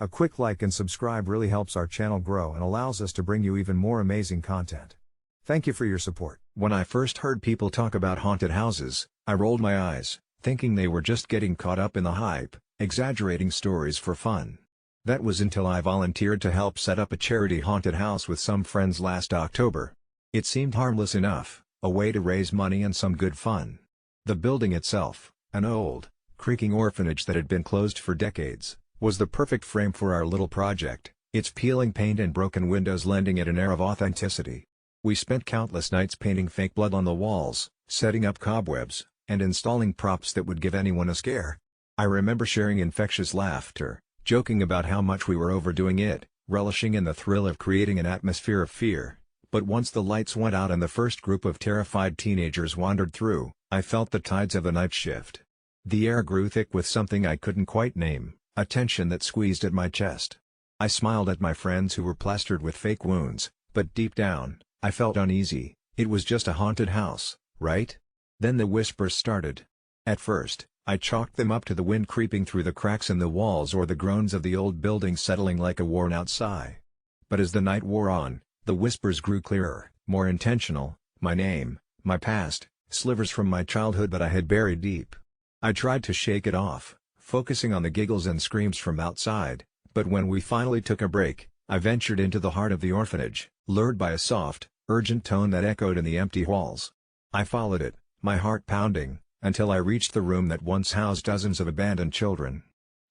A quick like and subscribe really helps our channel grow and allows us to bring you even more amazing content. Thank you for your support. When I first heard people talk about haunted houses, I rolled my eyes, thinking they were just getting caught up in the hype, exaggerating stories for fun. That was until I volunteered to help set up a charity haunted house with some friends last October. It seemed harmless enough, a way to raise money and some good fun. The building itself, an old, creaking orphanage that had been closed for decades, was the perfect frame for our little project, its peeling paint and broken windows lending it an air of authenticity. We spent countless nights painting fake blood on the walls, setting up cobwebs, and installing props that would give anyone a scare. I remember sharing infectious laughter, joking about how much we were overdoing it, relishing in the thrill of creating an atmosphere of fear. But once the lights went out and the first group of terrified teenagers wandered through, I felt the tides of the night shift. The air grew thick with something I couldn't quite name, a tension that squeezed at my chest. I smiled at my friends who were plastered with fake wounds, but deep down, I felt uneasy. It was just a haunted house, right? Then the whispers started. At first, I chalked them up to the wind creeping through the cracks in the walls or the groans of the old building settling like a worn-out sigh. But as the night wore on, the whispers grew clearer, more intentional, my name, my past, slivers from my childhood that I had buried deep. I tried to shake it off, focusing on the giggles and screams from outside, but when we finally took a break, I ventured into the heart of the orphanage, lured by a soft, urgent tone that echoed in the empty halls. I followed it, my heart pounding, until I reached the room that once housed dozens of abandoned children.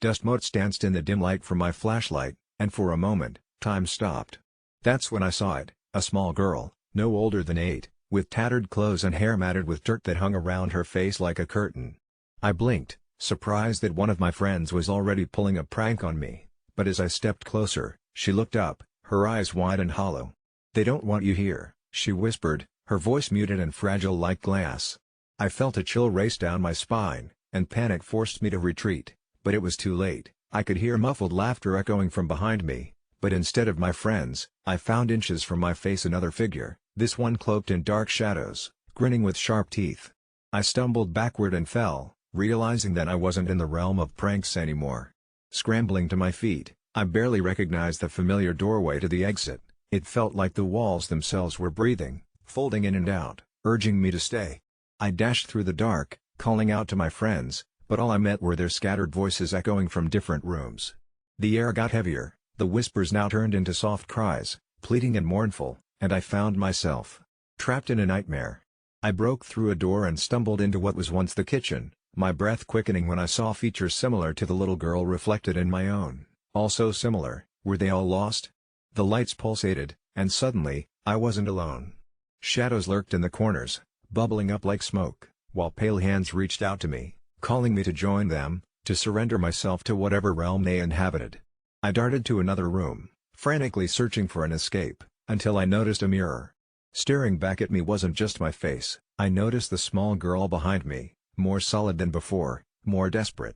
Dust motes danced in the dim light from my flashlight, and for a moment, time stopped. That's when I saw it, a small girl, no older than 8, with tattered clothes and hair matted with dirt that hung around her face like a curtain. I blinked, surprised that one of my friends was already pulling a prank on me, but as I stepped closer, she looked up, her eyes wide and hollow. "They don't want you here," she whispered, her voice muted and fragile like glass. I felt a chill race down my spine, and panic forced me to retreat, but it was too late. I could hear muffled laughter echoing from behind me, but instead of my friends, I found inches from my face another figure, this one cloaked in dark shadows, grinning with sharp teeth. I stumbled backward and fell, realizing that I wasn't in the realm of pranks anymore. Scrambling to my feet, I barely recognized the familiar doorway to the exit. It felt like the walls themselves were breathing, folding in and out, urging me to stay. I dashed through the dark, calling out to my friends, but all I met were their scattered voices echoing from different rooms. The air got heavier, the whispers now turned into soft cries, pleading and mournful, and I found myself trapped in a nightmare. I broke through a door and stumbled into what was once the kitchen, my breath quickening when I saw features similar to the little girl reflected in my own. Also similar, were they all lost? The lights pulsated, and suddenly, I wasn't alone. Shadows lurked in the corners, bubbling up like smoke, while pale hands reached out to me, calling me to join them, to surrender myself to whatever realm they inhabited. I darted to another room, frantically searching for an escape, until I noticed a mirror. Staring back at me wasn't just my face, I noticed the small girl behind me, more solid than before, more desperate.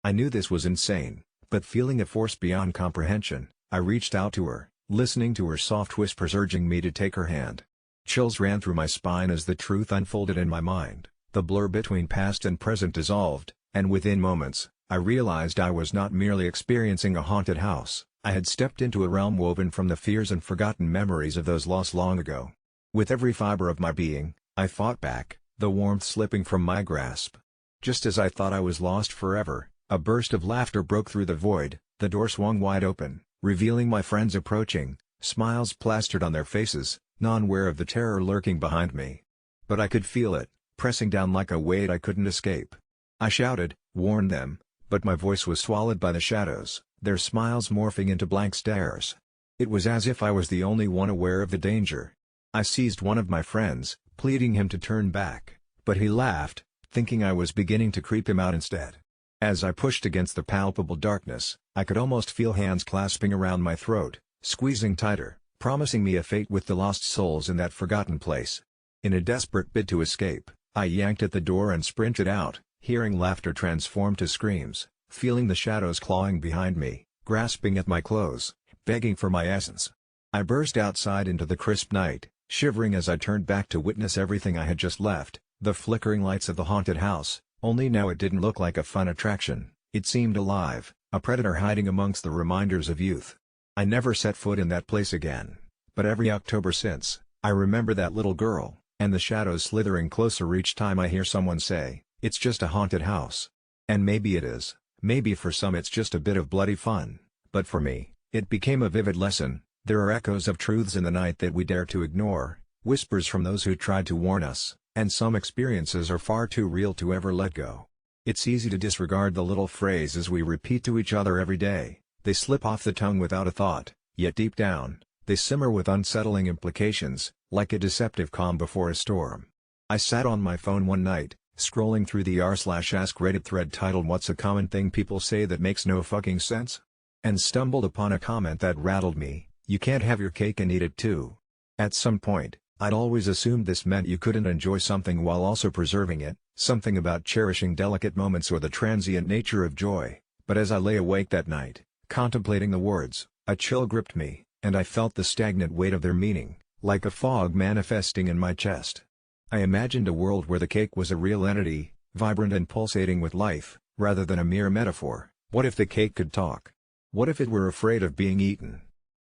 I knew this was insane, but feeling a force beyond comprehension, I reached out to her, listening to her soft whispers urging me to take her hand. Chills ran through my spine as the truth unfolded in my mind, the blur between past and present dissolved, and within moments, I realized I was not merely experiencing a haunted house, I had stepped into a realm woven from the fears and forgotten memories of those lost long ago. With every fiber of my being, I fought back, the warmth slipping from my grasp. Just as I thought I was lost forever, a burst of laughter broke through the void, the door swung wide open, revealing my friends approaching, smiles plastered on their faces, non-aware of the terror lurking behind me. But I could feel it, pressing down like a weight I couldn't escape. I shouted, warned them, but my voice was swallowed by the shadows, their smiles morphing into blank stares. It was as if I was the only one aware of the danger. I seized one of my friends, pleading him to turn back, but he laughed, thinking I was beginning to creep him out instead. As I pushed against the palpable darkness, I could almost feel hands clasping around my throat, squeezing tighter, promising me a fate with the lost souls in that forgotten place. In a desperate bid to escape, I yanked at the door and sprinted out, hearing laughter transform to screams, feeling the shadows clawing behind me, grasping at my clothes, begging for my essence. I burst outside into the crisp night, shivering as I turned back to witness everything I had just left, the flickering lights of the haunted house, only now it didn't look like a fun attraction, it seemed alive, a predator hiding amongst the reminders of youth. I never set foot in that place again, but every October since, I remember that little girl, and the shadows slithering closer each time I hear someone say, "It's just a haunted house." And maybe it is, maybe for some it's just a bit of bloody fun, but for me, it became a vivid lesson. There are echoes of truths in the night that we dare to ignore, whispers from those who tried to warn us, and some experiences are far too real to ever let go. It's easy to disregard the little phrases we repeat to each other every day. They slip off the tongue without a thought, yet deep down, they simmer with unsettling implications, like a deceptive calm before a storm. I sat on my phone one night, scrolling through the r/ask Reddit thread titled "What's a common thing people say that makes no fucking sense?" and stumbled upon a comment that rattled me: "You can't have your cake and eat it too." At some point, I'd always assumed this meant you couldn't enjoy something while also preserving it, something about cherishing delicate moments or the transient nature of joy, but as I lay awake that night, contemplating the words, a chill gripped me, and I felt the stagnant weight of their meaning, like a fog manifesting in my chest. I imagined a world where the cake was a real entity, vibrant and pulsating with life, rather than a mere metaphor. What if the cake could talk? What if it were afraid of being eaten?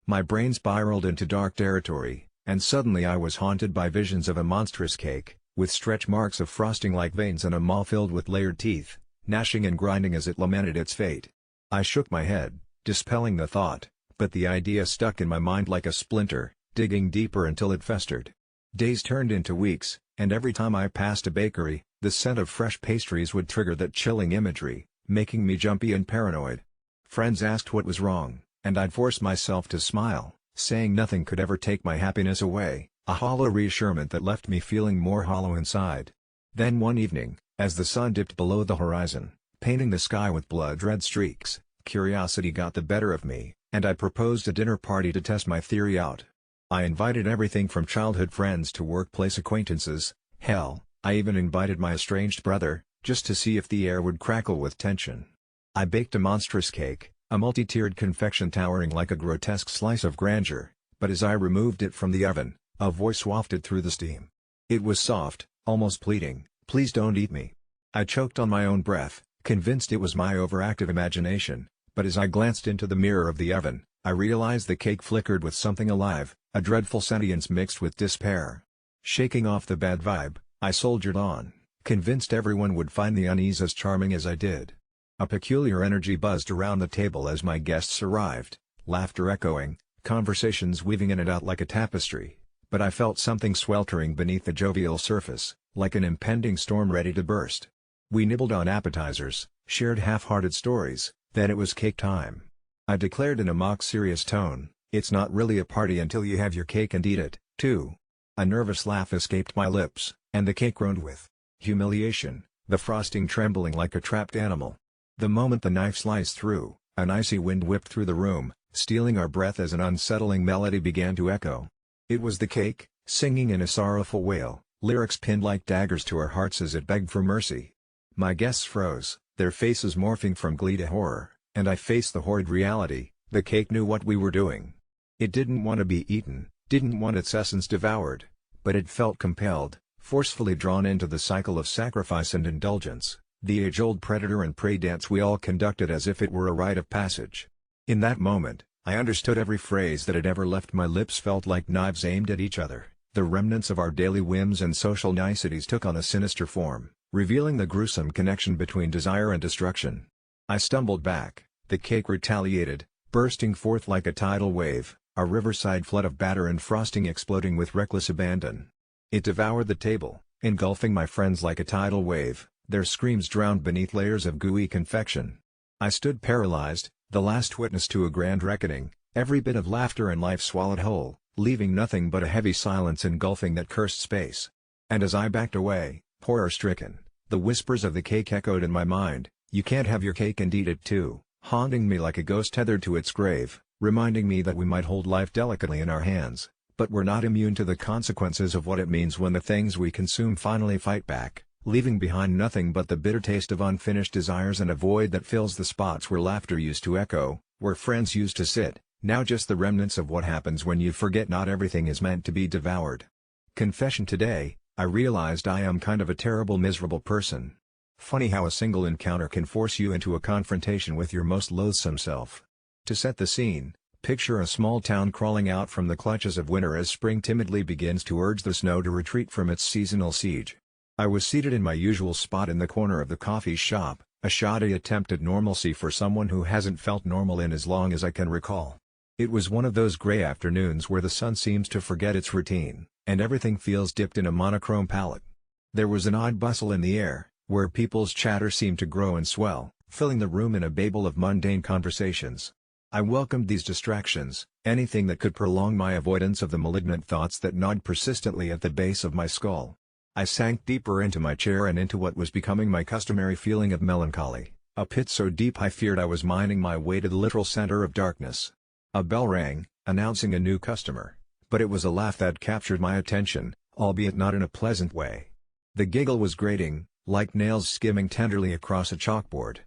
My brain spiraled into dark territory, and suddenly I was haunted by visions of a monstrous cake, with stretch marks of frosting like veins and a maw filled with layered teeth, gnashing and grinding as it lamented its fate. I shook my head, dispelling the thought, but the idea stuck in my mind like a splinter, digging deeper until it festered. Days turned into weeks, and every time I passed a bakery, the scent of fresh pastries would trigger that chilling imagery, making me jumpy and paranoid. Friends asked what was wrong, and I'd force myself to smile, saying nothing could ever take my happiness away, a hollow reassurance that left me feeling more hollow inside. Then one evening, as the sun dipped below the horizon, painting the sky with blood-red streaks, curiosity got the better of me, and I proposed a dinner party to test my theory out. I invited everything from childhood friends to workplace acquaintances. Hell, I even invited my estranged brother, just to see if the air would crackle with tension. I baked a monstrous cake, a multi-tiered confection towering like a grotesque slice of grandeur, but as I removed it from the oven, a voice wafted through the steam. It was soft, almost pleading, "Please don't eat me." I choked on my own breath, convinced it was my overactive imagination, but as I glanced into the mirror of the oven, I realized the cake flickered with something alive, a dreadful sentience mixed with despair. Shaking off the bad vibe, I soldiered on, convinced everyone would find the unease as charming as I did. A peculiar energy buzzed around the table as my guests arrived, laughter echoing, conversations weaving in and out like a tapestry, but I felt something sweltering beneath the jovial surface, like an impending storm ready to burst. We nibbled on appetizers, shared half-hearted stories, then it was cake time. I declared in a mock-serious tone, "It's not really a party until you have your cake and eat it, too." A nervous laugh escaped my lips, and the cake groaned with humiliation, the frosting trembling like a trapped animal. The moment the knife sliced through, an icy wind whipped through the room, stealing our breath as an unsettling melody began to echo. It was the cake, singing in a sorrowful wail, lyrics pinned like daggers to our hearts as it begged for mercy. My guests froze, their faces morphing from glee to horror, and I faced the horrid reality: the cake knew what we were doing. It didn't want to be eaten, didn't want its essence devoured, but it felt compelled, forcefully drawn into the cycle of sacrifice and indulgence, the age-old predator and prey dance we all conducted as if it were a rite of passage. In that moment, I understood every phrase that had ever left my lips felt like knives aimed at each other. The remnants of our daily whims and social niceties took on a sinister form, revealing the gruesome connection between desire and destruction. I stumbled back, the cake retaliated, bursting forth like a tidal wave, a riverside flood of batter and frosting exploding with reckless abandon. It devoured the table, engulfing my friends like a tidal wave, their screams drowned beneath layers of gooey confection. I stood paralyzed, the last witness to a grand reckoning, every bit of laughter and life swallowed whole, leaving nothing but a heavy silence engulfing that cursed space. And as I backed away, horror-stricken, the whispers of the cake echoed in my mind, "You can't have your cake and eat it too," haunting me like a ghost tethered to its grave, reminding me that we might hold life delicately in our hands, but we're not immune to the consequences of what it means when the things we consume finally fight back, leaving behind nothing but the bitter taste of unfinished desires and a void that fills the spots where laughter used to echo, where friends used to sit, now just the remnants of what happens when you forget not everything is meant to be devoured. Confession: today, I realized I am kind of a terrible, miserable person. Funny how a single encounter can force you into a confrontation with your most loathsome self. To set the scene, picture a small town crawling out from the clutches of winter as spring timidly begins to urge the snow to retreat from its seasonal siege. I was seated in my usual spot in the corner of the coffee shop, a shoddy attempt at normalcy for someone who hasn't felt normal in as long as I can recall. It was one of those gray afternoons where the sun seems to forget its routine, and everything feels dipped in a monochrome palette. There was an odd bustle in the air, where people's chatter seemed to grow and swell, filling the room in a babel of mundane conversations. I welcomed these distractions, anything that could prolong my avoidance of the malignant thoughts that gnawed persistently at the base of my skull. I sank deeper into my chair and into what was becoming my customary feeling of melancholy, a pit so deep I feared I was mining my way to the literal center of darkness. A bell rang, announcing a new customer, but it was a laugh that captured my attention, albeit not in a pleasant way. The giggle was grating, like nails skimming tenderly across a chalkboard.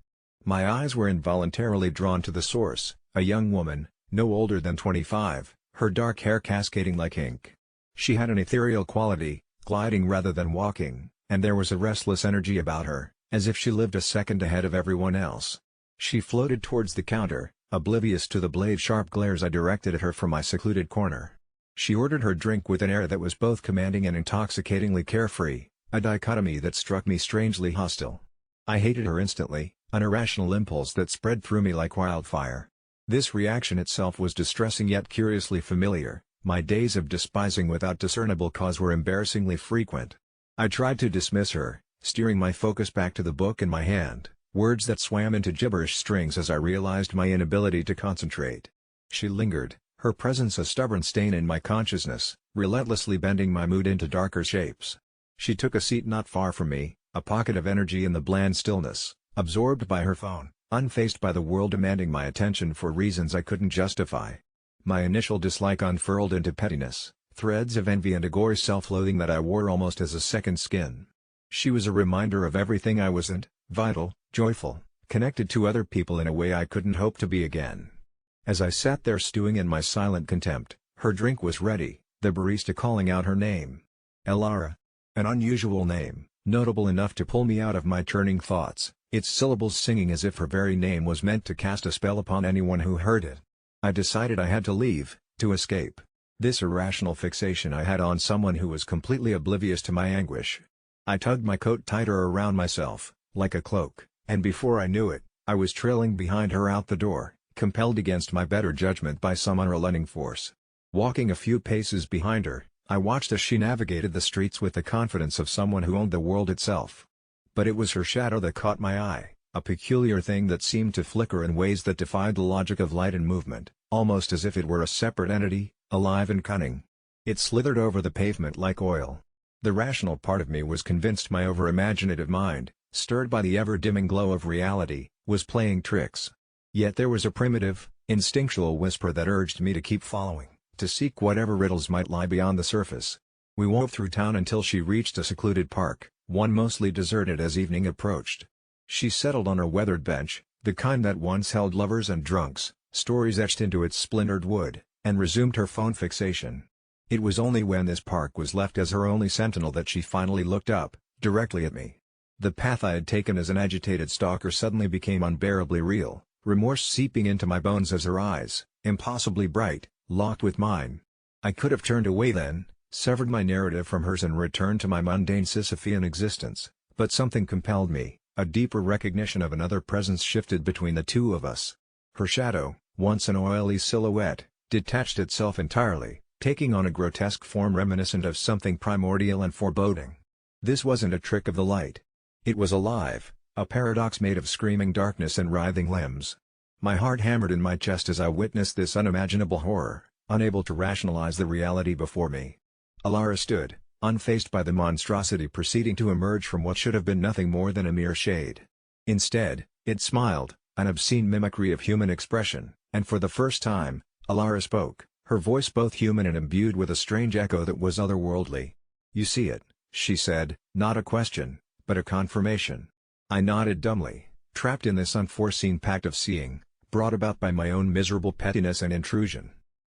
My eyes were involuntarily drawn to the source, a young woman, no older than 25, her dark hair cascading like ink. She had an ethereal quality, gliding rather than walking, and there was a restless energy about her, as if she lived a second ahead of everyone else. She floated towards the counter, oblivious to the blade-sharp glares I directed at her from my secluded corner. She ordered her drink with an air that was both commanding and intoxicatingly carefree, a dichotomy that struck me strangely hostile. I hated her instantly, an irrational impulse that spread through me like wildfire. This reaction itself was distressing yet curiously familiar. My days of despising without discernible cause were embarrassingly frequent. I tried to dismiss her, steering my focus back to the book in my hand, words that swam into gibberish strings as I realized my inability to concentrate. She lingered, her presence a stubborn stain in my consciousness, relentlessly bending my mood into darker shapes. She took a seat not far from me, a pocket of energy in the bland stillness, absorbed by her phone, unfazed by the world demanding my attention for reasons I couldn't justify. My initial dislike unfurled into pettiness, threads of envy and a gory self-loathing that I wore almost as a second skin. She was a reminder of everything I wasn't, vital, joyful, connected to other people in a way I couldn't hope to be again. As I sat there stewing in my silent contempt, her drink was ready, the barista calling out her name. Elara. An unusual name, notable enough to pull me out of my turning thoughts, its syllables singing as if her very name was meant to cast a spell upon anyone who heard it. I decided I had to leave, to escape this irrational fixation I had on someone who was completely oblivious to my anguish. I tugged my coat tighter around myself, like a cloak, and before I knew it, I was trailing behind her out the door, compelled against my better judgment by some unrelenting force. Walking a few paces behind her, I watched as she navigated the streets with the confidence of someone who owned the world itself. But it was her shadow that caught my eye, a peculiar thing that seemed to flicker in ways that defied the logic of light and movement, almost as if it were a separate entity, alive and cunning. It slithered over the pavement like oil. The rational part of me was convinced my over-imaginative mind, stirred by the ever-dimming glow of reality, was playing tricks. Yet there was a primitive, instinctual whisper that urged me to keep following, to seek whatever riddles might lie beyond the surface. We wove through town until she reached a secluded park, one mostly deserted as evening approached. She settled on a weathered bench, the kind that once held lovers and drunks, stories etched into its splintered wood, and resumed her phone fixation. It was only when this park was left as her only sentinel that she finally looked up, directly at me. The path I had taken as an agitated stalker suddenly became unbearably real, remorse seeping into my bones as her eyes, impossibly bright, locked with mine. I could have turned away then, severed my narrative from hers and returned to my mundane Sisyphean existence, but something compelled me, a deeper recognition of another presence shifted between the two of us. Her shadow, once an oily silhouette, detached itself entirely, taking on a grotesque form reminiscent of something primordial and foreboding. This wasn't a trick of the light. It was alive, a paradox made of screaming darkness and writhing limbs. My heart hammered in my chest as I witnessed this unimaginable horror, unable to rationalize the reality before me. Elara stood, unfazed by the monstrosity proceeding to emerge from what should have been nothing more than a mere shade. Instead, it smiled, an obscene mimicry of human expression, and for the first time, Elara spoke, her voice both human and imbued with a strange echo that was otherworldly. "You see it," she said, not a question, but a confirmation. I nodded dumbly, trapped in this unforeseen pact of seeing, brought about by my own miserable pettiness and intrusion.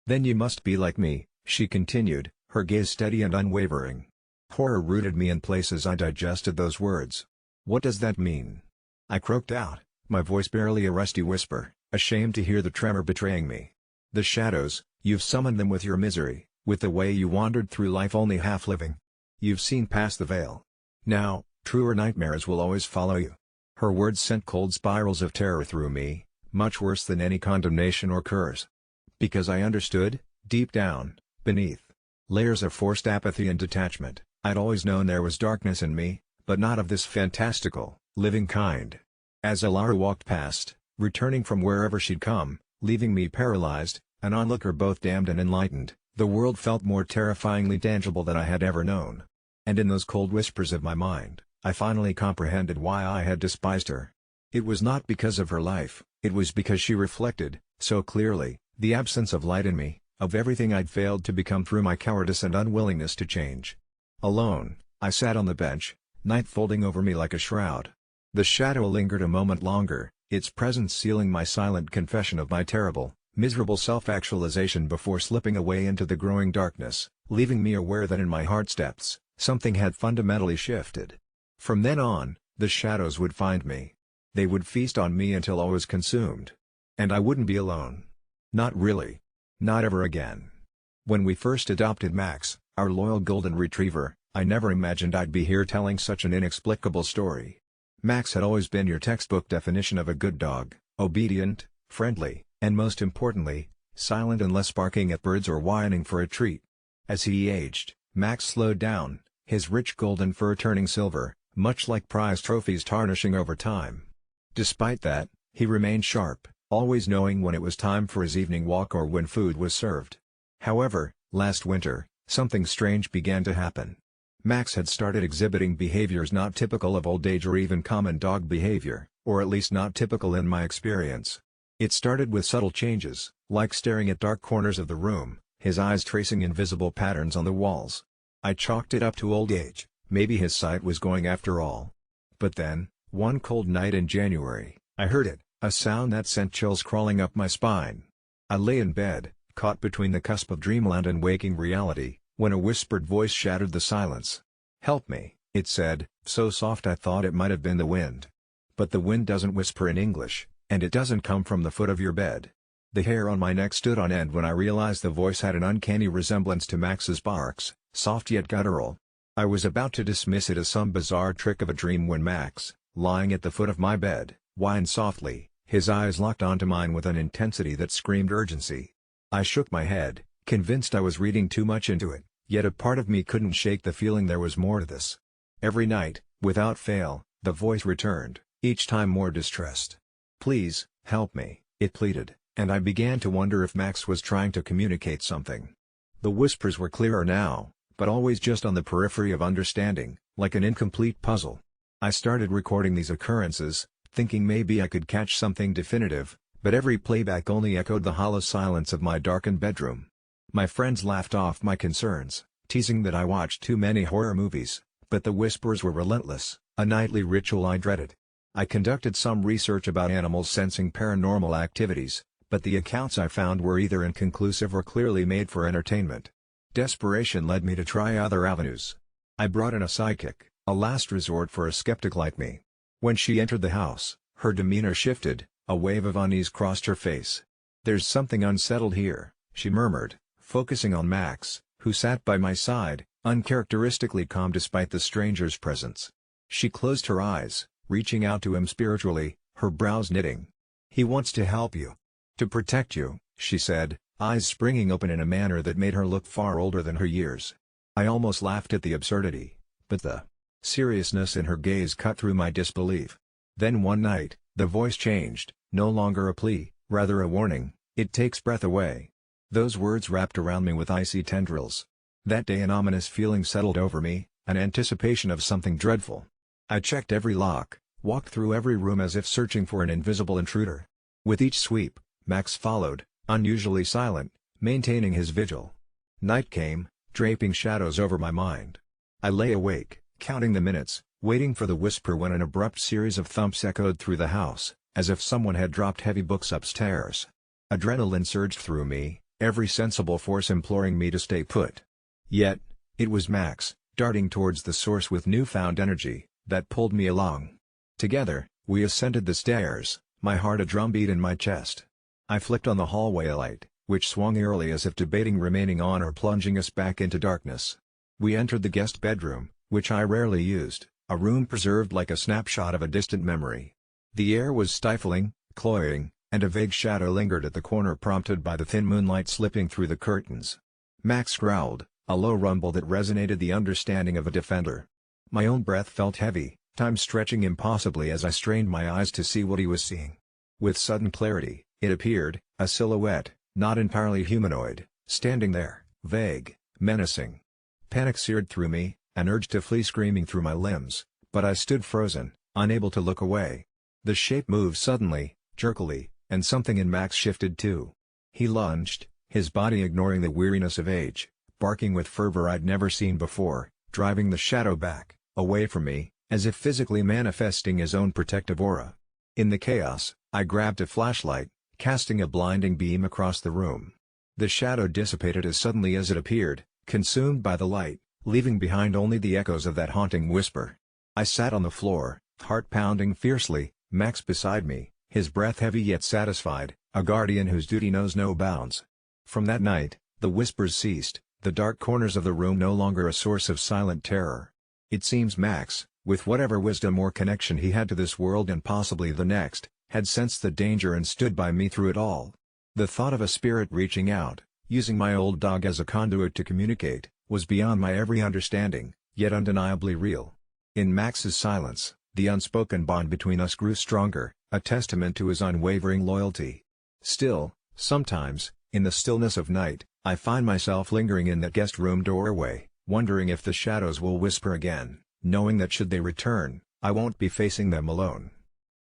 "Then you must be like me," she continued, her gaze steady and unwavering. Horror rooted me in place as I digested those words. "What does that mean?" I croaked out, my voice barely a rusty whisper, ashamed to hear the tremor betraying me. "The shadows, you've summoned them with your misery, with the way you wandered through life only half living. You've seen past the veil. Now, truer nightmares will always follow you." Her words sent cold spirals of terror through me, much worse than any condemnation or curse. Because I understood, deep down, beneath layers of forced apathy and detachment, I'd always known there was darkness in me, but not of this fantastical, living kind. As Alara walked past, returning from wherever she'd come, leaving me paralyzed, an onlooker both damned and enlightened, the world felt more terrifyingly tangible than I had ever known. And in those cold whispers of my mind, I finally comprehended why I had despised her. It was not because of her life, it was because she reflected, so clearly, the absence of light in me, of everything I'd failed to become through my cowardice and unwillingness to change. Alone, I sat on the bench, night folding over me like a shroud. The shadow lingered a moment longer, its presence sealing my silent confession of my terrible, miserable self-actualization before slipping away into the growing darkness, leaving me aware that in my heart's depths, something had fundamentally shifted. From then on, the shadows would find me. They would feast on me until I was consumed. And I wouldn't be alone. Not really. Not ever again. When we first adopted Max, our loyal golden retriever, I never imagined I'd be here telling such an inexplicable story. Max had always been your textbook definition of a good dog, obedient, friendly, and most importantly, silent unless barking at birds or whining for a treat. As he aged, Max slowed down, his rich golden fur turning silver, much like prize trophies tarnishing over time. Despite that, he remained sharp, always knowing when it was time for his evening walk or when food was served. However, last winter, something strange began to happen. Max had started exhibiting behaviors not typical of old age or even common dog behavior, or at least not typical in my experience. It started with subtle changes, like staring at dark corners of the room, his eyes tracing invisible patterns on the walls. I chalked it up to old age, maybe his sight was going after all. But then, one cold night in January, I heard it, a sound that sent chills crawling up my spine. I lay in bed, caught between the cusp of dreamland and waking reality, when a whispered voice shattered the silence. "Help me," it said, so soft I thought it might have been the wind. But the wind doesn't whisper in English, and it doesn't come from the foot of your bed. The hair on my neck stood on end when I realized the voice had an uncanny resemblance to Max's barks, soft yet guttural. I was about to dismiss it as some bizarre trick of a dream when Max, lying at the foot of my bed, whined softly, his eyes locked onto mine with an intensity that screamed urgency. I shook my head, convinced I was reading too much into it, yet a part of me couldn't shake the feeling there was more to this. Every night, without fail, the voice returned, each time more distressed. "Please, help me," it pleaded, and I began to wonder if Max was trying to communicate something. The whispers were clearer now, but always just on the periphery of understanding, like an incomplete puzzle. I started recording these occurrences, thinking maybe I could catch something definitive, but every playback only echoed the hollow silence of my darkened bedroom. My friends laughed off my concerns, teasing that I watched too many horror movies, but the whispers were relentless, a nightly ritual I dreaded. I conducted some research about animals sensing paranormal activities, but the accounts I found were either inconclusive or clearly made for entertainment. Desperation led me to try other avenues. I brought in a psychic, a last resort for a skeptic like me. When she entered the house, her demeanor shifted, a wave of unease crossed her face. "There's something unsettled here," she murmured, focusing on Max, who sat by my side, uncharacteristically calm despite the stranger's presence. She closed her eyes, reaching out to him spiritually, her brows knitting. "He wants to help you. To protect you," she said, eyes springing open in a manner that made her look far older than her years. I almost laughed at the absurdity, but the seriousness in her gaze cut through my disbelief. Then one night, the voice changed, no longer a plea, rather a warning. "It takes breath away." Those words wrapped around me with icy tendrils. That day an ominous feeling settled over me, an anticipation of something dreadful. I checked every lock, walked through every room as if searching for an invisible intruder. With each sweep, Max followed, unusually silent, maintaining his vigil. Night came, draping shadows over my mind. I lay awake, counting the minutes, waiting for the whisper when an abrupt series of thumps echoed through the house, as if someone had dropped heavy books upstairs. Adrenaline surged through me, every sensible force imploring me to stay put. Yet, it was Max, darting towards the source with newfound energy, that pulled me along. Together, we ascended the stairs, my heart a drumbeat in my chest. I flicked on the hallway light, which swung eerily as if debating remaining on or plunging us back into darkness. We entered the guest bedroom, which I rarely used, a room preserved like a snapshot of a distant memory. The air was stifling, cloying, and a vague shadow lingered at the corner prompted by the thin moonlight slipping through the curtains. Max growled, a low rumble that resonated the understanding of a defender. My own breath felt heavy, time stretching impossibly as I strained my eyes to see what he was seeing. With sudden clarity, it appeared, a silhouette, not entirely humanoid, standing there, vague, menacing. Panic seared through me, an urge to flee screaming through my limbs, but I stood frozen, unable to look away. The shape moved suddenly, jerkily, and something in Max shifted too. He lunged, his body ignoring the weariness of age, barking with fervor I'd never seen before, driving the shadow back, away from me, as if physically manifesting his own protective aura. In the chaos, I grabbed a flashlight, casting a blinding beam across the room. The shadow dissipated as suddenly as it appeared, consumed by the light, leaving behind only the echoes of that haunting whisper. I sat on the floor, heart pounding fiercely, Max beside me, his breath heavy yet satisfied, a guardian whose duty knows no bounds. From that night, the whispers ceased, the dark corners of the room no longer a source of silent terror. It seems Max, with whatever wisdom or connection he had to this world and possibly the next, had sensed the danger and stood by me through it all. The thought of a spirit reaching out, using my old dog as a conduit to communicate, was beyond my every understanding, yet undeniably real. In Max's silence, the unspoken bond between us grew stronger, a testament to his unwavering loyalty. Still, sometimes, in the stillness of night, I find myself lingering in that guest room doorway, wondering if the shadows will whisper again, knowing that should they return, I won't be facing them alone.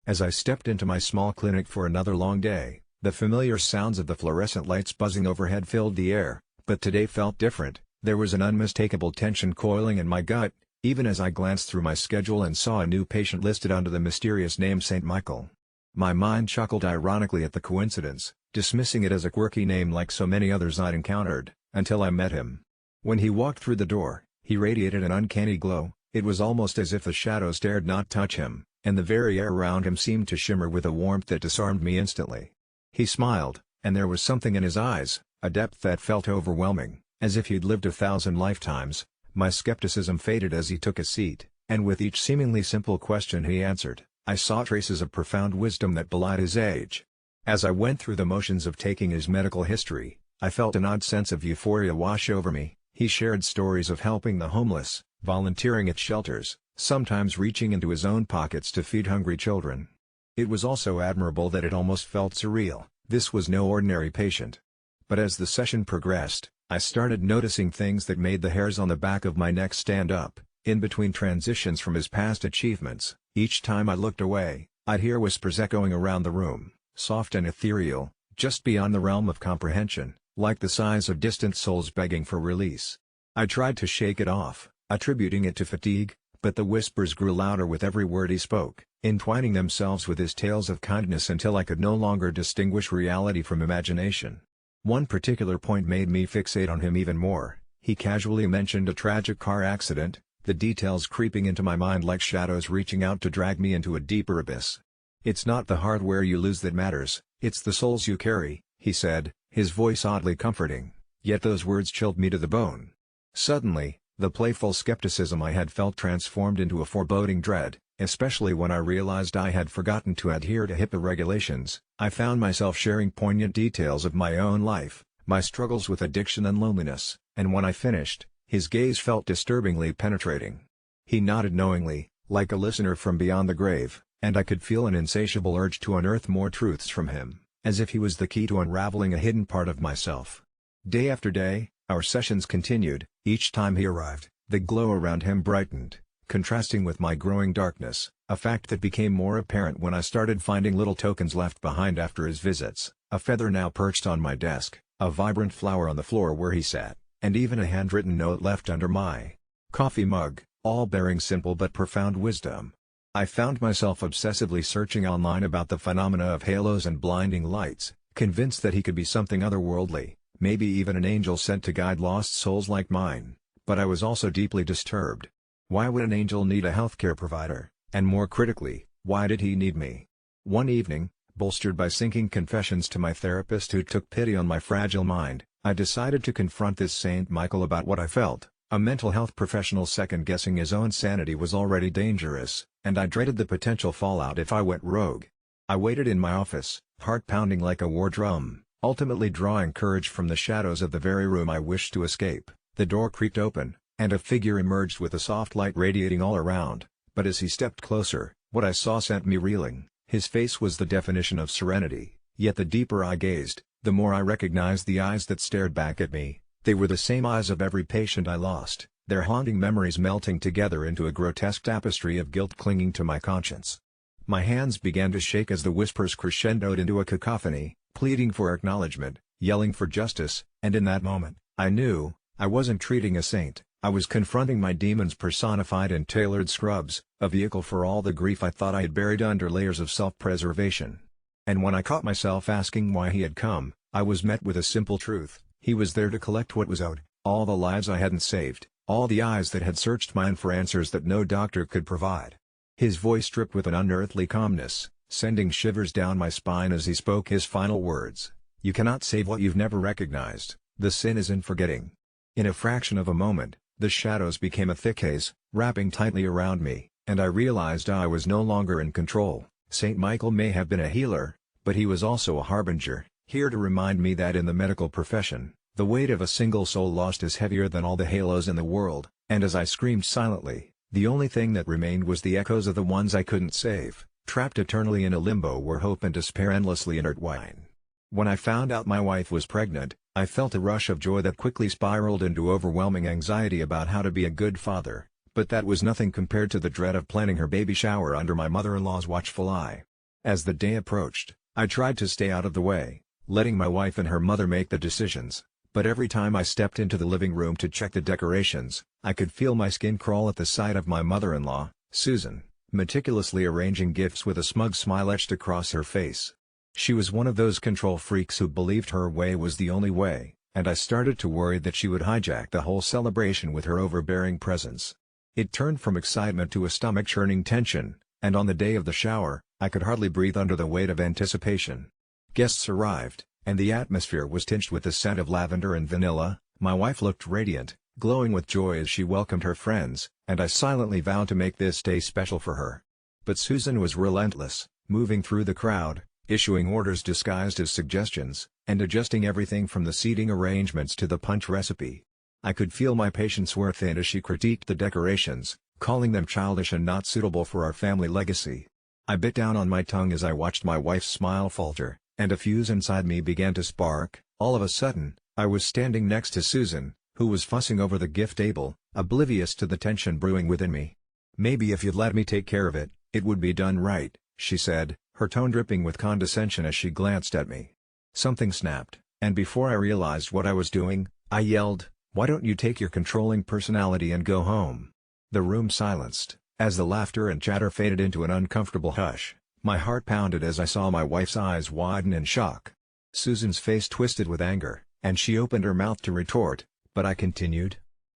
As I stepped into my small clinic for another long day, the familiar sounds of the fluorescent lights buzzing overhead filled the air, but today felt different. There was an unmistakable tension coiling in my gut, even as I glanced through my schedule and saw a new patient listed under the mysterious name St. Michael. My mind chuckled ironically at the coincidence, dismissing it as a quirky name like so many others I'd encountered, until I met him. When he walked through the door, he radiated an uncanny glow. It was almost as if the shadows dared not touch him, and the very air around him seemed to shimmer with a warmth that disarmed me instantly. He smiled, and there was something in his eyes, a depth that felt overwhelming, as if he'd lived 1,000 lifetimes. My skepticism faded as he took a seat, and with each seemingly simple question he answered, I saw traces of profound wisdom that belied his age. As I went through the motions of taking his medical history, I felt an odd sense of euphoria wash over me. He shared stories of helping the homeless, volunteering at shelters, sometimes reaching into his own pockets to feed hungry children. It was also admirable that it almost felt surreal. This was no ordinary patient. But as the session progressed, I started noticing things that made the hairs on the back of my neck stand up. In between transitions from his past achievements, each time I looked away, I'd hear whispers echoing around the room, soft and ethereal, just beyond the realm of comprehension, like the sighs of distant souls begging for release. I tried to shake it off, attributing it to fatigue, but the whispers grew louder with every word he spoke, entwining themselves with his tales of kindness until I could no longer distinguish reality from imagination. One particular point made me fixate on him even more. He casually mentioned a tragic car accident, the details creeping into my mind like shadows reaching out to drag me into a deeper abyss. It's not the hardware you lose that matters, it's the souls you carry, he said, his voice oddly comforting, yet those words chilled me to the bone. Suddenly, the playful skepticism I had felt transformed into a foreboding dread, especially when I realized I had forgotten to adhere to HIPAA regulations. I found myself sharing poignant details of my own life, my struggles with addiction and loneliness, and when I finished, his gaze felt disturbingly penetrating. He nodded knowingly, like a listener from beyond the grave, and I could feel an insatiable urge to unearth more truths from him, as if he was the key to unraveling a hidden part of myself. Day after day, our sessions continued. Each time he arrived, the glow around him brightened, contrasting with my growing darkness, a fact that became more apparent when I started finding little tokens left behind after his visits, a feather now perched on my desk, a vibrant flower on the floor where he sat, and even a handwritten note left under my coffee mug, all bearing simple but profound wisdom. I found myself obsessively searching online about the phenomena of halos and blinding lights, convinced that he could be something otherworldly, maybe even an angel sent to guide lost souls like mine. But I was also deeply disturbed. Why would an angel need a healthcare provider, and more critically, Why did he need me? One evening, bolstered by sinking confessions to my therapist who took pity on my fragile mind, I decided to confront this Saint Michael about what I felt. A mental health professional second-guessing his own sanity was already dangerous, and I dreaded the potential fallout if I went rogue. I waited in my office, heart pounding like a war drum, ultimately drawing courage from the shadows of the very room I wished to escape. The door creaked open, and a figure emerged with a soft light radiating all around, but as he stepped closer, what I saw sent me reeling. His face was the definition of serenity, yet the deeper I gazed, the more I recognized the eyes that stared back at me. They were the same eyes of every patient I lost, their haunting memories melting together into a grotesque tapestry of guilt clinging to my conscience. My hands began to shake as the whispers crescendoed into a cacophony, pleading for acknowledgement, yelling for justice, and in that moment, I knew, I wasn't treating a saint, I was confronting my demons personified in tailored scrubs, a vehicle for all the grief I thought I had buried under layers of self-preservation. And when I caught myself asking why he had come, I was met with a simple truth. He was there to collect what was owed, all the lives I hadn't saved, all the eyes that had searched mine for answers that no doctor could provide. His voice dripped with an unearthly calmness, sending shivers down my spine as he spoke his final words. You cannot save what you've never recognized, the sin is in forgetting. In a fraction of a moment, the shadows became a thick haze, wrapping tightly around me, and I realized I was no longer in control. Saint Michael may have been a healer, but he was also a harbinger, here to remind me that in the medical profession, the weight of a single soul lost is heavier than all the halos in the world, and as I screamed silently, the only thing that remained was the echoes of the ones I couldn't save, trapped eternally in a limbo where hope and despair endlessly intertwine. When I found out my wife was pregnant, I felt a rush of joy that quickly spiraled into overwhelming anxiety about how to be a good father, but that was nothing compared to the dread of planning her baby shower under my mother-in-law's watchful eye. As the day approached, I tried to stay out of the way, letting my wife and her mother make the decisions, but every time I stepped into the living room to check the decorations, I could feel my skin crawl at the sight of my mother-in-law, Susan, meticulously arranging gifts with a smug smile etched across her face. She was one of those control freaks who believed her way was the only way, and I started to worry that she would hijack the whole celebration with her overbearing presence. It turned from excitement to a stomach-churning tension, and on the day of the shower, I could hardly breathe under the weight of anticipation. Guests arrived, and the atmosphere was tinged with the scent of lavender and vanilla. My wife looked radiant, glowing with joy as she welcomed her friends, and I silently vowed to make this day special for her. But Susan was relentless, moving through the crowd, issuing orders disguised as suggestions, and adjusting everything from the seating arrangements to the punch recipe. I could feel my patience were thin as she critiqued the decorations, calling them childish and not suitable for our family legacy. I bit down on my tongue as I watched my wife's smile falter, and a fuse inside me began to spark. All of a sudden, I was standing next to Susan, who was fussing over the gift table, oblivious to the tension brewing within me. "Maybe if you'd let me take care of it, it would be done right," she said, her tone dripping with condescension as she glanced at me. Something snapped, and before I realized what I was doing, I yelled, "Why don't you take your controlling personality and go home?" The room silenced, as the laughter and chatter faded into an uncomfortable hush. My heart pounded as I saw my wife's eyes widen in shock. Susan's face twisted with anger, and she opened her mouth to retort, but I continued.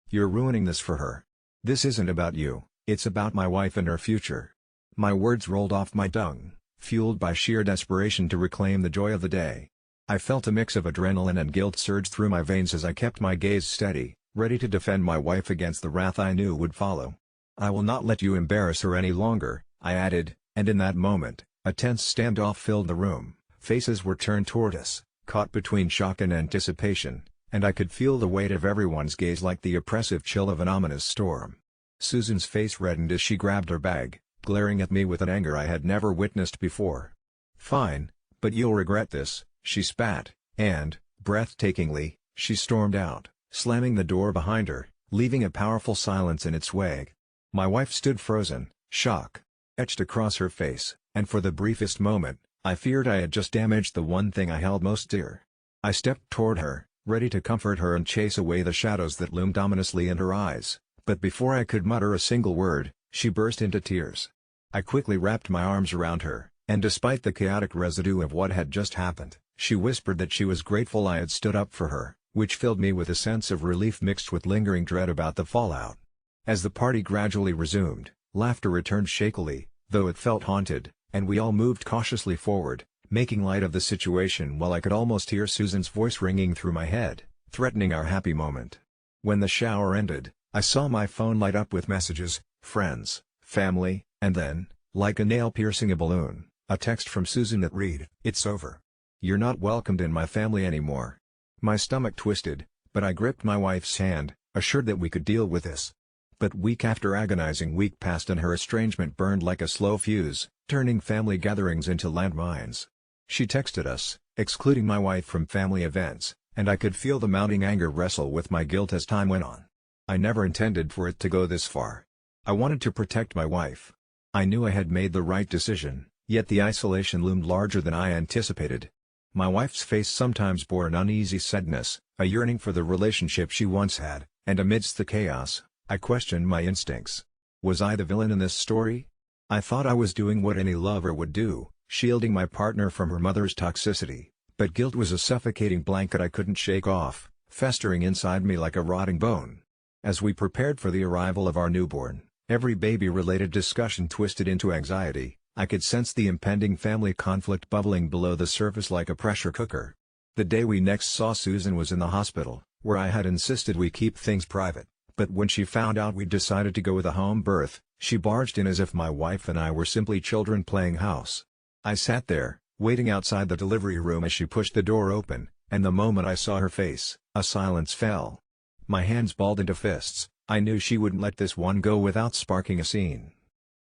"You're ruining this for her. This isn't about you, it's about my wife and her future." My words rolled off my tongue, fueled by sheer desperation to reclaim the joy of the day. I felt a mix of adrenaline and guilt surge through my veins as I kept my gaze steady, ready to defend my wife against the wrath I knew would follow. "I will not let you embarrass her any longer," I added, and in that moment, a tense standoff filled the room. Faces were turned toward us, caught between shock and anticipation, and I could feel the weight of everyone's gaze like the oppressive chill of an ominous storm. Susan's face reddened as she grabbed her bag, glaring at me with an anger I had never witnessed before. "Fine, but you'll regret this," she spat, and, breathtakingly, she stormed out, slamming the door behind her, leaving a powerful silence in its wake. My wife stood frozen, shock etched across her face, and for the briefest moment, I feared I had just damaged the one thing I held most dear. I stepped toward her, ready to comfort her and chase away the shadows that loomed ominously in her eyes, but before I could mutter a single word, she burst into tears. I quickly wrapped my arms around her, and despite the chaotic residue of what had just happened, she whispered that she was grateful I had stood up for her, which filled me with a sense of relief mixed with lingering dread about the fallout. As the party gradually resumed, laughter returned shakily, though it felt haunted, and we all moved cautiously forward, making light of the situation while I could almost hear Susan's voice ringing through my head, threatening our happy moment. When the shower ended, I saw my phone light up with messages, friends, family, and then, like a nail piercing a balloon, a text from Susan that read, "It's over. You're not welcomed in my family anymore." My stomach twisted, but I gripped my wife's hand, assured that we could deal with this. But week after agonizing week passed and her estrangement burned like a slow fuse, turning family gatherings into landmines. She texted us, excluding my wife from family events, and I could feel the mounting anger wrestle with my guilt as time went on. I never intended for it to go this far. I wanted to protect my wife. I knew I had made the right decision, yet the isolation loomed larger than I anticipated. My wife's face sometimes bore an uneasy sadness, a yearning for the relationship she once had, and amidst the chaos, I questioned my instincts. Was I the villain in this story? I thought I was doing what any lover would do, shielding my partner from her mother's toxicity, but guilt was a suffocating blanket I couldn't shake off, festering inside me like a rotting bone. As we prepared for the arrival of our newborn, every baby-related discussion twisted into anxiety. I could sense the impending family conflict bubbling below the surface like a pressure cooker. The day we next saw Susan was in the hospital, where I had insisted we keep things private, but when she found out we'd decided to go with a home birth, she barged in as if my wife and I were simply children playing house. I sat there, waiting outside the delivery room as she pushed the door open, and the moment I saw her face, a silence fell. My hands balled into fists. I knew she wouldn't let this one go without sparking a scene.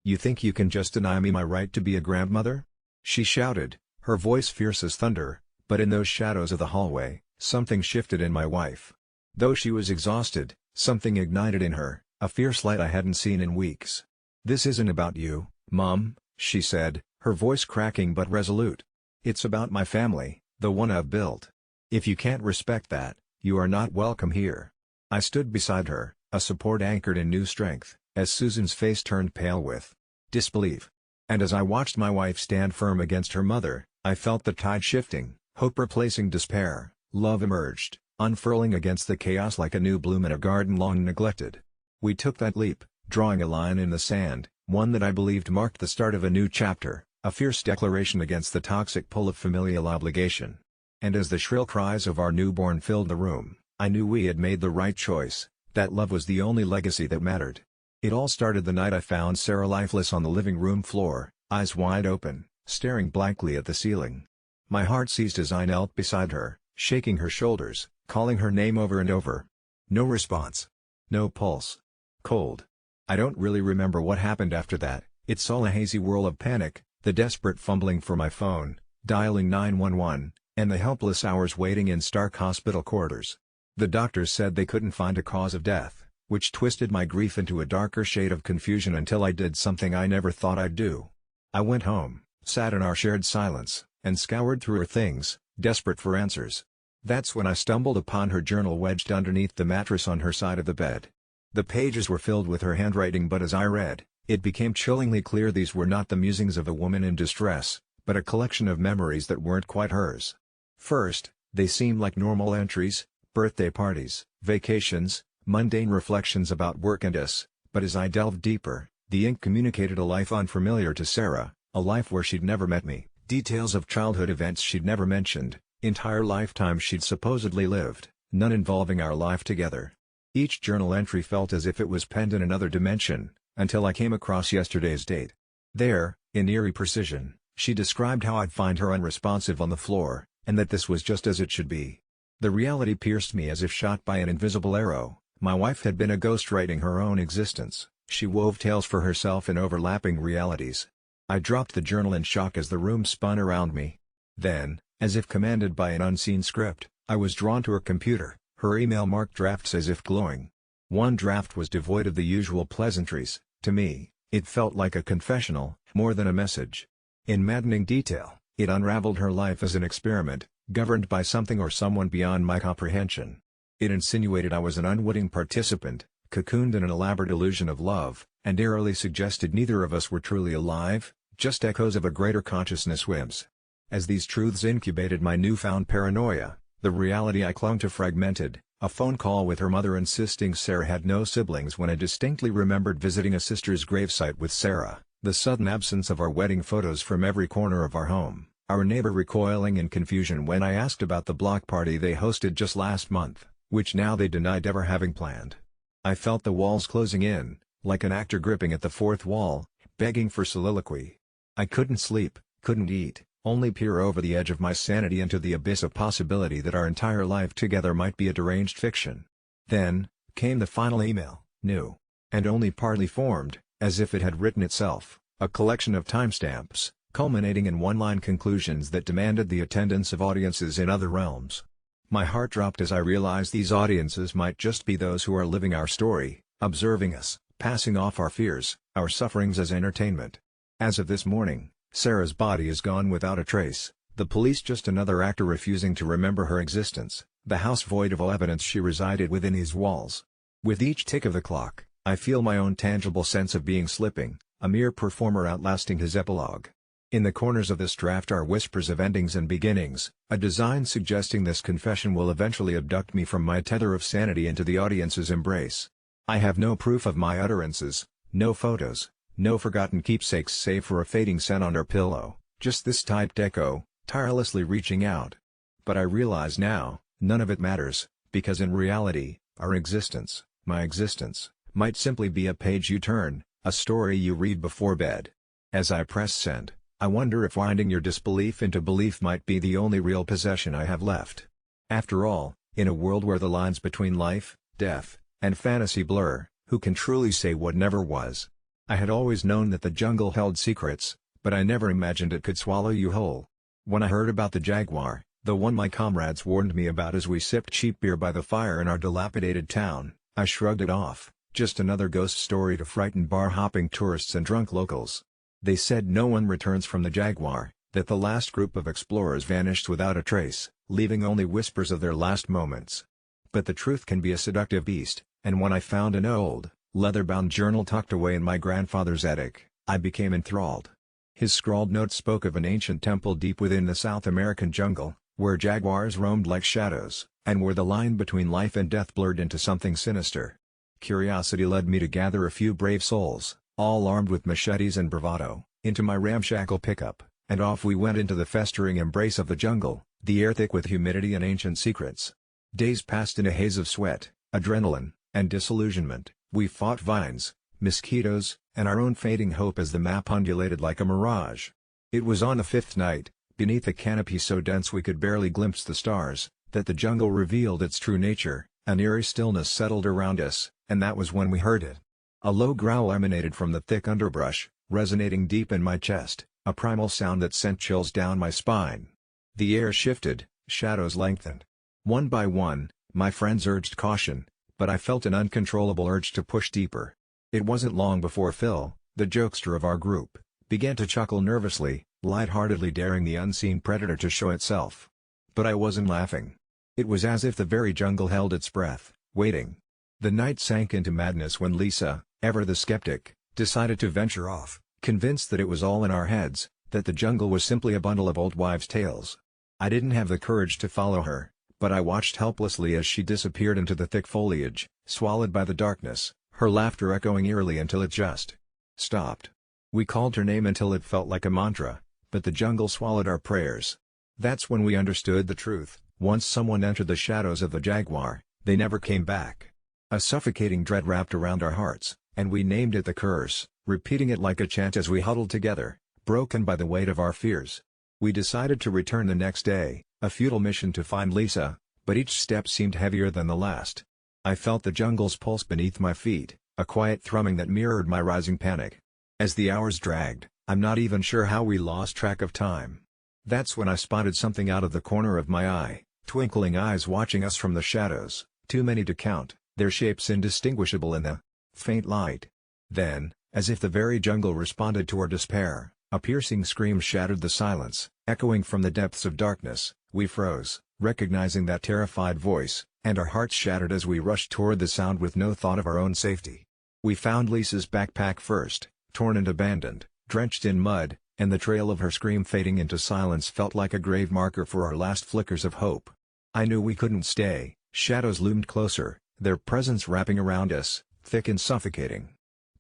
"You think you can just deny me my right to be a grandmother?" she shouted, her voice fierce as thunder, but in those shadows of the hallway, something shifted in my wife. Though she was exhausted, something ignited in her, a fierce light I hadn't seen in weeks. "This isn't about you, Mom," she said, her voice cracking but resolute. "It's about my family, the one I've built. If you can't respect that, you are not welcome here." I stood beside her, a support anchored in new strength, as Susan's face turned pale with disbelief. And as I watched my wife stand firm against her mother, I felt the tide shifting, hope replacing despair, love emerged, unfurling against the chaos like a new bloom in a garden long neglected. We took that leap, drawing a line in the sand, one that I believed marked the start of a new chapter, a fierce declaration against the toxic pull of familial obligation. And as the shrill cries of our newborn filled the room, I knew we had made the right choice, that love was the only legacy that mattered. It all started the night I found Sarah lifeless on the living room floor, eyes wide open, staring blankly at the ceiling. My heart seized as I knelt beside her, shaking her shoulders, calling her name over and over. No response. No pulse. Cold. I don't really remember what happened after that. It's all a hazy whirl of panic, the desperate fumbling for my phone, dialing 911, and the helpless hours waiting in stark hospital corridors. The doctors said they couldn't find a cause of death, which twisted my grief into a darker shade of confusion until I did something I never thought I'd do. I went home, sat in our shared silence, and scoured through her things, desperate for answers. That's when I stumbled upon her journal wedged underneath the mattress on her side of the bed. The pages were filled with her handwriting, but as I read, it became chillingly clear these were not the musings of a woman in distress, but a collection of memories that weren't quite hers. First, they seemed like normal entries, birthday parties, vacations, mundane reflections about work and us, but as I delved deeper, the ink communicated a life unfamiliar to Sarah, a life where she'd never met me, details of childhood events she'd never mentioned, entire lifetimes she'd supposedly lived, none involving our life together. Each journal entry felt as if it was penned in another dimension, until I came across yesterday's date. There, in eerie precision, she described how I'd find her unresponsive on the floor, and that this was just as it should be. The reality pierced me as if shot by an invisible arrow. My wife had been a ghost writing her own existence. She wove tales for herself in overlapping realities. I dropped the journal in shock as the room spun around me. Then, as if commanded by an unseen script, I was drawn to her computer, her email marked drafts as if glowing. One draft was devoid of the usual pleasantries. To me, it felt like a confessional, more than a message. In maddening detail, it unraveled her life as an experiment, governed by something or someone beyond my comprehension. It insinuated I was an unwitting participant, cocooned in an elaborate illusion of love, and eerily suggested neither of us were truly alive, just echoes of a greater consciousness whims. As these truths incubated my newfound paranoia, the reality I clung to fragmented. A phone call with her mother insisting Sarah had no siblings when I distinctly remembered visiting a sister's gravesite with Sarah, The sudden absence of our wedding photos from every corner of our home, our neighbor recoiling in confusion when I asked about the block party they hosted just last month, which now they denied ever having planned. I felt the walls closing in, like an actor gripping at the fourth wall, begging for soliloquy. I couldn't sleep, couldn't eat, only peer over the edge of my sanity into the abyss of possibility that our entire life together might be a deranged fiction. Then, came the final email, new, and only partly formed, as if it had written itself, a collection of timestamps, culminating in one-line conclusions that demanded the attendance of audiences in other realms. My heart dropped as I realized these audiences might just be those who are living our story, observing us, passing off our fears, our sufferings as entertainment. As of this morning, Sarah's body is gone without a trace, the police just another actor refusing to remember her existence, the house void of all evidence she resided within these walls. With each tick of the clock, I feel my own tangible sense of being slipping, a mere performer outlasting his epilogue. In the corners of this draft are whispers of endings and beginnings, a design suggesting this confession will eventually abduct me from my tether of sanity into the audience's embrace. I have no proof of my utterances, no photos, no forgotten keepsakes save for a fading scent on her pillow, just this typed echo, tirelessly reaching out. But I realize now, none of it matters, because in reality, our existence, my existence, might simply be a page you turn, a story you read before bed. As I press send, I wonder if winding your disbelief into belief might be the only real possession I have left. After all, in a world where the lines between life, death, and fantasy blur, who can truly say what never was? I had always known that the jungle held secrets, but I never imagined it could swallow you whole. When I heard about the jaguar, the one my comrades warned me about as we sipped cheap beer by the fire in our dilapidated town, I shrugged it off. Just another ghost story to frighten bar-hopping tourists and drunk locals. They said no one returns from the jaguar, that the last group of explorers vanished without a trace, leaving only whispers of their last moments. But the truth can be a seductive beast, and when I found an old, leather-bound journal tucked away in my grandfather's attic, I became enthralled. His scrawled notes spoke of an ancient temple deep within the South American jungle, where jaguars roamed like shadows, and where the line between life and death blurred into something sinister. Curiosity led me to gather a few brave souls, all armed with machetes and bravado, into my ramshackle pickup, and off we went into the festering embrace of the jungle, the air thick with humidity and ancient secrets. Days passed in a haze of sweat, adrenaline, and disillusionment. We fought vines, mosquitoes, and our own fading hope as the map undulated like a mirage. It was on the fifth night, beneath a canopy so dense we could barely glimpse the stars, that the jungle revealed its true nature. An eerie stillness settled around us, and that was when we heard it. A low growl emanated from the thick underbrush, resonating deep in my chest, a primal sound that sent chills down my spine. The air shifted, shadows lengthened. One by one, my friends urged caution, but I felt an uncontrollable urge to push deeper. It wasn't long before Phil, the jokester of our group, began to chuckle nervously, lightheartedly daring the unseen predator to show itself. But I wasn't laughing. It was as if the very jungle held its breath, waiting. The night sank into madness when Lisa, ever the skeptic, decided to venture off, convinced that it was all in our heads, that the jungle was simply a bundle of old wives' tales. I didn't have the courage to follow her, but I watched helplessly as she disappeared into the thick foliage, swallowed by the darkness, her laughter echoing eerily until it just stopped. We called her name until it felt like a mantra, but the jungle swallowed our prayers. That's when we understood the truth. Once someone entered the shadows of the jaguar, they never came back. A suffocating dread wrapped around our hearts, and we named it the curse, repeating it like a chant as we huddled together, broken by the weight of our fears. We decided to return the next day, a futile mission to find Lisa, but each step seemed heavier than the last. I felt the jungle's pulse beneath my feet, a quiet thrumming that mirrored my rising panic. As the hours dragged, I'm not even sure how we lost track of time. That's when I spotted something out of the corner of my eye. Twinkling eyes watching us from the shadows, too many to count, their shapes indistinguishable in the faint light. Then, as if the very jungle responded to our despair, a piercing scream shattered the silence, echoing from the depths of darkness. We froze, recognizing that terrified voice, and our hearts shattered as we rushed toward the sound with no thought of our own safety. We found Lisa's backpack first, torn and abandoned, drenched in mud, and the trail of her scream fading into silence felt like a grave marker for our last flickers of hope. I knew we couldn't stay. Shadows loomed closer, their presence wrapping around us, thick and suffocating.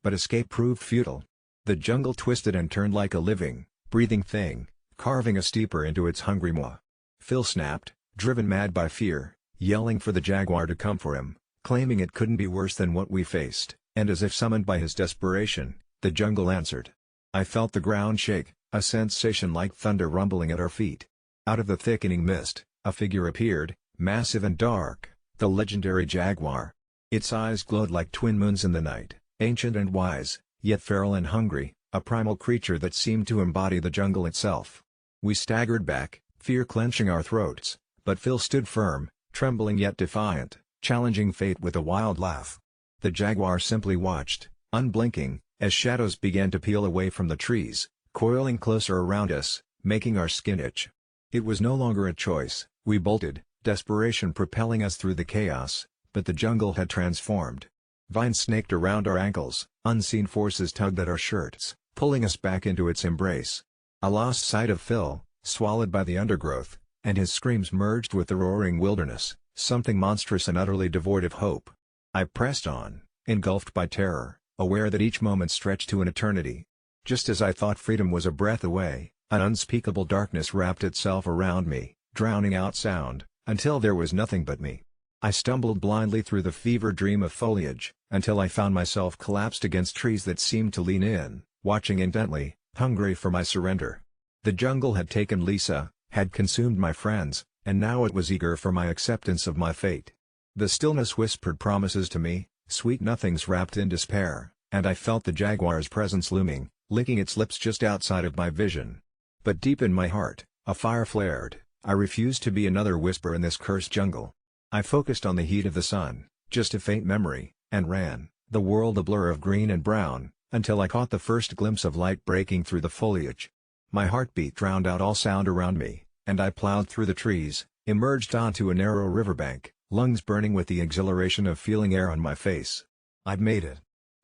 But escape proved futile. The jungle twisted and turned like a living, breathing thing, carving a steeper into its hungry maw. Phil snapped, driven mad by fear, yelling for the jaguar to come for him, claiming it couldn't be worse than what we faced, and as if summoned by his desperation, the jungle answered. I felt the ground shake, a sensation like thunder rumbling at our feet. Out of the thickening mist, a figure appeared, massive and dark, the legendary jaguar. Its eyes glowed like twin moons in the night, ancient and wise, yet feral and hungry, a primal creature that seemed to embody the jungle itself. We staggered back, fear clenching our throats, but Phil stood firm, trembling yet defiant, challenging fate with a wild laugh. The jaguar simply watched, unblinking, as shadows began to peel away from the trees, coiling closer around us, making our skin itch. It was no longer a choice, we bolted, desperation propelling us through the chaos, but the jungle had transformed. Vines snaked around our ankles, unseen forces tugged at our shirts, pulling us back into its embrace. I lost sight of Phil, swallowed by the undergrowth, and his screams merged with the roaring wilderness, something monstrous and utterly devoid of hope. I pressed on, engulfed by terror, aware that each moment stretched to an eternity. Just as I thought freedom was a breath away, an unspeakable darkness wrapped itself around me, drowning out sound, until there was nothing but me. I stumbled blindly through the fever dream of foliage, until I found myself collapsed against trees that seemed to lean in, watching intently, hungry for my surrender. The jungle had taken Lisa, had consumed my friends, and now it was eager for my acceptance of my fate. The stillness whispered promises to me, sweet nothings wrapped in despair, and I felt the jaguar's presence looming, licking its lips just outside of my vision. But deep in my heart, a fire flared. I refused to be another whisper in this cursed jungle. I focused on the heat of the sun, just a faint memory, and ran, the world a blur of green and brown, until I caught the first glimpse of light breaking through the foliage. My heartbeat drowned out all sound around me, and I plowed through the trees, emerged onto a narrow riverbank, lungs burning with the exhilaration of feeling air on my face. I'd made it.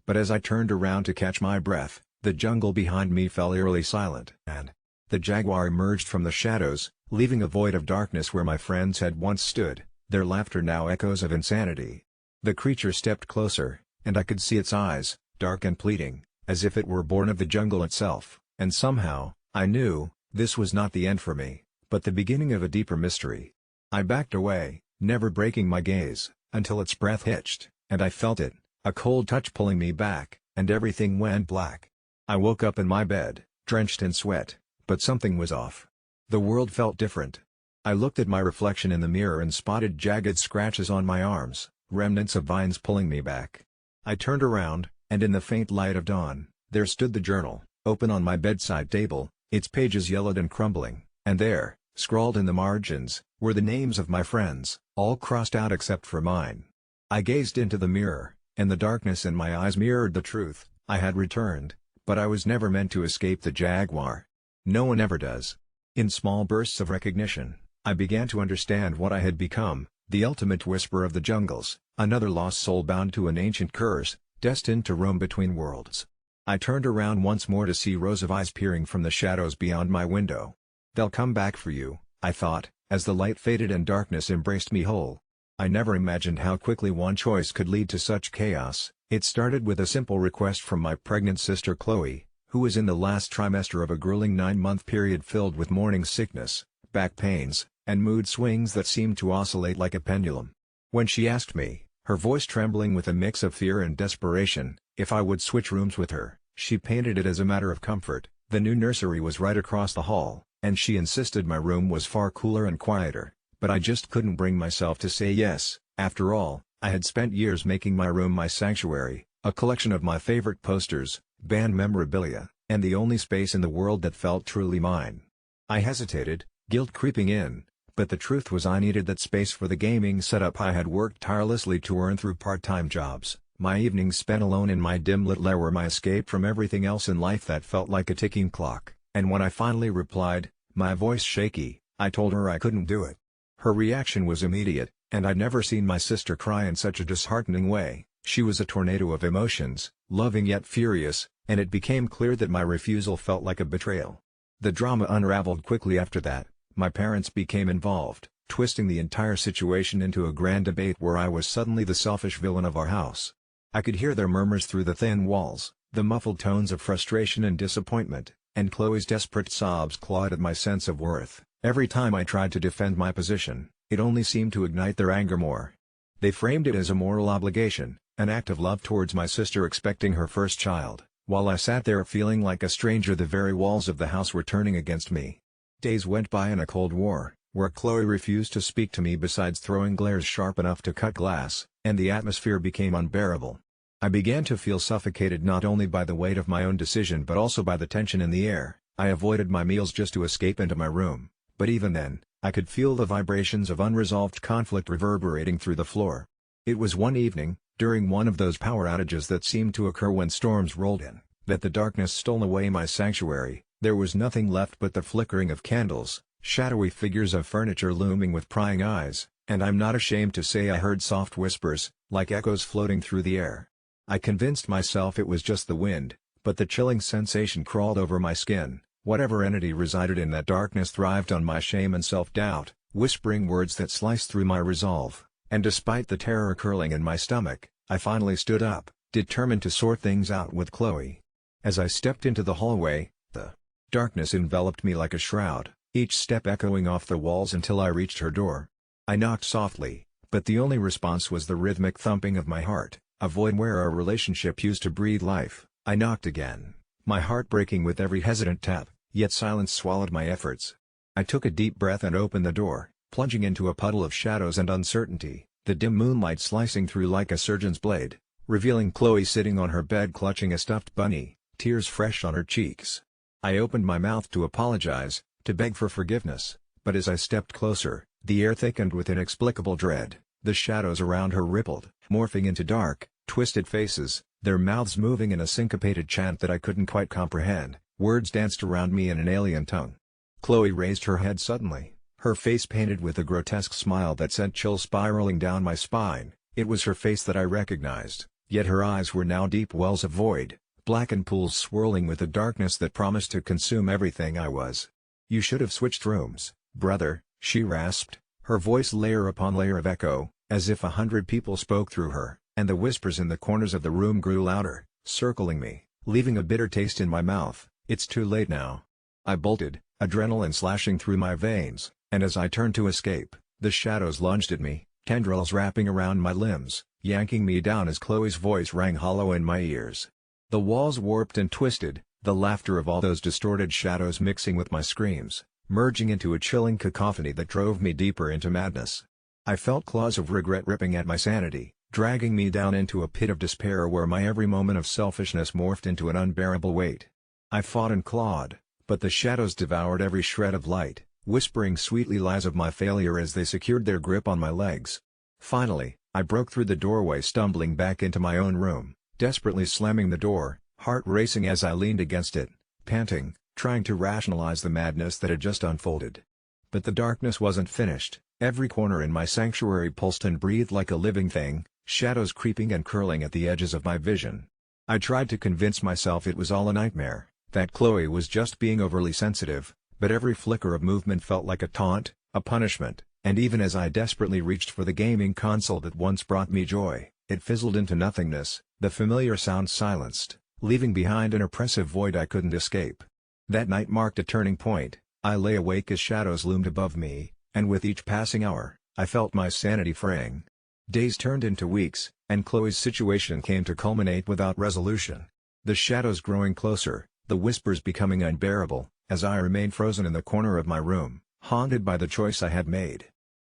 But as I turned around to catch my breath, the jungle behind me fell eerily silent, and the jaguar emerged from the shadows, leaving a void of darkness where my friends had once stood, their laughter now echoes of insanity. The creature stepped closer, and I could see its eyes, dark and pleading, as if it were born of the jungle itself, and somehow, I knew, this was not the end for me, but the beginning of a deeper mystery. I backed away, never breaking my gaze, until its breath hitched, and I felt it, a cold touch pulling me back, and everything went black. I woke up in my bed, drenched in sweat, but something was off. The world felt different. I looked at my reflection in the mirror and spotted jagged scratches on my arms, remnants of vines pulling me back. I turned around, and in the faint light of dawn, there stood the journal, open on my bedside table, its pages yellowed and crumbling, and there, scrawled in the margins, were the names of my friends, all crossed out except for mine. I gazed into the mirror, and the darkness in my eyes mirrored the truth. I had returned, but I was never meant to escape the jaguar. No one ever does. In small bursts of recognition, I began to understand what I had become, the ultimate whisper of the jungles, another lost soul bound to an ancient curse, destined to roam between worlds. I turned around once more to see rows of eyes peering from the shadows beyond my window. They'll come back for you, I thought, as the light faded and darkness embraced me whole. I never imagined how quickly one choice could lead to such chaos. It started with a simple request from my pregnant sister Chloe, who was in the last trimester of a grueling 9-month period filled with morning sickness, back pains, and mood swings that seemed to oscillate like a pendulum. When she asked me, her voice trembling with a mix of fear and desperation, if I would switch rooms with her, she painted it as a matter of comfort. The new nursery was right across the hall, and she insisted my room was far cooler and quieter, but I just couldn't bring myself to say yes. After all, I had spent years making my room my sanctuary, a collection of my favorite posters, band memorabilia, and the only space in the world that felt truly mine. I hesitated, guilt creeping in, but the truth was I needed that space for the gaming setup I had worked tirelessly to earn through part-time jobs. My evenings spent alone in my dim-lit lair were my escape from everything else in life that felt like a ticking clock, and when I finally replied, my voice shaky, I told her I couldn't do it. Her reaction was immediate, and I'd never seen my sister cry in such a disheartening way. She was a tornado of emotions, loving yet furious, and it became clear that my refusal felt like a betrayal. The drama unraveled quickly after that. My parents became involved, twisting the entire situation into a grand debate where I was suddenly the selfish villain of our house. I could hear their murmurs through the thin walls, The muffled tones of frustration and disappointment, and Chloe's desperate sobs clawed at my sense of worth. Every time I tried to defend my position, it only seemed to ignite their anger more. They framed it as a moral obligation, an act of love towards my sister expecting her first child, while I sat there feeling like a stranger. The very walls of the house were turning against me. Days went by in a cold war, where Chloe refused to speak to me besides throwing glares sharp enough to cut glass, and the atmosphere became unbearable. I began to feel suffocated not only by the weight of my own decision but also by the tension in the air. I avoided my meals just to escape into my room, but even then, I could feel the vibrations of unresolved conflict reverberating through the floor. It was one evening, during one of those power outages that seemed to occur when storms rolled in, that the darkness stole away my sanctuary. There was nothing left but the flickering of candles, shadowy figures of furniture looming with prying eyes, and I'm not ashamed to say I heard soft whispers, like echoes floating through the air. I convinced myself it was just the wind, but the chilling sensation crawled over my skin. Whatever entity resided in that darkness thrived on my shame and self-doubt, whispering words that sliced through my resolve, and despite the terror curling in my stomach, I finally stood up, determined to sort things out with Chloe. As I stepped into the hallway, the darkness enveloped me like a shroud, each step echoing off the walls until I reached her door. I knocked softly, but the only response was the rhythmic thumping of my heart. A void where our relationship used to breathe life. I knocked again, my heart breaking with every hesitant tap, yet silence swallowed my efforts. I took a deep breath and opened the door, plunging into a puddle of shadows and uncertainty, the dim moonlight slicing through like a surgeon's blade, revealing Chloe sitting on her bed clutching a stuffed bunny, tears fresh on her cheeks. I opened my mouth to apologize, to beg for forgiveness, but as I stepped closer, the air thickened with inexplicable dread. The shadows around her rippled, morphing into dark, twisted faces, their mouths moving in a syncopated chant that I couldn't quite comprehend. Words danced around me in an alien tongue. Chloe raised her head suddenly, her face painted with a grotesque smile that sent chills spiraling down my spine. It was her face that I recognized, yet her eyes were now deep wells of void, blackened pools swirling with a darkness that promised to consume everything I was. "You should have switched rooms, brother," she rasped. Her voice layer upon layer of echo, as if 100 people spoke through her, and the whispers in the corners of the room grew louder, circling me, leaving a bitter taste in my mouth. "It's too late now." I bolted, adrenaline slashing through my veins, and as I turned to escape, the shadows lunged at me, tendrils wrapping around my limbs, yanking me down as Chloe's voice rang hollow in my ears. The walls warped and twisted, the laughter of all those distorted shadows mixing with my screams, merging into a chilling cacophony that drove me deeper into madness. I felt claws of regret ripping at my sanity, dragging me down into a pit of despair where my every moment of selfishness morphed into an unbearable weight. I fought and clawed, but the shadows devoured every shred of light, whispering sweetly lies of my failure as they secured their grip on my legs. Finally, I broke through the doorway, stumbling back into my own room, desperately slamming the door, heart racing as I leaned against it, panting, trying to rationalize the madness that had just unfolded. But the darkness wasn't finished. Every corner in my sanctuary pulsed and breathed like a living thing, shadows creeping and curling at the edges of my vision. I tried to convince myself it was all a nightmare, that Chloe was just being overly sensitive, but every flicker of movement felt like a taunt, a punishment, and even as I desperately reached for the gaming console that once brought me joy, it fizzled into nothingness, the familiar sound silenced, leaving behind an oppressive void I couldn't escape. That night marked a turning point. I lay awake as shadows loomed above me, and with each passing hour, I felt my sanity fraying. Days turned into weeks, and Chloe's situation came to culminate without resolution. The shadows growing closer, the whispers becoming unbearable, as I remained frozen in the corner of my room, haunted by the choice I had made.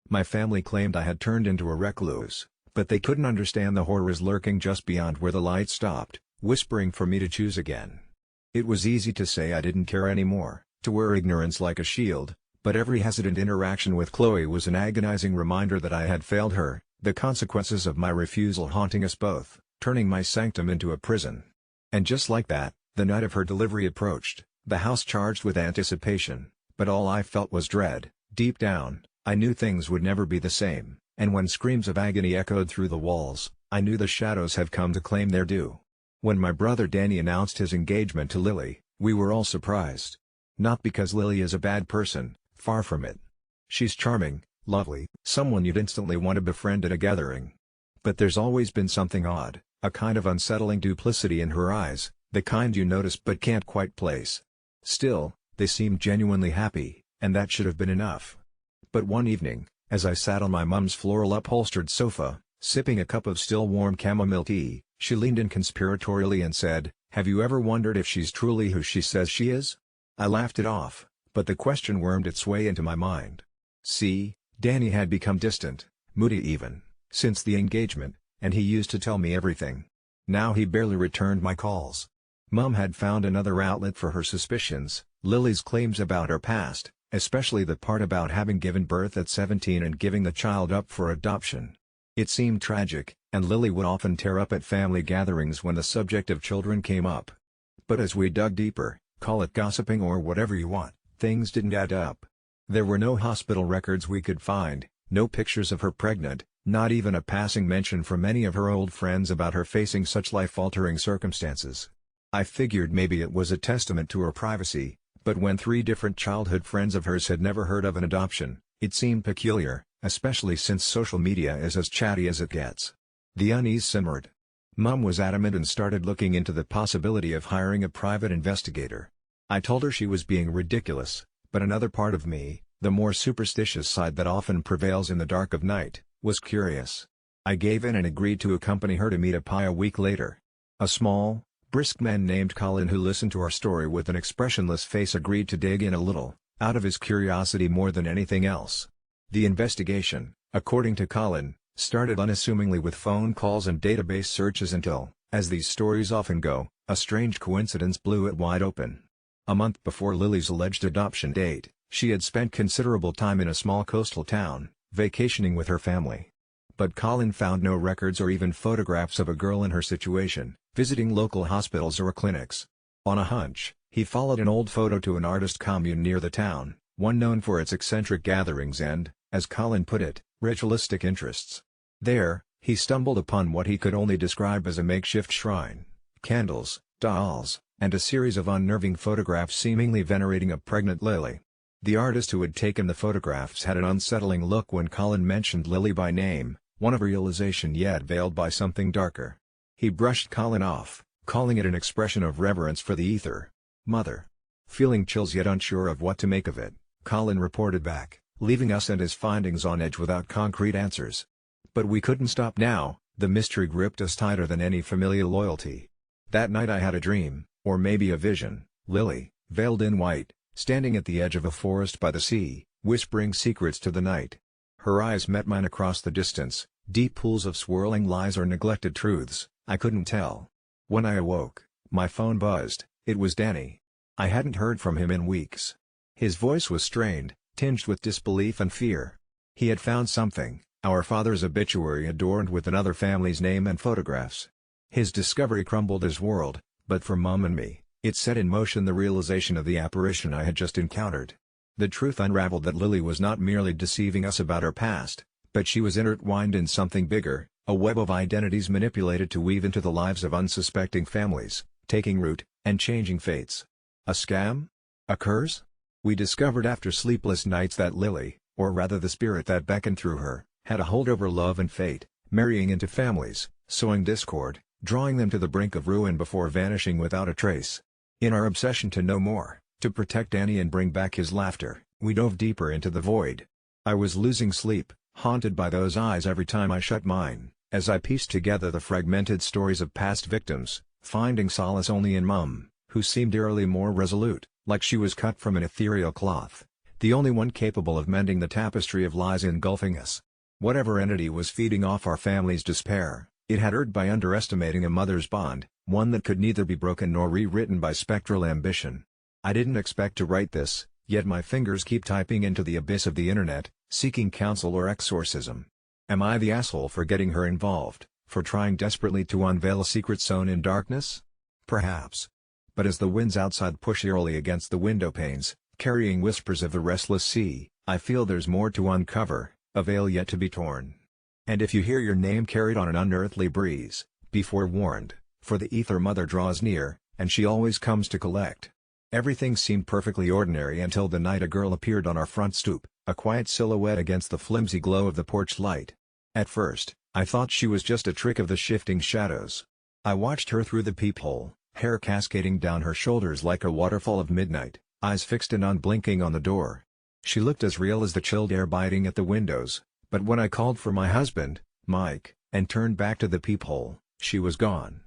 My family claimed I had turned into a recluse, but they couldn't understand the horrors lurking just beyond where the light stopped, whispering for me to choose again. It was easy to say I didn't care anymore, to wear ignorance like a shield, but every hesitant interaction with Chloe was an agonizing reminder that I had failed her, the consequences of my refusal haunting us both, turning my sanctum into a prison. And just like that, the night of her delivery approached, the house charged with anticipation, but all I felt was dread. Deep down, I knew things would never be the same, and when screams of agony echoed through the walls, I knew the shadows had come to claim their due. When my brother Danny announced his engagement to Lily, we were all surprised. Not because Lily is a bad person, far from it. She's charming, lovely, someone you'd instantly want to befriend at a gathering. But there's always been something odd, a kind of unsettling duplicity in her eyes, The kind you notice but can't quite place. Still, they seemed genuinely happy, and that should have been enough. But one evening, as I sat on my mum's floral upholstered sofa, sipping a cup of still warm chamomile tea, she leaned in conspiratorially and said, "Have you ever wondered if she's truly who she says she is?" I laughed it off, but the question wormed its way into my mind. See, Danny had become distant, moody even, since the engagement, and he used to tell me everything. Now he barely returned my calls. Mum had found another outlet for her suspicions, Lily's claims about her past, especially the part about having given birth at 17 and giving the child up for adoption. It seemed tragic, and Lily would often tear up at family gatherings when the subject of children came up. But as we dug deeper, call it gossiping or whatever you want, things didn't add up. There were no hospital records we could find, no pictures of her pregnant, not even a passing mention from any of her old friends about her facing such life-altering circumstances. I figured maybe it was a testament to her privacy, but when 3 different childhood friends of hers had never heard of an adoption, it seemed peculiar, especially since social media is as chatty as it gets. The unease simmered. Mum was adamant and started looking into the possibility of hiring a private investigator. I told her she was being ridiculous, but another part of me, the more superstitious side that often prevails in the dark of night, was curious. I gave in and agreed to accompany her to meet a pie a week later. A small, brisk man named Colin who listened to our story with an expressionless face agreed to dig in a little, out of his curiosity more than anything else. The investigation, according to Colin, started unassumingly with phone calls and database searches until, as these stories often go, a strange coincidence blew it wide open. A month before Lily's alleged adoption date, she had spent considerable time in a small coastal town, vacationing with her family. But Colin found no records or even photographs of a girl in her situation, visiting local hospitals or clinics. On a hunch, he followed an old photo to an artist commune near the town, one known for its eccentric gatherings and, as Colin put it, ritualistic interests. There, he stumbled upon what he could only describe as a makeshift shrine, candles, dolls, and a series of unnerving photographs seemingly venerating a pregnant Lily. The artist who had taken the photographs had an unsettling look when Colin mentioned Lily by name, one of realization yet veiled by something darker. He brushed Colin off, calling it an expression of reverence for the ether. Mother. Feeling chills yet unsure of what to make of it, Colin reported back, leaving us and his findings on edge without concrete answers. But we couldn't stop now, the mystery gripped us tighter than any familial loyalty. That night I had a dream, or maybe a vision, Lily, veiled in white, standing at the edge of a forest by the sea, whispering secrets to the night. Her eyes met mine across the distance, deep pools of swirling lies or neglected truths, I couldn't tell. When I awoke, my phone buzzed. It was Danny. I hadn't heard from him in weeks. His voice was strained, tinged with disbelief and fear. He had found something, our father's obituary adorned with another family's name and photographs. His discovery crumbled his world, but for Mum and me, it set in motion the realization of the apparition I had just encountered. The truth unraveled that Lily was not merely deceiving us about her past, but she was intertwined in something bigger, a web of identities manipulated to weave into the lives of unsuspecting families, taking root, and changing fates. A scam? A curse? We discovered after sleepless nights that Lily, or rather the spirit that beckoned through her, had a hold over love and fate, marrying into families, sowing discord, drawing them to the brink of ruin before vanishing without a trace. In our obsession to know more, to protect Danny and bring back his laughter, we dove deeper into the void. I was losing sleep, haunted by those eyes every time I shut mine, as I pieced together the fragmented stories of past victims, finding solace only in Mum, who seemed eerily more resolute, like she was cut from an ethereal cloth, the only one capable of mending the tapestry of lies engulfing us. Whatever entity was feeding off our family's despair, it had erred by underestimating a mother's bond, one that could neither be broken nor rewritten by spectral ambition. I didn't expect to write this, yet my fingers keep typing into the abyss of the internet, seeking counsel or exorcism. Am I the asshole for getting her involved, for trying desperately to unveil a secret sown in darkness? Perhaps. But as the winds outside push eerily against the window panes, carrying whispers of the restless sea, I feel there's more to uncover, a veil yet to be torn. And if you hear your name carried on an unearthly breeze, be forewarned, for the Ether Mother draws near, and she always comes to collect. Everything seemed perfectly ordinary until the night a girl appeared on our front stoop, a quiet silhouette against the flimsy glow of the porch light. At first, I thought she was just a trick of the shifting shadows. I watched her through the peephole, hair cascading down her shoulders like a waterfall of midnight, eyes fixed and unblinking on the door. She looked as real as the chilled air biting at the windows, but when I called for my husband, Mike, and turned back to the peephole, she was gone.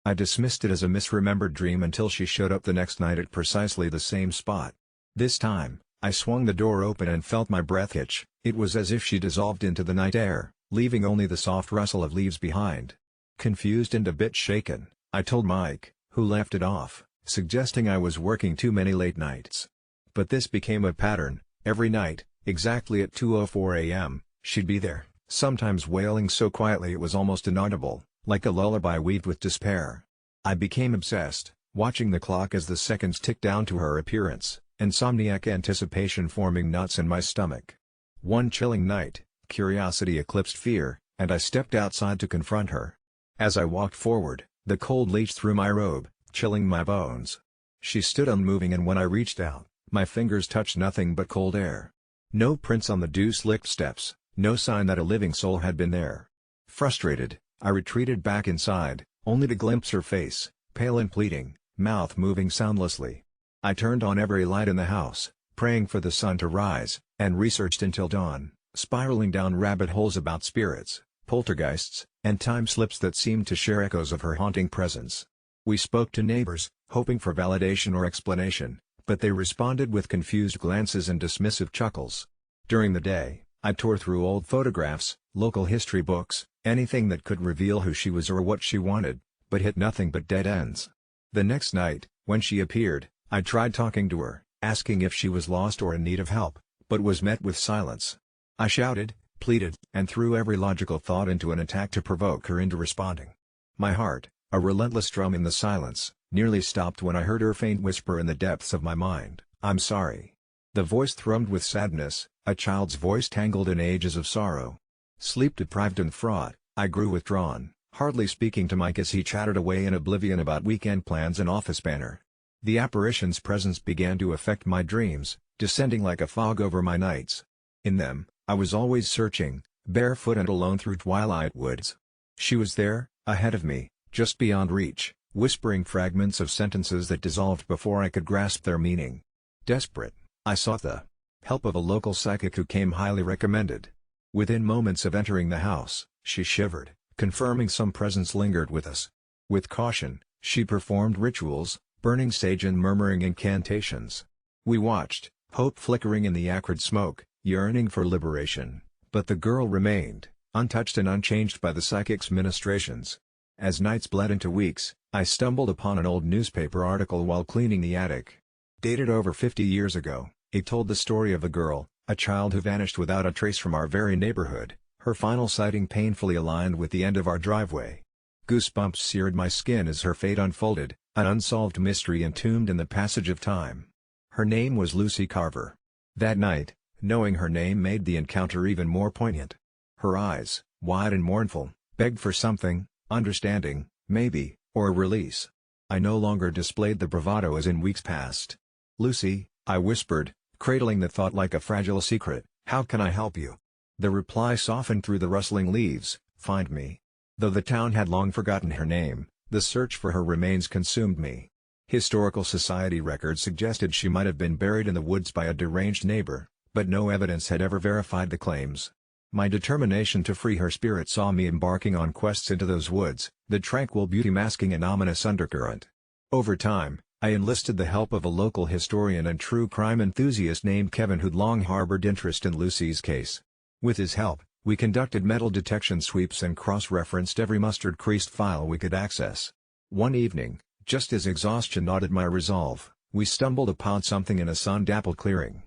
I dismissed it as a misremembered dream until she showed up the next night at precisely the same spot. This time, I swung the door open and felt my breath hitch. It was as if she dissolved into the night air, leaving only the soft rustle of leaves behind. Confused and a bit shaken, I told Mike, who laughed it off, suggesting I was working too many late nights. But this became a pattern. Every night, exactly at 2:04 a.m., she'd be there, sometimes wailing so quietly it was almost inaudible, like a lullaby weaved with despair. I became obsessed, watching the clock as the seconds ticked down to her appearance, insomniac anticipation forming knots in my stomach. One chilling night, curiosity eclipsed fear, and I stepped outside to confront her. As I walked forward, the cold leached through my robe, chilling my bones. She stood unmoving, and when I reached out, my fingers touched nothing but cold air. No prints on the dew-slicked steps, no sign that a living soul had been there. Frustrated, I retreated back inside, only to glimpse her face, pale and pleading, mouth moving soundlessly. I turned on every light in the house, praying for the sun to rise, and researched until dawn, spiraling down rabbit holes about spirits, poltergeists, and time slips that seemed to share echoes of her haunting presence. We spoke to neighbors, hoping for validation or explanation, but they responded with confused glances and dismissive chuckles. During the day, I tore through old photographs, local history books, anything that could reveal who she was or what she wanted, but hit nothing but dead ends. The next night, when she appeared, I tried talking to her, asking if she was lost or in need of help, but was met with silence. I shouted, pleaded, and threw every logical thought into an attack to provoke her into responding. My heart, a relentless drum in the silence, nearly stopped when I heard her faint whisper in the depths of my mind, "I'm sorry." The voice thrummed with sadness, a child's voice tangled in ages of sorrow. Sleep-deprived and fraught, I grew withdrawn, hardly speaking to Mike as he chattered away in oblivion about weekend plans and office banter. The apparition's presence began to affect my dreams, descending like a fog over my nights. In them, I was always searching, barefoot and alone through twilight woods. She was there, ahead of me, just beyond reach, whispering fragments of sentences that dissolved before I could grasp their meaning. Desperate, I sought the help of a local psychic who came highly recommended. Within moments of entering the house, she shivered, confirming some presence lingered with us. With caution, she performed rituals, burning sage and murmuring incantations. We watched, hope flickering in the acrid smoke, yearning for liberation, but the girl remained, untouched and unchanged by the psychic's ministrations. As nights bled into weeks, I stumbled upon an old newspaper article while cleaning the attic. Dated over 50 years ago, it told the story of a girl, a child who vanished without a trace from our very neighborhood, her final sighting painfully aligned with the end of our driveway. Goosebumps seared my skin as her fate unfolded, an unsolved mystery entombed in the passage of time. Her name was Lucy Carver. That night, knowing her name made the encounter even more poignant. Her eyes, wide and mournful, begged for something, understanding, maybe, or a release. I no longer displayed the bravado as in weeks past. "Lucy," I whispered, cradling the thought like a fragile secret, "how can I help you?" The reply softened through the rustling leaves, "Find me." Though the town had long forgotten her name, the search for her remains consumed me. Historical society records suggested she might have been buried in the woods by a deranged neighbor, but no evidence had ever verified the claims. My determination to free her spirit saw me embarking on quests into those woods, the tranquil beauty masking an ominous undercurrent. Over time, I enlisted the help of a local historian and true crime enthusiast named Kevin who'd long harbored interest in Lucy's case. With his help, we conducted metal detection sweeps and cross-referenced every mustard-creased file we could access. One evening, just as exhaustion gnawed my resolve, we stumbled upon something in a sun-dappled clearing.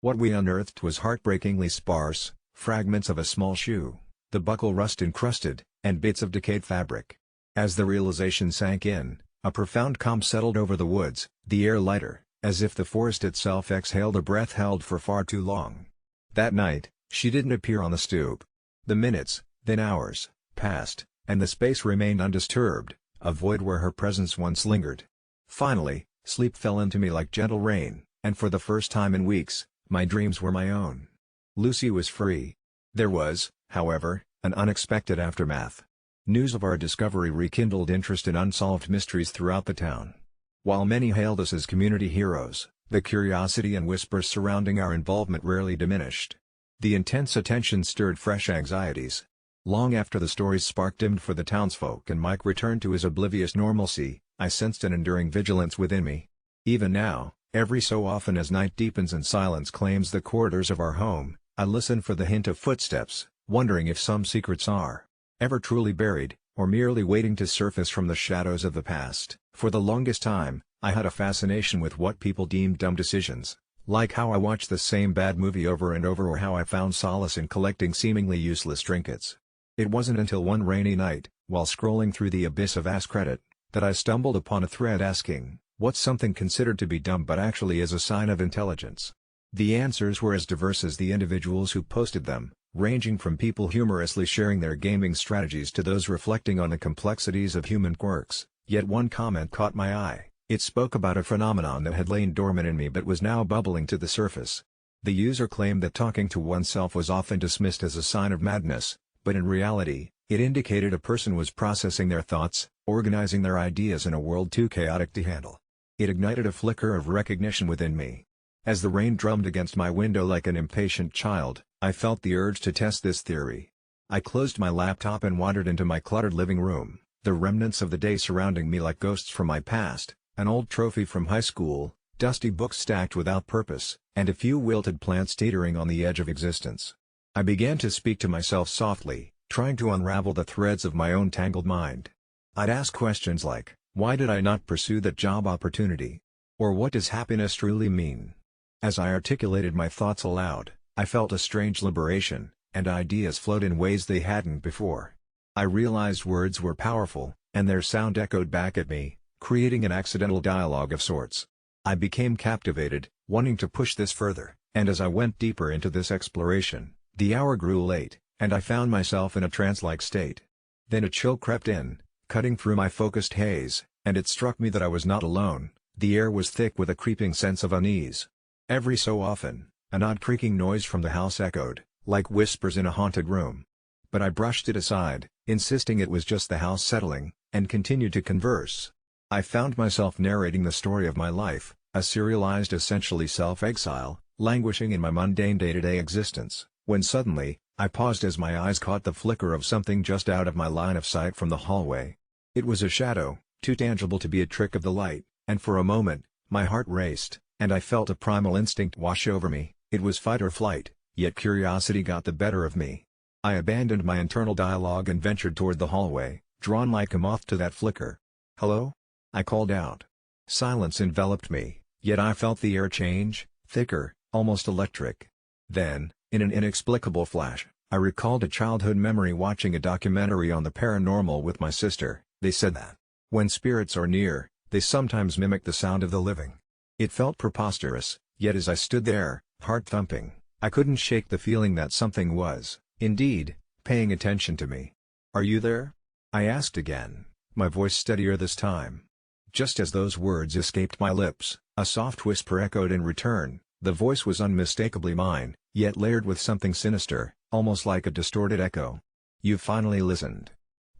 What we unearthed was heartbreakingly sparse, fragments of a small shoe, the buckle rust-encrusted, and bits of decayed fabric. As the realization sank in, a profound calm settled over the woods, the air lighter, as if the forest itself exhaled a breath held for far too long. That night, she didn't appear on the stoop. The minutes, then hours, passed, and the space remained undisturbed, a void where her presence once lingered. Finally, sleep fell into me like gentle rain, and for the first time in weeks, my dreams were my own. Lucy was free. There was, however, an unexpected aftermath. News of our discovery rekindled interest in unsolved mysteries throughout the town. While many hailed us as community heroes, the curiosity and whispers surrounding our involvement rarely diminished. The intense attention stirred fresh anxieties. Long after the story's spark dimmed for the townsfolk and Mike returned to his oblivious normalcy, I sensed an enduring vigilance within me. Even now, every so often as night deepens and silence claims the corridors of our home, I listen for the hint of footsteps, wondering if some secrets are ever truly buried, or merely waiting to surface from the shadows of the past. For the longest time, I had a fascination with what people deemed dumb decisions, like how I watched the same bad movie over and over or how I found solace in collecting seemingly useless trinkets. It wasn't until one rainy night, while scrolling through the abyss of Ask Reddit, that I stumbled upon a thread asking, what's something considered to be dumb but actually is a sign of intelligence? The answers were as diverse as the individuals who posted them, ranging from people humorously sharing their gaming strategies to those reflecting on the complexities of human quirks. Yet one comment caught my eye. It spoke about a phenomenon that had lain dormant in me but was now bubbling to the surface. The user claimed that talking to oneself was often dismissed as a sign of madness, but in reality, it indicated a person was processing their thoughts, organizing their ideas in a world too chaotic to handle. It ignited a flicker of recognition within me. As the rain drummed against my window like an impatient child, I felt the urge to test this theory. I closed my laptop and wandered into my cluttered living room, the remnants of the day surrounding me like ghosts from my past, an old trophy from high school, dusty books stacked without purpose, and a few wilted plants teetering on the edge of existence. I began to speak to myself softly, trying to unravel the threads of my own tangled mind. I'd ask questions like, why did I not pursue that job opportunity? Or what does happiness truly mean? As I articulated my thoughts aloud, I felt a strange liberation, and ideas flowed in ways they hadn't before. I realized words were powerful, and their sound echoed back at me, creating an accidental dialogue of sorts. I became captivated, wanting to push this further, and as I went deeper into this exploration, the hour grew late, and I found myself in a trance-like state. Then a chill crept in, cutting through my focused haze, and it struck me that I was not alone. The air was thick with a creeping sense of unease. Every so often, an odd creaking noise from the house echoed, like whispers in a haunted room. But I brushed it aside, insisting it was just the house settling, and continued to converse. I found myself narrating the story of my life, a serialized essentially self-exile, languishing in my mundane day-to-day existence, when suddenly, I paused as my eyes caught the flicker of something just out of my line of sight from the hallway. It was a shadow, too tangible to be a trick of the light, and for a moment, my heart raced, and I felt a primal instinct wash over me. It was fight or flight, yet curiosity got the better of me. I abandoned my internal dialogue and ventured toward the hallway, drawn like a moth to that flicker. "Hello?" I called out. Silence enveloped me, yet I felt the air change, thicker, almost electric. Then, in an inexplicable flash, I recalled a childhood memory watching a documentary on the paranormal with my sister. They said that, when spirits are near, they sometimes mimic the sound of the living. It felt preposterous, yet as I stood there, heart thumping, I couldn't shake the feeling that something was, indeed, paying attention to me. "Are you there?" I asked again, my voice steadier this time. Just as those words escaped my lips, a soft whisper echoed in return. The voice was unmistakably mine, yet layered with something sinister, almost like a distorted echo. "You've finally listened."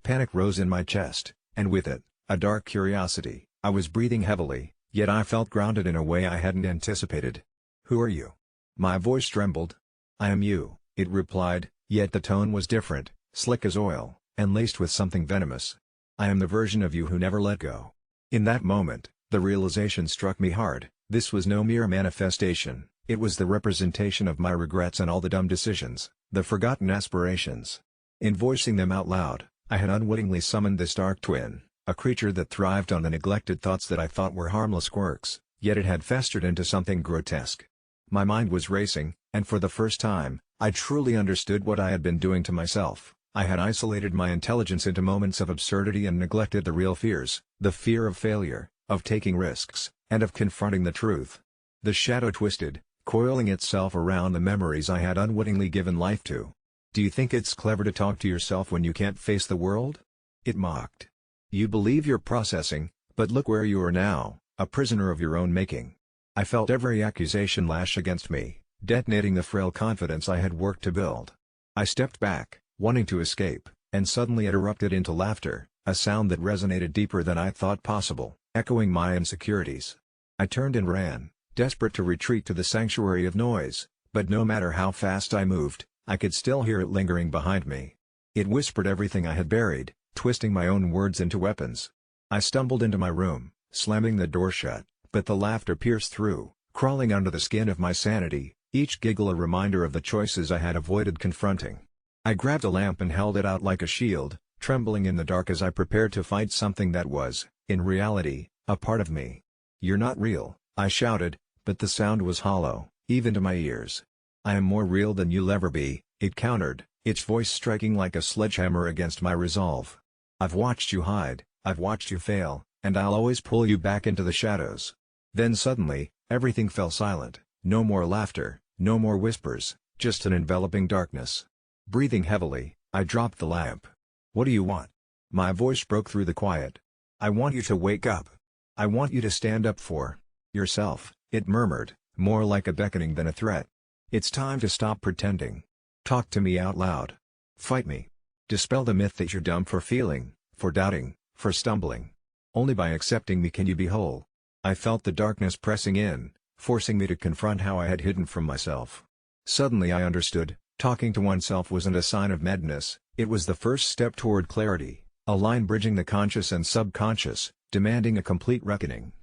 Panic rose in my chest, and with it, a dark curiosity. I was breathing heavily, yet I felt grounded in a way I hadn't anticipated. "Who are you?" My voice trembled. "I am you," it replied, yet the tone was different, slick as oil, and laced with something venomous. "I am the version of you who never let go." In that moment, the realization struck me hard. This was no mere manifestation, it was the representation of my regrets and all the dumb decisions, the forgotten aspirations. In voicing them out loud, I had unwittingly summoned this dark twin, a creature that thrived on the neglected thoughts that I thought were harmless quirks, yet it had festered into something grotesque. My mind was racing, and for the first time, I truly understood what I had been doing to myself. I had isolated my intelligence into moments of absurdity and neglected the real fears, the fear of failure, of taking risks, and of confronting the truth. The shadow twisted, coiling itself around the memories I had unwittingly given life to. "Do you think it's clever to talk to yourself when you can't face the world?" it mocked. "You believe you're processing, but look where you are now, a prisoner of your own making." I felt every accusation lash against me, detonating the frail confidence I had worked to build. I stepped back, wanting to escape, and suddenly it erupted into laughter, a sound that resonated deeper than I thought possible, echoing my insecurities. I turned and ran, desperate to retreat to the sanctuary of noise, but no matter how fast I moved, I could still hear it lingering behind me. It whispered everything I had buried, twisting my own words into weapons. I stumbled into my room, slamming the door shut, but the laughter pierced through, crawling under the skin of my sanity, each giggle a reminder of the choices I had avoided confronting. I grabbed a lamp and held it out like a shield, trembling in the dark as I prepared to fight something that was, in reality, a part of me. "You're not real," I shouted, but the sound was hollow, even to my ears. "I am more real than you'll ever be," it countered, its voice striking like a sledgehammer against my resolve. "I've watched you hide, I've watched you fail, and I'll always pull you back into the shadows." Then suddenly, everything fell silent, no more laughter, no more whispers, just an enveloping darkness. Breathing heavily, I dropped the lamp. "What do you want?" My voice broke through the quiet. "I want you to wake up. I want you to stand up for yourself," it murmured, more like a beckoning than a threat. "It's time to stop pretending. Talk to me out loud. Fight me. Dispel the myth that you're dumb for feeling, for doubting, for stumbling. Only by accepting me can you be whole." I felt the darkness pressing in, forcing me to confront how I had hidden from myself. Suddenly I understood, talking to oneself wasn't a sign of madness, it was the first step toward clarity, a line bridging the conscious and subconscious, demanding a complete reckoning.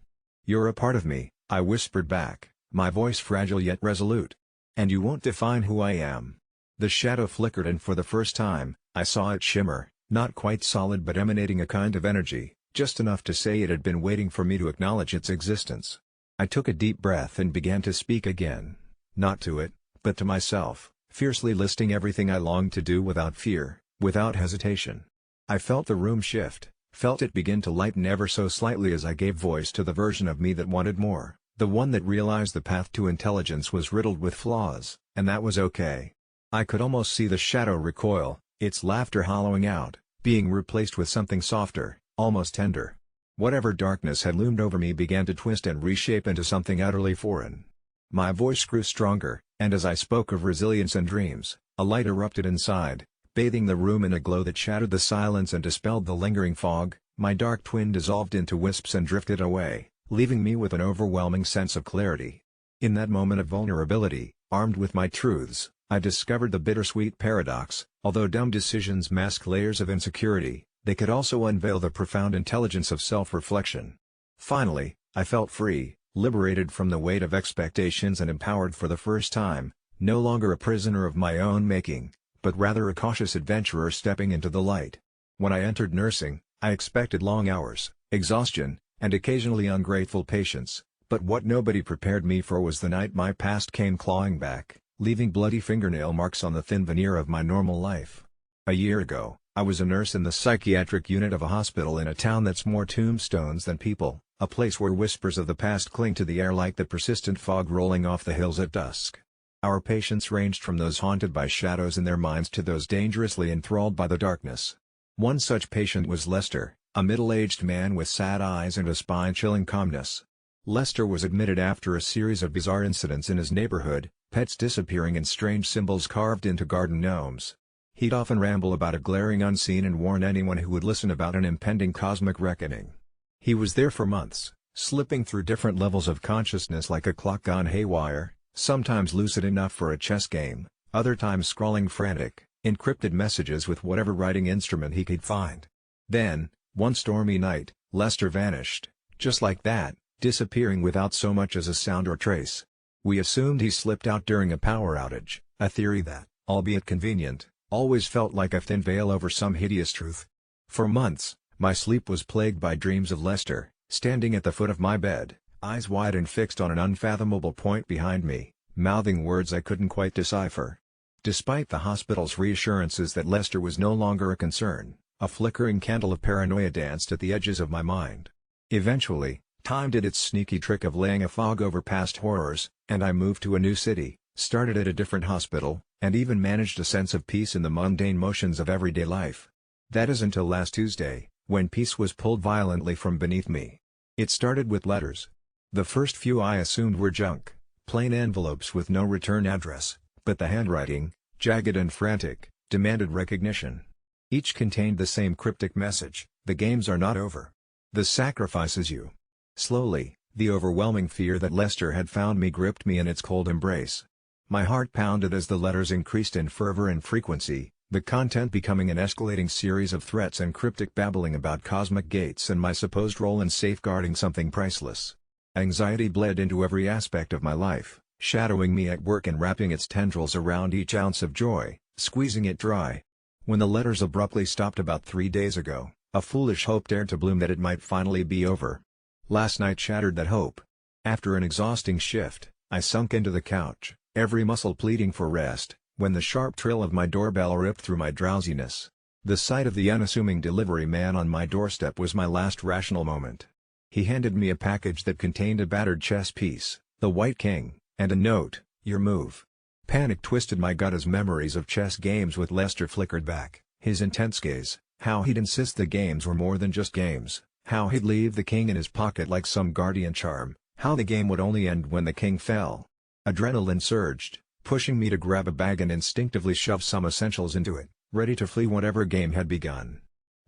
"You're a part of me," I whispered back, my voice fragile yet resolute. "And you won't define who I am." The shadow flickered and for the first time, I saw it shimmer, not quite solid but emanating a kind of energy, just enough to say it had been waiting for me to acknowledge its existence. I took a deep breath and began to speak again, not to it, but to myself, fiercely listing everything I longed to do without fear, without hesitation. I felt the room shift, felt it begin to lighten ever so slightly as I gave voice to the version of me that wanted more, the one that realized the path to intelligence was riddled with flaws, and that was okay. I could almost see the shadow recoil, its laughter hollowing out, being replaced with something softer, almost tender. Whatever darkness had loomed over me began to twist and reshape into something utterly foreign. My voice grew stronger, and as I spoke of resilience and dreams, a light erupted inside, bathing the room in a glow that shattered the silence and dispelled the lingering fog. My dark twin dissolved into wisps and drifted away, leaving me with an overwhelming sense of clarity. In that moment of vulnerability, armed with my truths, I discovered the bittersweet paradox: although dumb decisions mask layers of insecurity, they could also unveil the profound intelligence of self-reflection. Finally, I felt free, liberated from the weight of expectations and empowered for the first time, no longer a prisoner of my own making, but rather a cautious adventurer stepping into the light. When I entered nursing, I expected long hours, exhaustion, and occasionally ungrateful patients, but what nobody prepared me for was the night my past came clawing back, leaving bloody fingernail marks on the thin veneer of my normal life. A year ago, I was a nurse in the psychiatric unit of a hospital in a town that's more tombstones than people, a place where whispers of the past cling to the air like the persistent fog rolling off the hills at dusk. Our patients ranged from those haunted by shadows in their minds to those dangerously enthralled by the darkness. One such patient was Lester, a middle-aged man with sad eyes and a spine-chilling calmness. Lester was admitted after a series of bizarre incidents in his neighborhood, pets disappearing and strange symbols carved into garden gnomes. He'd often ramble about a glaring unseen and warn anyone who would listen about an impending cosmic reckoning. He was there for months, slipping through different levels of consciousness like a clock gone haywire, sometimes lucid enough for a chess game, other times scrawling frantic, encrypted messages with whatever writing instrument he could find. Then, one stormy night, Lester vanished, just like that, disappearing without so much as a sound or trace. We assumed he slipped out during a power outage, a theory that, albeit convenient, always felt like a thin veil over some hideous truth. For months, my sleep was plagued by dreams of Lester, standing at the foot of my bed, eyes wide and fixed on an unfathomable point behind me, mouthing words I couldn't quite decipher. Despite the hospital's reassurances that Lester was no longer a concern, a flickering candle of paranoia danced at the edges of my mind. Eventually, time did its sneaky trick of laying a fog over past horrors, and I moved to a new city, started at a different hospital, and even managed a sense of peace in the mundane motions of everyday life. That is until last Tuesday, when peace was pulled violently from beneath me. It started with letters. The first few I assumed were junk, plain envelopes with no return address, but the handwriting, jagged and frantic, demanded recognition. Each contained the same cryptic message: the games are not over. The sacrifice is you. Slowly, the overwhelming fear that Lester had found me gripped me in its cold embrace. My heart pounded as the letters increased in fervor and frequency, the content becoming an escalating series of threats and cryptic babbling about cosmic gates and my supposed role in safeguarding something priceless. Anxiety bled into every aspect of my life, shadowing me at work and wrapping its tendrils around each ounce of joy, squeezing it dry. When the letters abruptly stopped about 3 days ago, a foolish hope dared to bloom that it might finally be over. Last night shattered that hope. After an exhausting shift, I sunk into the couch, every muscle pleading for rest, when the sharp trill of my doorbell ripped through my drowsiness. The sight of the unassuming delivery man on my doorstep was my last rational moment. He handed me a package that contained a battered chess piece, the White King, and a note: "Your move." Panic twisted my gut as memories of chess games with Lester flickered back, his intense gaze, how he'd insist the games were more than just games, how he'd leave the king in his pocket like some guardian charm, how the game would only end when the king fell. Adrenaline surged, pushing me to grab a bag and instinctively shove some essentials into it, ready to flee whatever game had begun.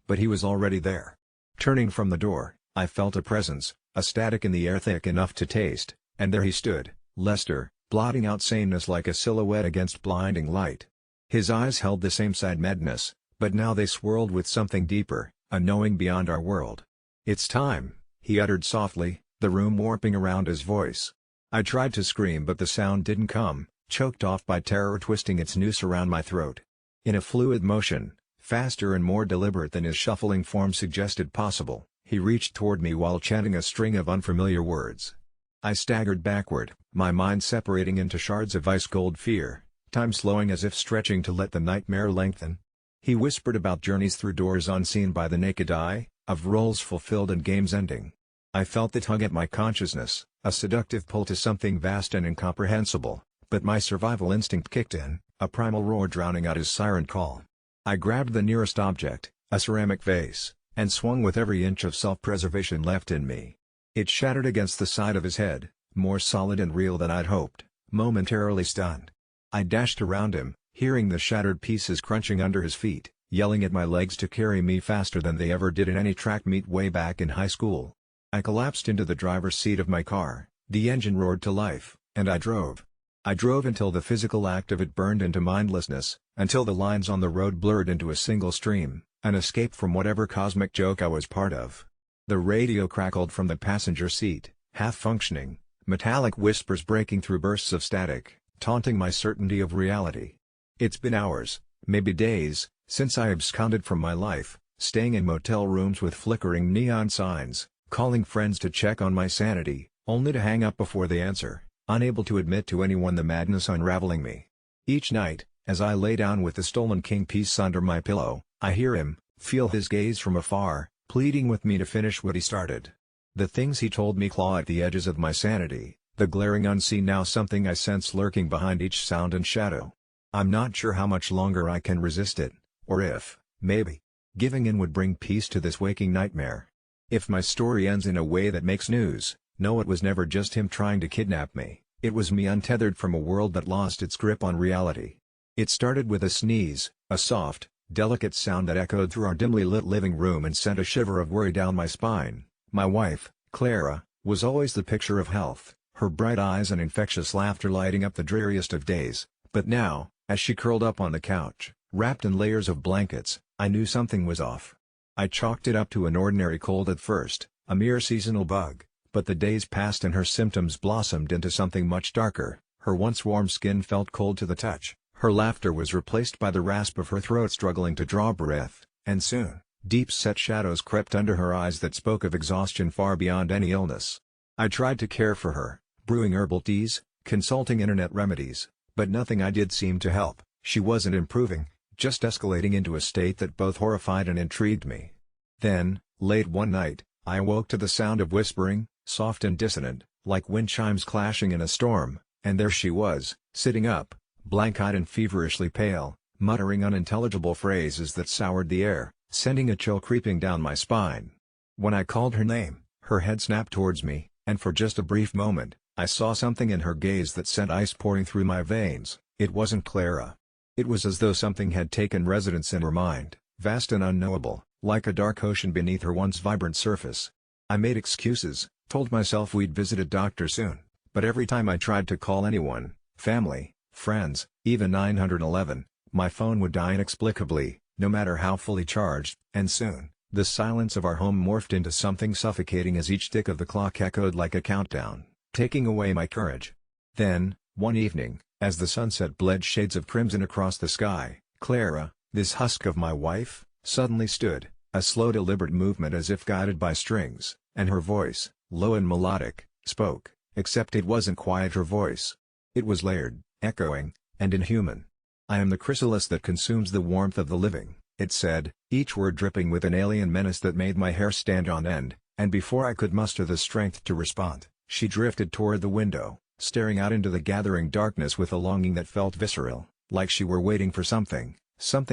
But he was already there. Turning from the door, I felt a presence, a static in the air thick enough to taste, and there he stood, Lester, blotting out sameness like a silhouette against blinding light. His eyes held the same sad madness, but now they swirled with something deeper, a knowing beyond our world. "It's time," he uttered softly, the room warping around his voice. I tried to scream but the sound didn't come, choked off by terror twisting its noose around my throat. In a fluid motion, faster and more deliberate than his shuffling form suggested possible, he reached toward me while chanting a string of unfamiliar words. I staggered backward, my mind separating into shards of ice-cold fear, time slowing as if stretching to let the nightmare lengthen. He whispered about journeys through doors unseen by the naked eye, of roles fulfilled and games ending. I felt the tug at my consciousness, a seductive pull to something vast and incomprehensible, but my survival instinct kicked in, a primal roar drowning out his siren call. I grabbed the nearest object, a ceramic vase, and swung with every inch of self-preservation left in me. It shattered against the side of his head, more solid and real than I'd hoped, momentarily stunned. I dashed around him, hearing the shattered pieces crunching under his feet, yelling at my legs to carry me faster than they ever did in any track meet way back in high school. I collapsed into the driver's seat of my car, the engine roared to life, and I drove. I drove until the physical act of it burned into mindlessness, until the lines on the road blurred into a single stream, an escape from whatever cosmic joke I was part of. The radio crackled from the passenger seat, half functioning, metallic whispers breaking through bursts of static, taunting my certainty of reality. It's been hours, maybe days, since I absconded from my life, staying in motel rooms with flickering neon signs, calling friends to check on my sanity, only to hang up before they answer, unable to admit to anyone the madness unraveling me. Each night, as I lay down with the stolen king piece under my pillow, I hear him, feel his gaze from afar, pleading with me to finish what he started. The things he told me claw at the edges of my sanity, the glaring unseen now something I sense lurking behind each sound and shadow. I'm not sure how much longer I can resist it, or if, maybe, giving in would bring peace to this waking nightmare. If my story ends in a way that makes news, no, it was never just him trying to kidnap me, it was me untethered from a world that lost its grip on reality. It started with a sneeze, a soft, delicate sound that echoed through our dimly lit living room and sent a shiver of worry down my spine. My wife, Clara, was always the picture of health, her bright eyes and infectious laughter lighting up the dreariest of days, but now, as she curled up on the couch, wrapped in layers of blankets, I knew something was off. I chalked it up to an ordinary cold at first, a mere seasonal bug, but the days passed and her symptoms blossomed into something much darker. Her once warm skin felt cold to the touch, her laughter was replaced by the rasp of her throat struggling to draw breath, and soon, deep-set shadows crept under her eyes that spoke of exhaustion far beyond any illness. I tried to care for her, brewing herbal teas, consulting internet remedies, but nothing I did seemed to help. She wasn't improving, just escalating into a state that both horrified and intrigued me. Then, late one night, I awoke to the sound of whispering, soft and dissonant, like wind chimes clashing in a storm, and there she was, sitting up, blank-eyed and feverishly pale, muttering unintelligible phrases that soured the air, sending a chill creeping down my spine. When I called her name, her head snapped towards me, and for just a brief moment, I saw something in her gaze that sent ice pouring through my veins. It wasn't Clara. It was as though something had taken residence in her mind, vast and unknowable, like a dark ocean beneath her once vibrant surface. I made excuses, told myself we'd visit a doctor soon, but every time I tried to call anyone, family, friends, even 911, my phone would die inexplicably, no matter how fully charged, and soon, the silence of our home morphed into something suffocating as each tick of the clock echoed like a countdown, taking away my courage. Then, one evening, as the sunset bled shades of crimson across the sky, Clara, this husk of my wife, suddenly stood, a slow deliberate movement as if guided by strings, and her voice, low and melodic, spoke, except it wasn't quite her voice. It was layered, echoing, and inhuman. "I am the chrysalis that consumes the warmth of the living," it said, each word dripping with an alien menace that made my hair stand on end, and before I could muster the strength to respond, she drifted toward the window, staring out into the gathering darkness with a longing that felt visceral, like she were waiting for something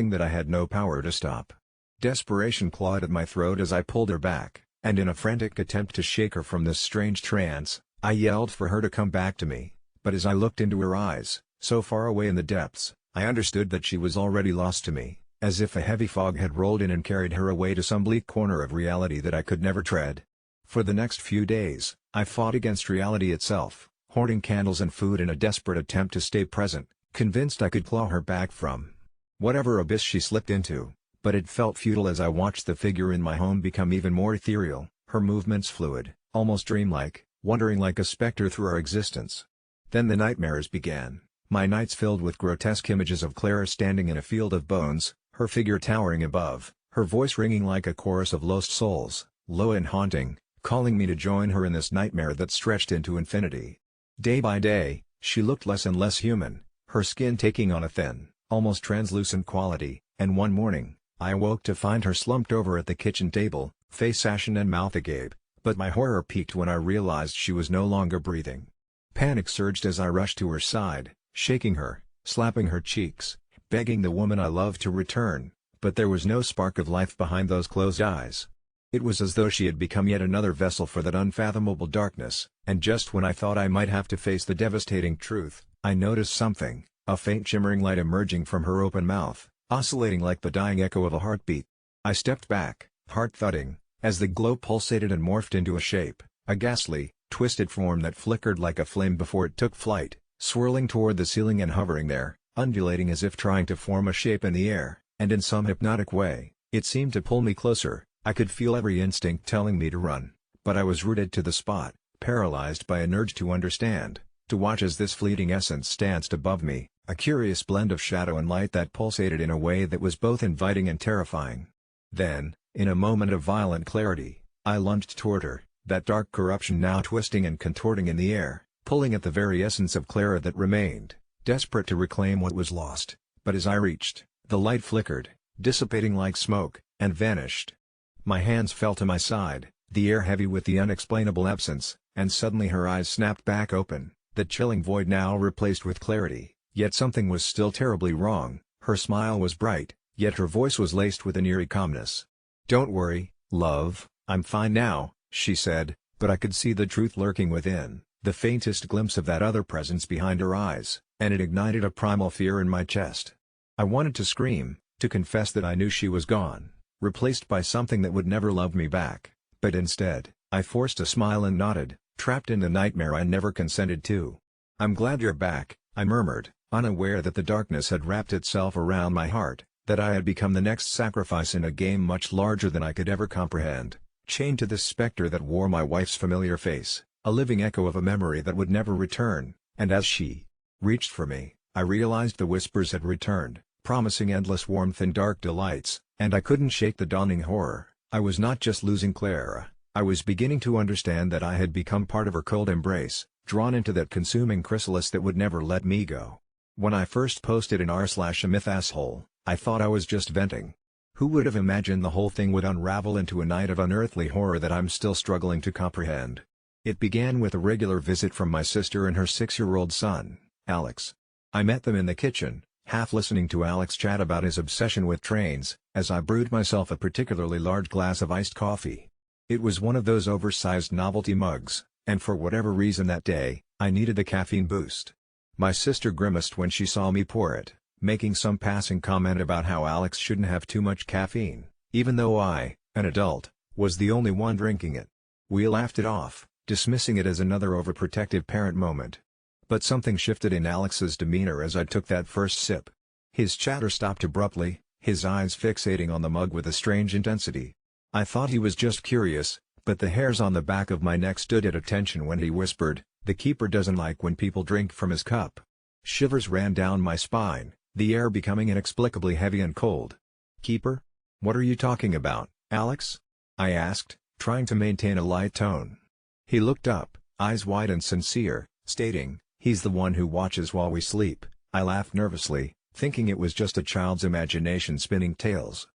that I had no power to stop. Desperation clawed at my throat as I pulled her back, and in a frantic attempt to shake her from this strange trance, I yelled for her to come back to me, but as I looked into her eyes, so far away in the depths, I understood that she was already lost to me, as if a heavy fog had rolled in and carried her away to some bleak corner of reality that I could never tread. For the next few days, I fought against reality itself, hoarding candles and food in a desperate attempt to stay present, convinced I could claw her back from whatever abyss she slipped into, but it felt futile as I watched the figure in my home become even more ethereal, her movements fluid, almost dreamlike, wandering like a specter through our existence. Then the nightmares began, my nights filled with grotesque images of Clara standing in a field of bones, her figure towering above, her voice ringing like a chorus of lost souls, low and haunting, calling me to join her in this nightmare that stretched into infinity. Day by day, she looked less and less human, her skin taking on a thin, almost translucent quality, and one morning, I awoke to find her slumped over at the kitchen table, face ashen and mouth agape, but my horror peaked when I realized she was no longer breathing. Panic surged as I rushed to her side, shaking her, slapping her cheeks, begging the woman I loved to return, but there was no spark of life behind those closed eyes. It was as though she had become yet another vessel for that unfathomable darkness, and just when I thought I might have to face the devastating truth, I noticed something, a faint shimmering light emerging from her open mouth, oscillating like the dying echo of a heartbeat. I stepped back, heart thudding, as the glow pulsated and morphed into a shape, a ghastly, twisted form that flickered like a flame before it took flight, swirling toward the ceiling and hovering there, undulating as if trying to form a shape in the air, and in some hypnotic way, it seemed to pull me closer. I could feel every instinct telling me to run, but I was rooted to the spot, paralyzed by an urge to understand, to watch as this fleeting essence danced above me, a curious blend of shadow and light that pulsated in a way that was both inviting and terrifying. Then, in a moment of violent clarity, I lunged toward her, that dark corruption now twisting and contorting in the air, pulling at the very essence of Clara that remained, desperate to reclaim what was lost. But as I reached, the light flickered, dissipating like smoke, and vanished. My hands fell to my side, the air heavy with the unexplainable absence, and suddenly her eyes snapped back open, the chilling void now replaced with clarity, yet something was still terribly wrong. Her smile was bright, yet her voice was laced with an eerie calmness. "Don't worry, love, I'm fine now," she said, but I could see the truth lurking within, the faintest glimpse of that other presence behind her eyes, and it ignited a primal fear in my chest. I wanted to scream, to confess that I knew she was gone, replaced by something that would never love me back, but instead, I forced a smile and nodded, trapped in the nightmare I never consented to. "I'm glad you're back," I murmured, unaware that the darkness had wrapped itself around my heart, that I had become the next sacrifice in a game much larger than I could ever comprehend, chained to this specter that wore my wife's familiar face, a living echo of a memory that would never return, and as she reached for me, I realized the whispers had returned, promising endless warmth and dark delights, and I couldn't shake the dawning horror. I was not just losing Clara, I was beginning to understand that I had become part of her cold embrace, drawn into that consuming chrysalis that would never let me go. When I first posted in r/amythasshole, I thought I was just venting. Who would have imagined the whole thing would unravel into a night of unearthly horror that I'm still struggling to comprehend? It began with a regular visit from my sister and her 6-year-old son, Alex. I met them in the kitchen, half listening to Alex chat about his obsession with trains, as I brewed myself a particularly large glass of iced coffee. It was one of those oversized novelty mugs, and for whatever reason that day, I needed the caffeine boost. My sister grimaced when she saw me pour it, making some passing comment about how Alex shouldn't have too much caffeine, even though I, an adult, was the only one drinking it. We laughed it off, dismissing it as another overprotective parent moment. But something shifted in Alex's demeanor as I took that first sip. His chatter stopped abruptly, his eyes fixating on the mug with a strange intensity. I thought he was just curious, but the hairs on the back of my neck stood at attention when he whispered, "The keeper doesn't like when people drink from his cup." Shivers ran down my spine, the air becoming inexplicably heavy and cold. "Keeper? What are you talking about, Alex?" I asked, trying to maintain a light tone. He looked up, eyes wide and sincere, stating, "He's the one who watches while we sleep." I laughed nervously, thinking it was just a child's imagination spinning tales.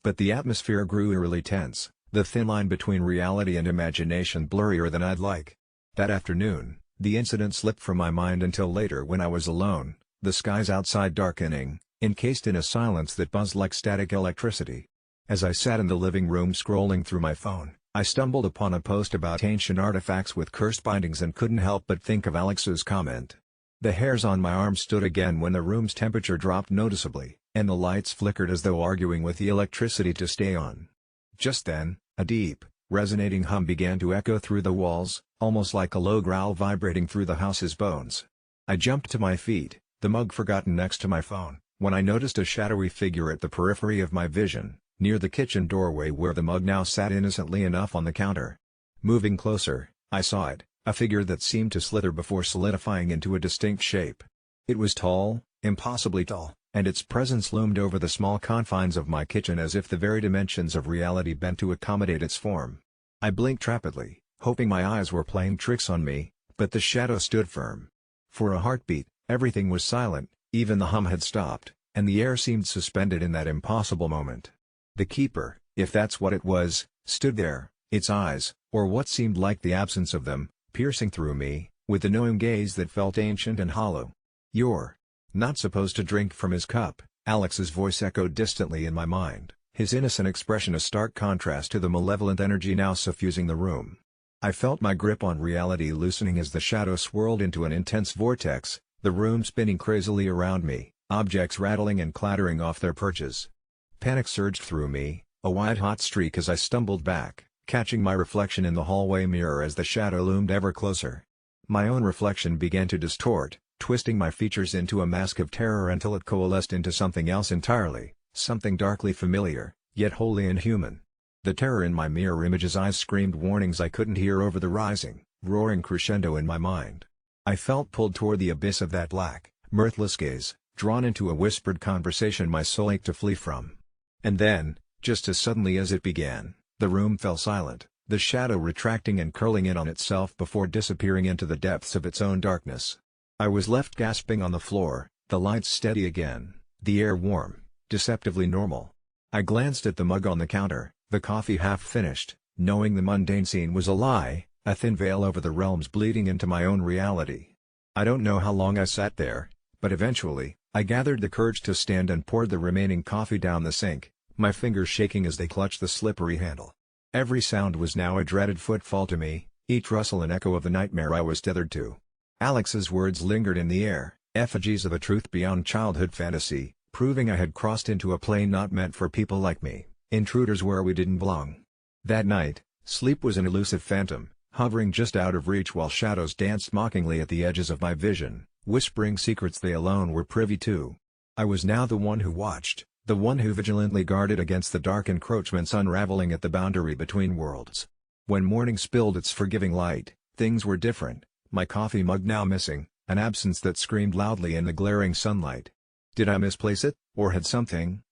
But the atmosphere grew eerily tense, the thin line between reality and imagination blurrier than I'd like. That afternoon, the incident slipped from my mind until later when I was alone, the skies outside darkening, encased in a silence that buzzed like static electricity. As I sat in the living room scrolling through my phone, I stumbled upon a post about ancient artifacts with cursed bindings and couldn't help but think of Alex's comment. The hairs on my arm stood again when the room's temperature dropped noticeably, and the lights flickered as though arguing with the electricity to stay on. Just then, a deep, resonating hum began to echo through the walls, almost like a low growl vibrating through the house's bones. I jumped to my feet, the mug forgotten next to my phone, when I noticed a shadowy figure at the periphery of my vision, near the kitchen doorway where the mug now sat innocently enough on the counter. Moving closer, I saw it, a figure that seemed to slither before solidifying into a distinct shape. It was tall, impossibly tall, and its presence loomed over the small confines of my kitchen as if the very dimensions of reality bent to accommodate its form. I blinked rapidly, hoping my eyes were playing tricks on me, but the shadow stood firm. For a heartbeat, everything was silent, even the hum had stopped, and the air seemed suspended in that impossible moment. The keeper, if that's what it was, stood there, its eyes, or what seemed like the absence of them, piercing through me, with a knowing gaze that felt ancient and hollow. "You're not supposed to drink from his cup," Alex's voice echoed distantly in my mind, his innocent expression a stark contrast to the malevolent energy now suffusing the room. I felt my grip on reality loosening as the shadow swirled into an intense vortex, the room spinning crazily around me, objects rattling and clattering off their perches. Panic surged through me, a white-hot streak as I stumbled back, catching my reflection in the hallway mirror as the shadow loomed ever closer. My own reflection began to distort, twisting my features into a mask of terror until it coalesced into something else entirely, something darkly familiar, yet wholly inhuman. The terror in my mirror image's eyes screamed warnings I couldn't hear over the rising, roaring crescendo in my mind. I felt pulled toward the abyss of that black, mirthless gaze, drawn into a whispered conversation my soul ached to flee from. And then, just as suddenly as it began, the room fell silent, the shadow retracting and curling in on itself before disappearing into the depths of its own darkness. I was left gasping on the floor, the lights steady again, the air warm, deceptively normal. I glanced at the mug on the counter, the coffee half finished, knowing the mundane scene was a lie, a thin veil over the realms bleeding into my own reality. I don't know how long I sat there, but eventually, I gathered the courage to stand and poured the remaining coffee down the sink, my fingers shaking as they clutched the slippery handle. Every sound was now a dreaded footfall to me, each rustle an echo of the nightmare I was tethered to. Alex's words lingered in the air, effigies of a truth beyond childhood fantasy, proving I had crossed into a plane not meant for people like me, intruders where we didn't belong. That night, sleep was an elusive phantom, hovering just out of reach while shadows danced mockingly at the edges of my vision, whispering secrets they alone were privy to. I was now the one who watched, the one who vigilantly guarded against the dark encroachments unraveling at the boundary between worlds. When morning spilled its forgiving light, things were different, my coffee mug now missing, an absence that screamed loudly in the glaring sunlight. Did I misplace it, or had someone,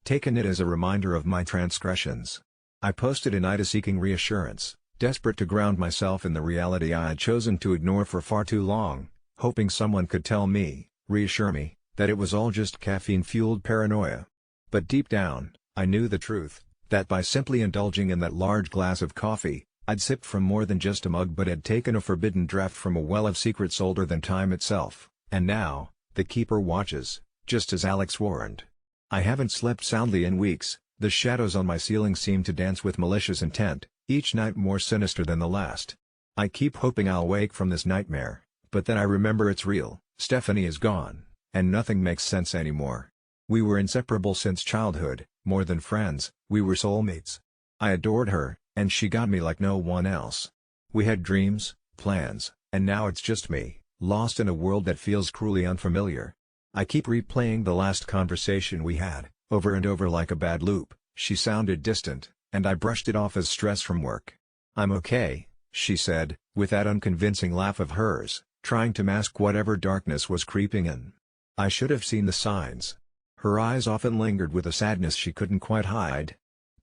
taken it as a reminder of my transgressions? I posted an AITA seeking reassurance, desperate to ground myself in the reality I had chosen to ignore for far too long, hoping someone could tell me, reassure me, that it was all just caffeine-fueled paranoia. But deep down, I knew the truth, that by simply indulging in that large glass of coffee, I'd sipped from more than just a mug but had taken a forbidden draught from a well of secrets older than time itself, and now, the keeper watches, just as Alex warned. I haven't slept soundly in weeks, the shadows on my ceiling seem to dance with malicious intent, each night more sinister than the last. I keep hoping I'll wake from this nightmare, but then I remember it's real. Stephanie is gone, and nothing makes sense anymore. We were inseparable since childhood, more than friends, we were soulmates. I adored her, and she got me like no one else. We had dreams, plans, and now it's just me, lost in a world that feels cruelly unfamiliar. I keep replaying the last conversation we had, over and over like a bad loop. She sounded distant, and I brushed it off as stress from work. "I'm okay," she said, with that unconvincing laugh of hers, trying to mask whatever darkness was creeping in. I should have seen the signs. Her eyes often lingered with a sadness she couldn't quite hide.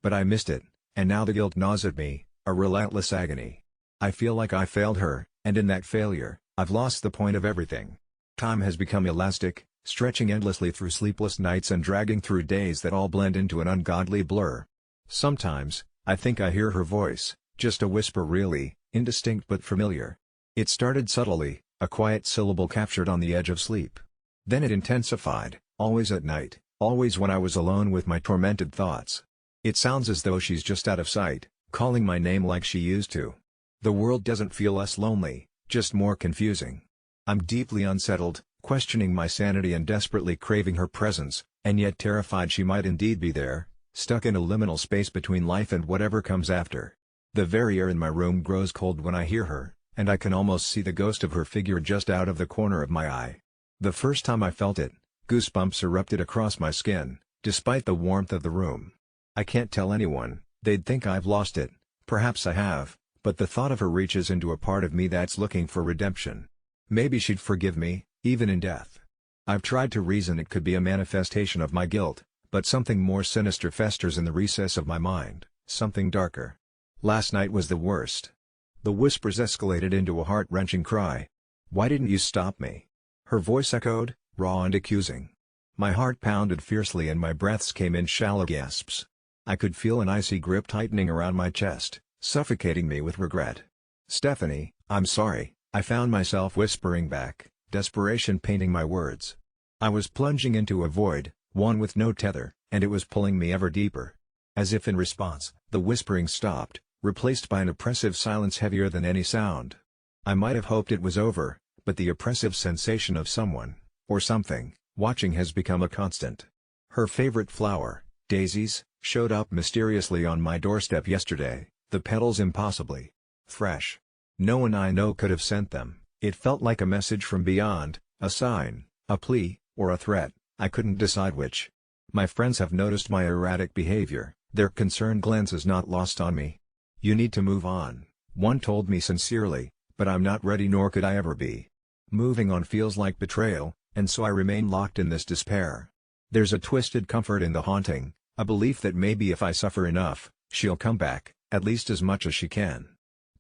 But I missed it, and now the guilt gnaws at me, a relentless agony. I feel like I failed her, and in that failure, I've lost the point of everything. Time has become elastic, stretching endlessly through sleepless nights and dragging through days that all blend into an ungodly blur. Sometimes, I think I hear her voice, just a whisper really, indistinct but familiar. It started subtly, a quiet syllable captured on the edge of sleep. Then it intensified, always at night, always when I was alone with my tormented thoughts. It sounds as though she's just out of sight, calling my name like she used to. The world doesn't feel less lonely, just more confusing. I'm deeply unsettled, questioning my sanity and desperately craving her presence, and yet terrified she might indeed be there, stuck in a liminal space between life and whatever comes after. The very air in my room grows cold when I hear her, and I can almost see the ghost of her figure just out of the corner of my eye. The first time I felt it, goosebumps erupted across my skin, despite the warmth of the room. I can't tell anyone, they'd think I've lost it, perhaps I have, but the thought of her reaches into a part of me that's looking for redemption. Maybe she'd forgive me, even in death. I've tried to reason it could be a manifestation of my guilt, but something more sinister festers in the recess of my mind, something darker. Last night was the worst. The whispers escalated into a heart-wrenching cry. "Why didn't you stop me?" Her voice echoed, raw and accusing. My heart pounded fiercely and my breaths came in shallow gasps. I could feel an icy grip tightening around my chest, suffocating me with regret. "Stephanie, I'm sorry," I found myself whispering back, desperation painting my words. I was plunging into a void, one with no tether, and it was pulling me ever deeper. As if in response, the whispering stopped, replaced by an oppressive silence heavier than any sound. I might have hoped it was over, but the oppressive sensation of someone, or something, watching has become a constant. Her favorite flower, daisies, showed up mysteriously on my doorstep yesterday, the petals impossibly fresh. No one I know could have sent them. It felt like a message from beyond, a sign, a plea, or a threat, I couldn't decide which. My friends have noticed my erratic behavior, their concerned glances not lost on me. "You need to move on," one told me sincerely, but I'm not ready nor could I ever be. Moving on feels like betrayal, and so I remain locked in this despair. There's a twisted comfort in the haunting, a belief that maybe if I suffer enough, she'll come back, at least as much as she can.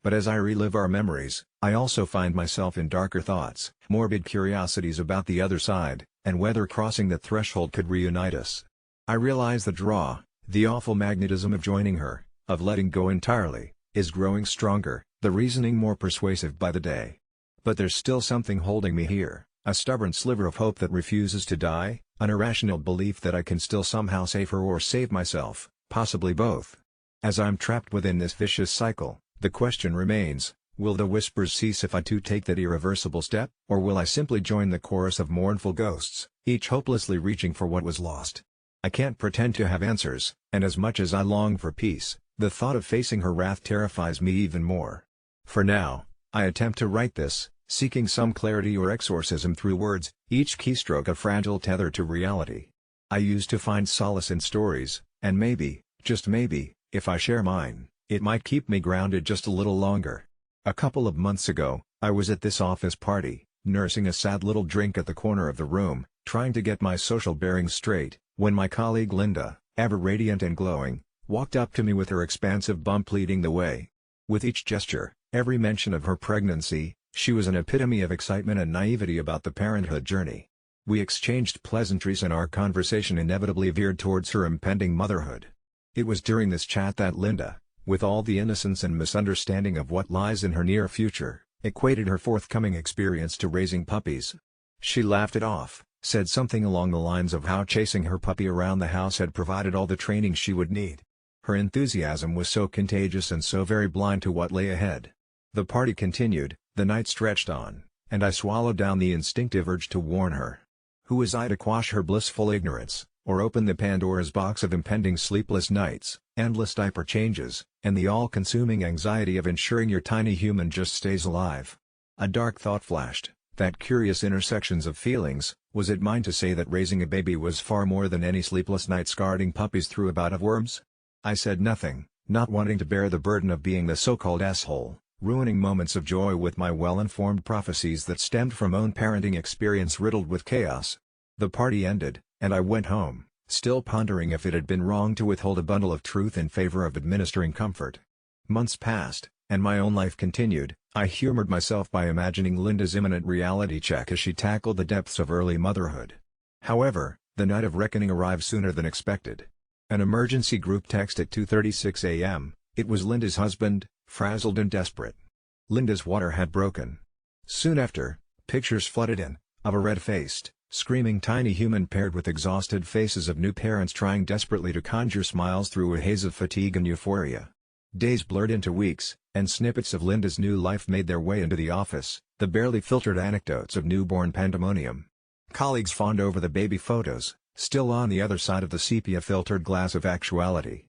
But as I relive our memories, I also find myself in darker thoughts, morbid curiosities about the other side, and whether crossing the threshold could reunite us. I realize the draw, the awful magnetism of joining her, of letting go entirely, is growing stronger, the reasoning more persuasive by the day. But there's still something holding me here, a stubborn sliver of hope that refuses to die, an irrational belief that I can still somehow save her or save myself, possibly both. As I'm trapped within this vicious cycle, the question remains, will the whispers cease if I too take that irreversible step, or will I simply join the chorus of mournful ghosts, each hopelessly reaching for what was lost? I can't pretend to have answers, and as much as I long for peace, the thought of facing her wrath terrifies me even more. For now, I attempt to write this, seeking some clarity or exorcism through words, each keystroke a fragile tether to reality. I used to find solace in stories, and maybe, just maybe, if I share mine, it might keep me grounded just a little longer. A couple of months ago, I was at this office party, nursing a sad little drink at the corner of the room, trying to get my social bearings straight, when my colleague Linda, ever radiant and glowing, walked up to me with her expansive bump leading the way. With each gesture, every mention of her pregnancy, she was an epitome of excitement and naivety about the parenthood journey. We exchanged pleasantries and our conversation inevitably veered towards her impending motherhood. It was during this chat that Linda, with all the innocence and misunderstanding of what lies in her near future, equated her forthcoming experience to raising puppies. She laughed it off, said something along the lines of how chasing her puppy around the house had provided all the training she would need. Her enthusiasm was so contagious and so very blind to what lay ahead. The party continued, the night stretched on, and I swallowed down the instinctive urge to warn her. Who was I to quash her blissful ignorance, or open the Pandora's box of impending sleepless nights, endless diaper changes, and the all-consuming anxiety of ensuring your tiny human just stays alive? A dark thought flashed, that curious intersections of feelings. Was it mine to say that raising a baby was far more than any sleepless nights guarding puppies through a bout of worms? I said nothing, not wanting to bear the burden of being the so-called asshole, ruining moments of joy with my well-informed prophecies that stemmed from own parenting experience riddled with chaos. The party ended, and I went home, still pondering if it had been wrong to withhold a bundle of truth in favor of administering comfort. Months passed, and my own life continued. I humored myself by imagining Linda's imminent reality check as she tackled the depths of early motherhood. However, the night of reckoning arrived sooner than expected. An emergency group text at 2:36 a.m., it was Linda's husband, frazzled and desperate. Linda's water had broken. Soon after, pictures flooded in, of a red-faced, screaming tiny human paired with exhausted faces of new parents trying desperately to conjure smiles through a haze of fatigue and euphoria. Days blurred into weeks, and snippets of Linda's new life made their way into the office, the barely filtered anecdotes of newborn pandemonium. Colleagues fawned over the baby photos, still on the other side of the sepia-filtered glass of actuality.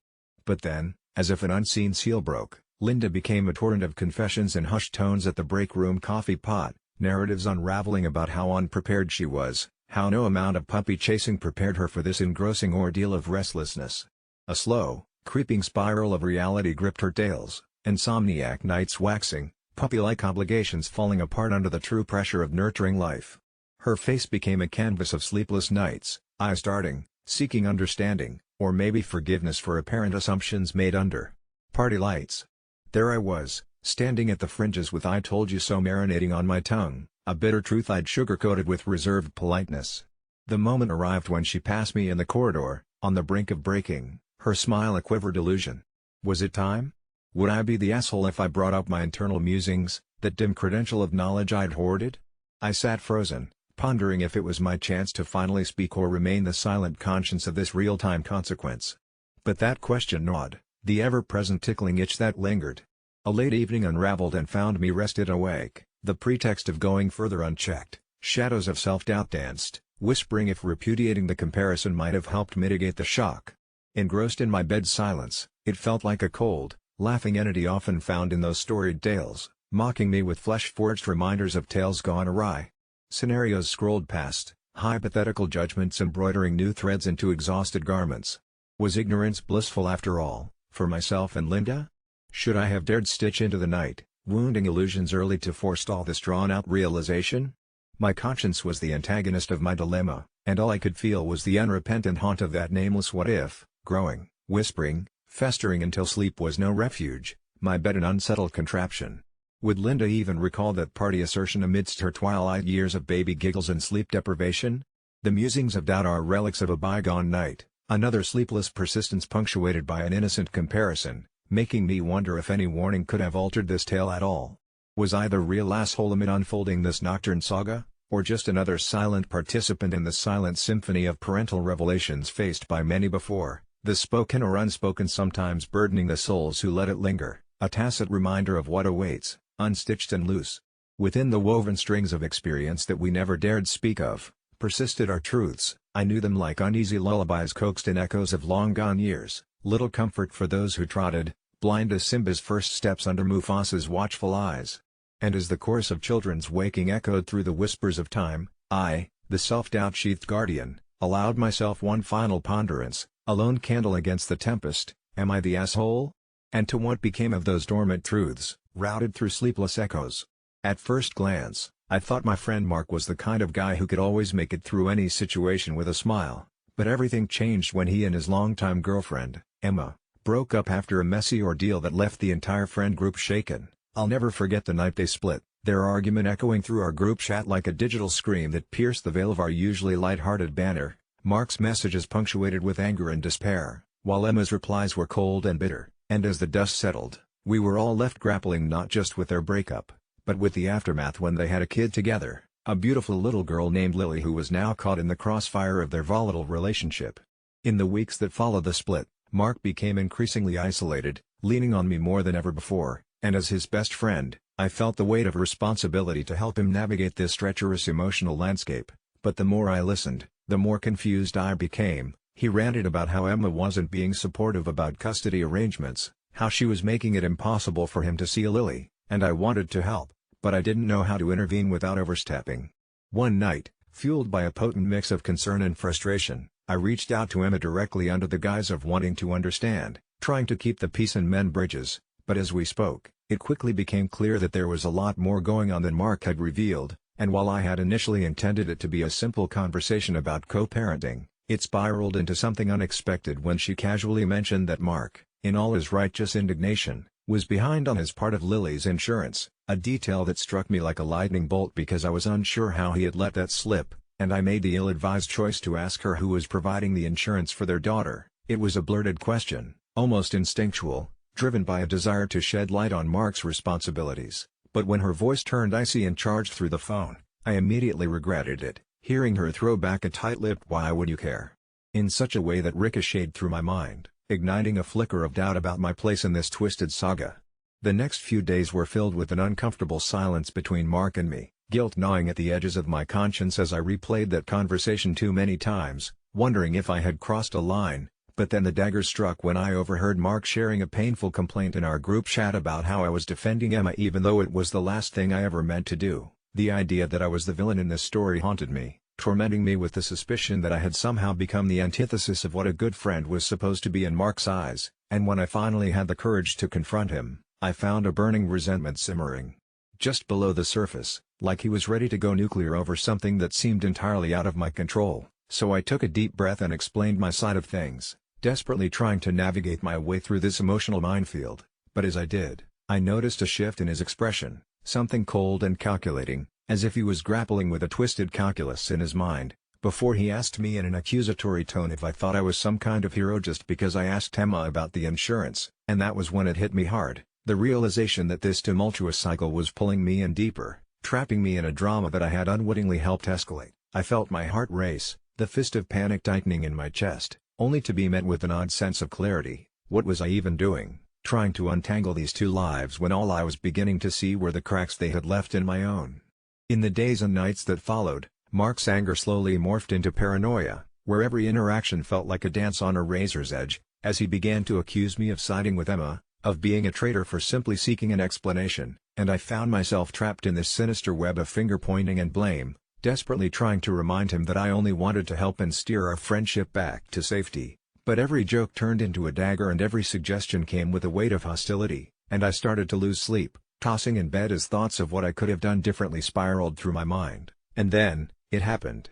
But then, as if an unseen seal broke, Linda became a torrent of confessions in hushed tones at the break room coffee pot, narratives unraveling about how unprepared she was, how no amount of puppy chasing prepared her for this engrossing ordeal of restlessness. A slow, creeping spiral of reality gripped her tales, insomniac nights waxing, puppy-like obligations falling apart under the true pressure of nurturing life. Her face became a canvas of sleepless nights, eyes darting, seeking understanding, or maybe forgiveness for apparent assumptions made under party lights. There I was, standing at the fringes with "I told you so" marinating on my tongue, a bitter truth I'd sugar-coated with reserved politeness. The moment arrived when she passed me in the corridor, on the brink of breaking, her smile a quivered illusion. Was it time? Would I be the asshole if I brought up my internal musings, that dim credential of knowledge I'd hoarded? I sat frozen, pondering if it was my chance to finally speak or remain the silent conscience of this real-time consequence. But that question gnawed, the ever-present tickling itch that lingered. A late evening unraveled and found me rested awake, the pretext of going further unchecked. Shadows of self-doubt danced, whispering if repudiating the comparison might have helped mitigate the shock. Engrossed in my bed's silence, it felt like a cold, laughing entity often found in those storied tales, mocking me with flesh-forged reminders of tales gone awry. Scenarios scrolled past, hypothetical judgments embroidering new threads into exhausted garments. Was ignorance blissful after all, for myself and Linda? Should I have dared stitch into the night, wounding illusions early to forestall this drawn-out realization? My conscience was the antagonist of my dilemma, and all I could feel was the unrepentant haunt of that nameless what-if, growing, whispering, festering until sleep was no refuge, my bed an unsettled contraption. Would Linda even recall that party assertion amidst her twilight years of baby giggles and sleep deprivation? The musings of doubt are relics of a bygone night, another sleepless persistence punctuated by an innocent comparison, making me wonder if any warning could have altered this tale at all. Was I the real asshole amid unfolding this nocturne saga, or just another silent participant in the silent symphony of parental revelations faced by many before, the spoken or unspoken sometimes burdening the souls who let it linger, a tacit reminder of what awaits, unstitched and loose? Within the woven strings of experience that we never dared speak of, persisted our truths. I knew them like uneasy lullabies coaxed in echoes of long-gone years, little comfort for those who trotted, blind as Simba's first steps under Mufasa's watchful eyes. And as the chorus of children's waking echoed through the whispers of time, I, the self-doubt-sheathed guardian, allowed myself one final ponderance, a lone candle against the tempest. Am I the asshole? And to what became of those dormant truths, routed through sleepless echoes? At first glance, I thought my friend Mark was the kind of guy who could always make it through any situation with a smile, but everything changed when he and his longtime girlfriend, Emma, broke up after a messy ordeal that left the entire friend group shaken. I'll never forget the night they split, their argument echoing through our group chat like a digital scream that pierced the veil of our usually light-hearted banter. Mark's messages punctuated with anger and despair, while Emma's replies were cold and bitter, and as the dust settled, we were all left grappling not just with their breakup, but with the aftermath when they had a kid together, a beautiful little girl named Lily who was now caught in the crossfire of their volatile relationship. In the weeks that followed the split, Mark became increasingly isolated, leaning on me more than ever before, and as his best friend, I felt the weight of responsibility to help him navigate this treacherous emotional landscape. but the more I listened, the more confused I became. He ranted about how Emma wasn't being supportive about custody arrangements, how she was making it impossible for him to see Lily, and I wanted to help, but I didn't know how to intervene without overstepping. One night, fueled by a potent mix of concern and frustration, I reached out to Emma directly under the guise of wanting to understand, trying to keep the peace and mend bridges, but as we spoke, it quickly became clear that there was a lot more going on than Mark had revealed, and while I had initially intended it to be a simple conversation about co-parenting, it spiraled into something unexpected when she casually mentioned that Mark, in all his righteous indignation, was behind on his part of Lily's insurance, a detail that struck me like a lightning bolt because I was unsure how he had let that slip, and I made the ill-advised choice to ask her who was providing the insurance for their daughter. It was a blurted question, almost instinctual, driven by a desire to shed light on Mark's responsibilities, but when her voice turned icy and charged through the phone, I immediately regretted it, hearing her throw back a tight-lipped "Why would you care?" in such a way that ricocheted through my mind, igniting a flicker of doubt about my place in this twisted saga. The next few days were filled with an uncomfortable silence between Mark and me, guilt gnawing at the edges of my conscience as I replayed that conversation too many times, wondering if I had crossed a line, but then the dagger struck when I overheard Mark sharing a painful complaint in our group chat about how I was defending Emma even though it was the last thing I ever meant to do. The idea that I was the villain in this story haunted me, tormenting me with the suspicion that I had somehow become the antithesis of what a good friend was supposed to be in Mark's eyes, and when I finally had the courage to confront him, I found a burning resentment simmering just below the surface, like he was ready to go nuclear over something that seemed entirely out of my control. So I took a deep breath and explained my side of things, desperately trying to navigate my way through this emotional minefield, but as I did, I noticed a shift in his expression, something cold and calculating, as if he was grappling with a twisted calculus in his mind, before he asked me in an accusatory tone if I thought I was some kind of hero just because I asked Emma about the insurance, and that was when it hit me hard, the realization that this tumultuous cycle was pulling me in deeper, trapping me in a drama that I had unwittingly helped escalate. I felt my heart race, the fist of panic tightening in my chest, only to be met with an odd sense of clarity. What was I even doing, trying to untangle these two lives when all I was beginning to see were the cracks they had left in my own? In the days and nights that followed, Mark's anger slowly morphed into paranoia, where every interaction felt like a dance on a razor's edge, as he began to accuse me of siding with Emma, of being a traitor for simply seeking an explanation, and I found myself trapped in this sinister web of finger-pointing and blame, desperately trying to remind him that I only wanted to help and steer our friendship back to safety. But every joke turned into a dagger and every suggestion came with a weight of hostility, and I started to lose sleep, tossing in bed as thoughts of what I could have done differently spiraled through my mind. And then, it happened.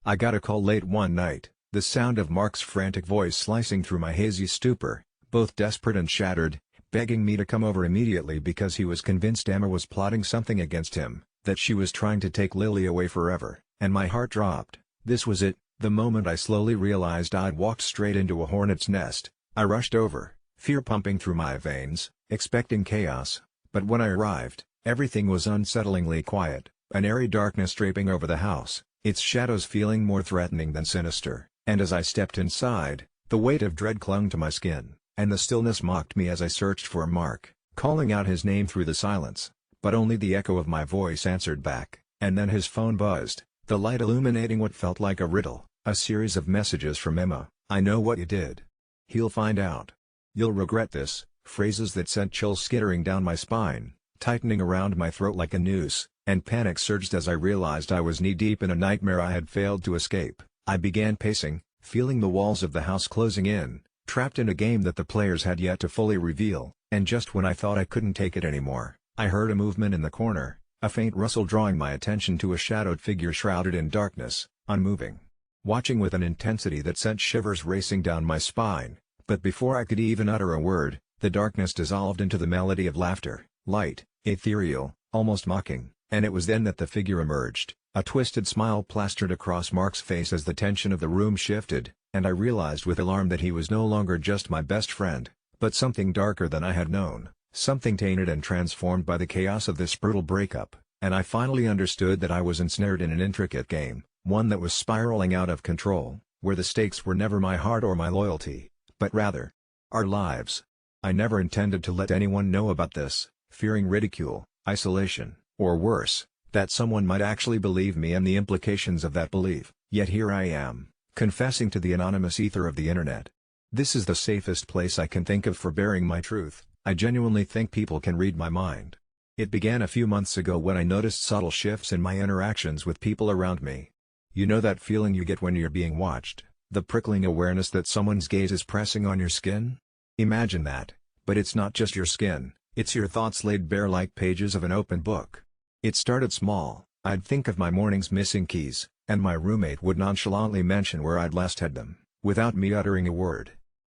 I got a call late one night, the sound of Mark's frantic voice slicing through my hazy stupor, both desperate and shattered, begging me to come over immediately because he was convinced Emma was plotting something against him, that she was trying to take Lily away forever, and my heart dropped. This was it, the moment I slowly realized I'd walked straight into a hornet's nest. I rushed over, fear pumping through my veins, expecting chaos, but when I arrived, everything was unsettlingly quiet, an airy darkness draping over the house, its shadows feeling more threatening than sinister, and as I stepped inside, the weight of dread clung to my skin, and the stillness mocked me as I searched for Mark, calling out his name through the silence, but only the echo of my voice answered back, and then his phone buzzed, the light illuminating what felt like a riddle, a series of messages from Emma. "I know what you did. He'll find out. You'll regret this," phrases that sent chills skittering down my spine, tightening around my throat like a noose, and panic surged as I realized I was knee-deep in a nightmare I had failed to escape. I began pacing, feeling the walls of the house closing in, trapped in a game that the players had yet to fully reveal, and just when I thought I couldn't take it anymore, I heard a movement in the corner, a faint rustle drawing my attention to a shadowed figure shrouded in darkness, unmoving. Watching with an intensity that sent shivers racing down my spine, but before I could even utter a word, the darkness dissolved into the melody of laughter, light, ethereal, almost mocking, and it was then that the figure emerged. A twisted smile plastered across Mark's face as the tension of the room shifted, and I realized with alarm that he was no longer just my best friend, but something darker than I had known, something tainted and transformed by the chaos of this brutal breakup, and I finally understood that I was ensnared in an intricate game, one that was spiraling out of control, where the stakes were never my heart or my loyalty, but rather our lives. I never intended to let anyone know about this, fearing ridicule, isolation, or worse, that someone might actually believe me and the implications of that belief, yet here I am, confessing to the anonymous ether of the internet. This is the safest place I can think of for bearing my truth. I genuinely think people can read my mind. It began a few months ago when I noticed subtle shifts in my interactions with people around me. You know that feeling you get when you're being watched, the prickling awareness that someone's gaze is pressing on your skin? Imagine that, but it's not just your skin, it's your thoughts laid bare like pages of an open book. It started small. I'd think of my morning's missing keys, and my roommate would nonchalantly mention where I'd last had them, without me uttering a word.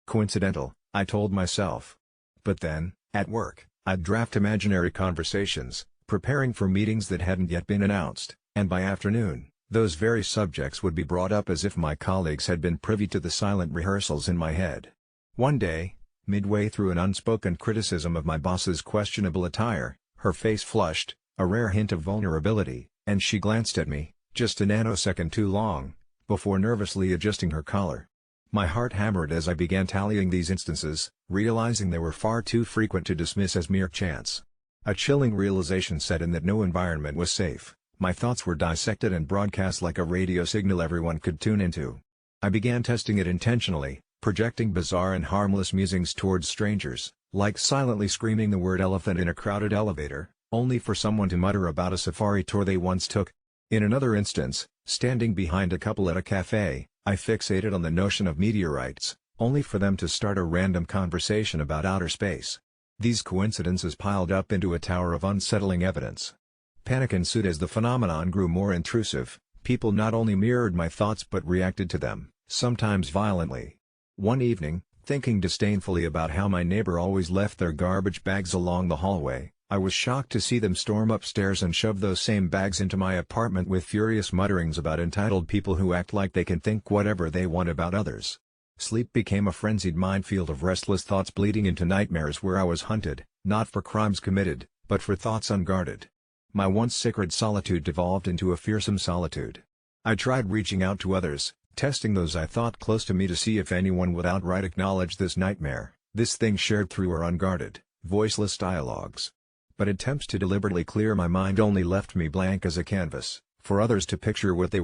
Coincidental, I told myself. But then, at work, I'd draft imaginary conversations, preparing for meetings that hadn't yet been announced, and by afternoon, those very subjects would be brought up as if my colleagues had been privy to the silent rehearsals in my head. One day, midway through an unspoken criticism of my boss's questionable attire, her face flushed, a rare hint of vulnerability, and she glanced at me, just a nanosecond too long, before nervously adjusting her collar. My heart hammered as I began tallying these instances, realizing they were far too frequent to dismiss as mere chance. A chilling realization set in that no environment was safe. My thoughts were dissected and broadcast like a radio signal everyone could tune into. I began testing it intentionally, projecting bizarre and harmless musings towards strangers, like silently screaming the word elephant in a crowded elevator, only for someone to mutter about a safari tour they once took. In another instance, standing behind a couple at a cafe, I fixated on the notion of meteorites, only for them to start a random conversation about outer space. These coincidences piled up into a tower of unsettling evidence. Panic ensued as the phenomenon grew more intrusive. People not only mirrored my thoughts but reacted to them, sometimes violently. One evening, thinking disdainfully about how my neighbor always left their garbage bags along the hallway, I was shocked to see them storm upstairs and shove those same bags into my apartment with furious mutterings about entitled people who act like they can think whatever they want about others. Sleep became a frenzied minefield of restless thoughts bleeding into nightmares where I was hunted, not for crimes committed, but for thoughts unguarded. My once sacred solitude devolved into a fearsome solitude. I tried reaching out to others, testing those I thought close to me to see if anyone would outright acknowledge this nightmare, this thing shared through our unguarded, voiceless dialogues. But attempts to deliberately clear my mind only left me blank as a canvas, for others to picture what they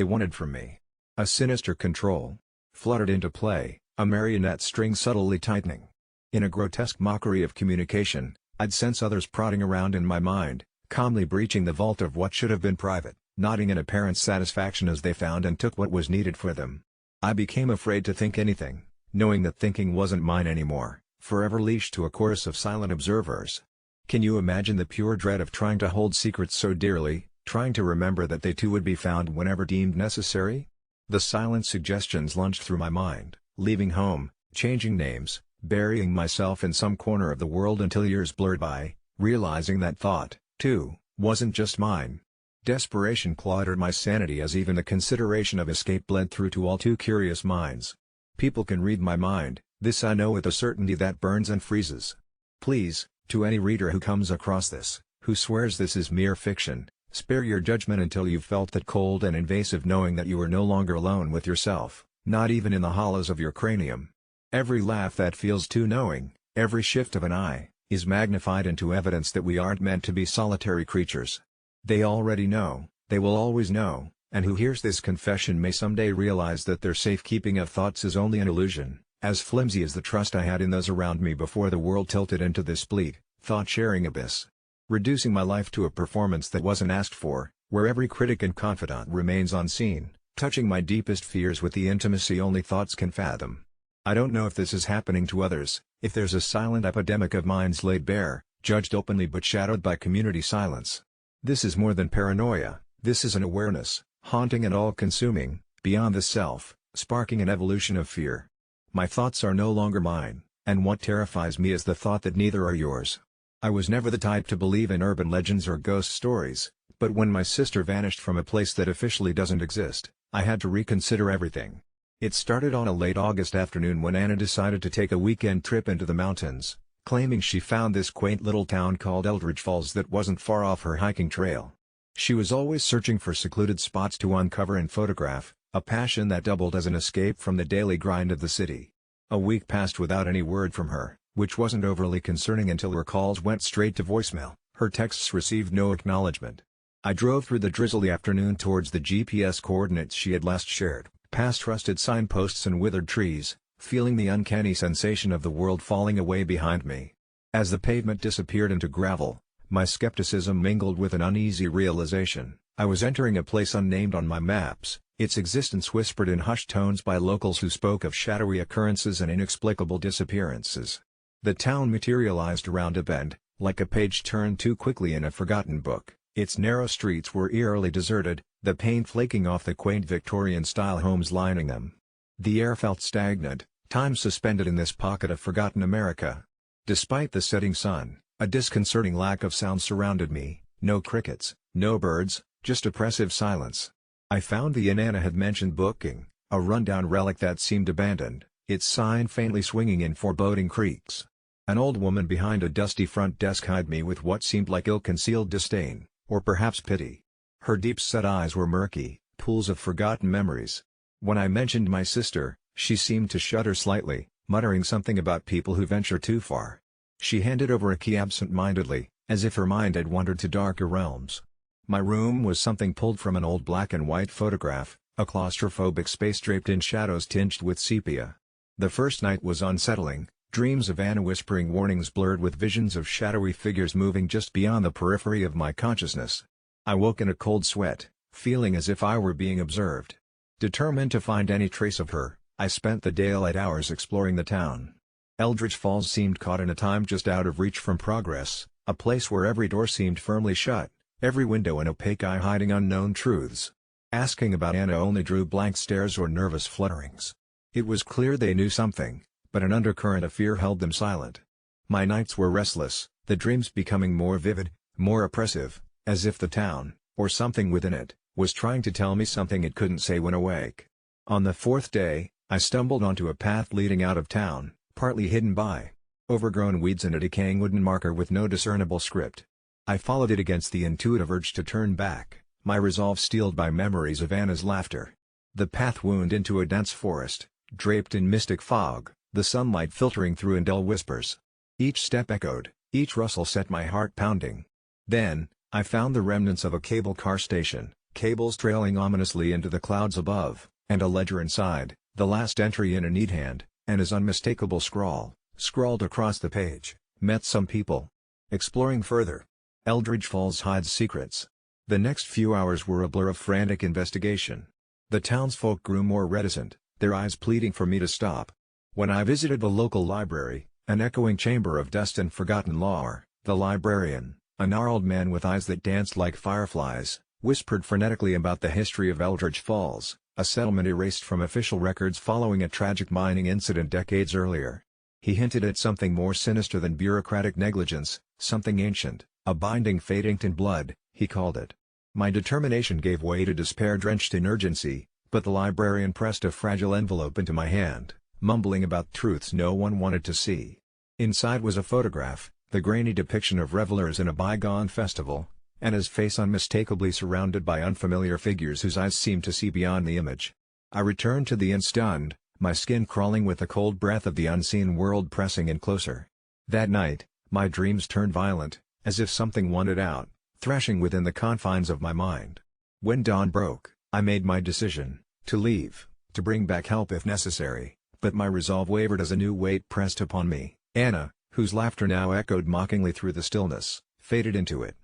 wanted from me. A sinister control fluttered into play, a marionette string subtly tightening. In a grotesque mockery of communication, I'd sense others prodding around in my mind, calmly breaching the vault of what should have been private, nodding in apparent satisfaction as they found and took what was needed for them. I became afraid to think anything, knowing that thinking wasn't mine anymore, forever leashed to a chorus of silent observers. Can you imagine the pure dread of trying to hold secrets so dearly, trying to remember that they too would be found whenever deemed necessary? The silent suggestions lunged through my mind, leaving home, changing names, burying myself in some corner of the world until years blurred by, realizing that thought, too, wasn't just mine. Desperation clawed at my sanity as even the consideration of escape bled through to all too curious minds. People can read my mind, this I know with a certainty that burns and freezes. Please, to any reader who comes across this, who swears this is mere fiction, spare your judgment until you've felt that cold and invasive knowing that you are no longer alone with yourself, not even in the hollows of your cranium. Every laugh that feels too knowing, every shift of an eye, is magnified into evidence that we aren't meant to be solitary creatures. They already know, they will always know, and who hears this confession may someday realize that their safekeeping of thoughts is only an illusion, as flimsy as the trust I had in those around me before the world tilted into this bleak, thought-sharing abyss. Reducing my life to a performance that wasn't asked for, where every critic and confidant remains unseen, touching my deepest fears with the intimacy only thoughts can fathom. I don't know if this is happening to others, if there's a silent epidemic of minds laid bare, judged openly but shadowed by community silence. This is more than paranoia, this is an awareness, haunting and all-consuming, beyond the self, sparking an evolution of fear. My thoughts are no longer mine, and what terrifies me is the thought that neither are yours. I was never the type to believe in urban legends or ghost stories, but when my sister vanished from a place that officially doesn't exist, I had to reconsider everything. It started on a late August afternoon when Anna decided to take a weekend trip into the mountains, claiming she found this quaint little town called Eldridge Falls that wasn't far off her hiking trail. She was always searching for secluded spots to uncover and photograph, a passion that doubled as an escape from the daily grind of the city. A week passed without any word from her, which wasn't overly concerning until her calls went straight to voicemail, her texts received no acknowledgement. I drove through the drizzly afternoon towards the GPS coordinates she had last shared, past rusted signposts and withered trees, feeling the uncanny sensation of the world falling away behind me. As the pavement disappeared into gravel, my skepticism mingled with an uneasy realization. I was entering a place unnamed on my maps, its existence whispered in hushed tones by locals who spoke of shadowy occurrences and inexplicable disappearances. The town materialized around a bend, like a page turned too quickly in a forgotten book. Its narrow streets were eerily deserted, the paint flaking off the quaint Victorian-style homes lining them. The air felt stagnant, time suspended in this pocket of forgotten America. Despite the setting sun, a disconcerting lack of sound surrounded me, no crickets, no birds, just oppressive silence. I found the inn Anna had mentioned booking, a rundown relic that seemed abandoned, its sign faintly swinging in foreboding creaks. An old woman behind a dusty front desk eyed me with what seemed like ill-concealed disdain, or perhaps pity. Her deep-set eyes were murky, pools of forgotten memories. When I mentioned my sister, she seemed to shudder slightly, muttering something about people who venture too far. She handed over a key absent-mindedly, as if her mind had wandered to darker realms. My room was something pulled from an old black-and-white photograph, a claustrophobic space draped in shadows tinged with sepia. The first night was unsettling, dreams of Anna whispering warnings blurred with visions of shadowy figures moving just beyond the periphery of my consciousness. I woke in a cold sweat, feeling as if I were being observed. Determined to find any trace of her, I spent the daylight hours exploring the town. Eldridge Falls seemed caught in a time just out of reach from progress, a place where every door seemed firmly shut, every window an opaque eye hiding unknown truths. Asking about Anna only drew blank stares or nervous flutterings. It was clear they knew something, but an undercurrent of fear held them silent. My nights were restless, the dreams becoming more vivid, more oppressive, as if the town, or something within it, was trying to tell me something it couldn't say when awake. On the fourth day, I stumbled onto a path leading out of town, partly hidden by overgrown weeds and a decaying wooden marker with no discernible script. I followed it against the intuitive urge to turn back, my resolve steeled by memories of Anna's laughter. The path wound into a dense forest, draped in mystic fog, the sunlight filtering through in dull whispers. Each step echoed, each rustle set my heart pounding. Then, I found the remnants of a cable car station, cables trailing ominously into the clouds above, and a ledger inside, the last entry in a neat hand, and his unmistakable scrawl, scrawled across the page, met some people. Exploring further. Eldridge Falls hides secrets. The next few hours were a blur of frantic investigation. The townsfolk grew more reticent, their eyes pleading for me to stop. When I visited the local library, an echoing chamber of dust and forgotten lore, the librarian, a gnarled man with eyes that danced like fireflies, whispered frenetically about the history of Eldridge Falls, a settlement erased from official records following a tragic mining incident decades earlier. He hinted at something more sinister than bureaucratic negligence, something ancient, a binding fate inked in blood, he called it. My determination gave way to despair drenched in urgency, but the librarian pressed a fragile envelope into my hand, mumbling about truths no one wanted to see. Inside was a photograph, the grainy depiction of revelers in a bygone festival, and his face unmistakably surrounded by unfamiliar figures whose eyes seemed to see beyond the image. I returned to the inn stunned, my skin crawling with the cold breath of the unseen world pressing in closer. That night, my dreams turned violent, as if something wanted out, thrashing within the confines of my mind. When dawn broke, I made my decision, to leave, to bring back help if necessary, but my resolve wavered as a new weight pressed upon me. Anna, whose laughter now echoed mockingly through the stillness, faded into it.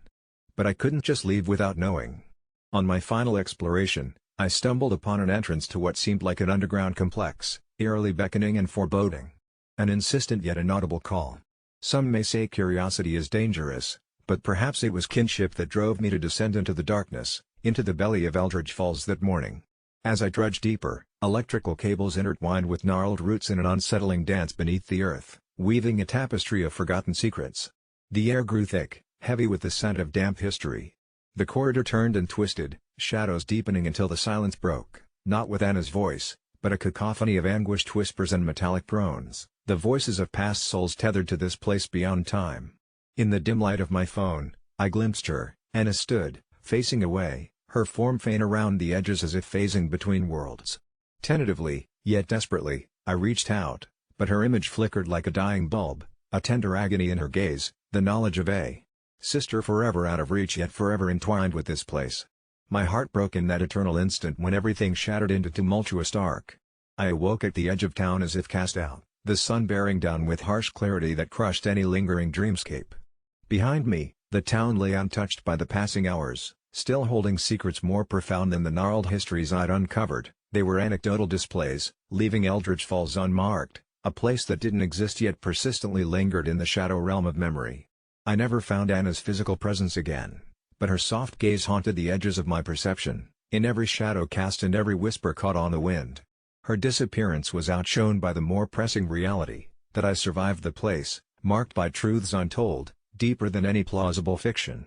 But I couldn't just leave without knowing. On my final exploration, I stumbled upon an entrance to what seemed like an underground complex, eerily beckoning and foreboding. An insistent yet inaudible call. Some may say curiosity is dangerous, but perhaps it was kinship that drove me to descend into the darkness, into the belly of Eldridge Falls that morning. As I trudged deeper, electrical cables intertwined with gnarled roots in an unsettling dance beneath the earth, weaving a tapestry of forgotten secrets. The air grew thick, heavy with the scent of damp history. The corridor turned and twisted, shadows deepening until the silence broke, not with Anna's voice, but a cacophony of anguished whispers and metallic groans, the voices of past souls tethered to this place beyond time. In the dim light of my phone, I glimpsed her. Anna stood, facing away, her form faint around the edges as if phasing between worlds. Tentatively, yet desperately, I reached out, but her image flickered like a dying bulb, a tender agony in her gaze, the knowledge of a Sister forever out of reach yet forever entwined with this place. My heart broke in that eternal instant when everything shattered into tumultuous dark. I awoke at the edge of town as if cast out, the sun bearing down with harsh clarity that crushed any lingering dreamscape. Behind me, the town lay untouched by the passing hours, still holding secrets more profound than the gnarled histories I'd uncovered. They were anecdotal displays, leaving Eldridge Falls unmarked, a place that didn't exist yet persistently lingered in the shadow realm of memory. I never found Anna's physical presence again, but her soft gaze haunted the edges of my perception, in every shadow cast and every whisper caught on the wind. Her disappearance was outshone by the more pressing reality, that I survived the place, marked by truths untold, deeper than any plausible fiction.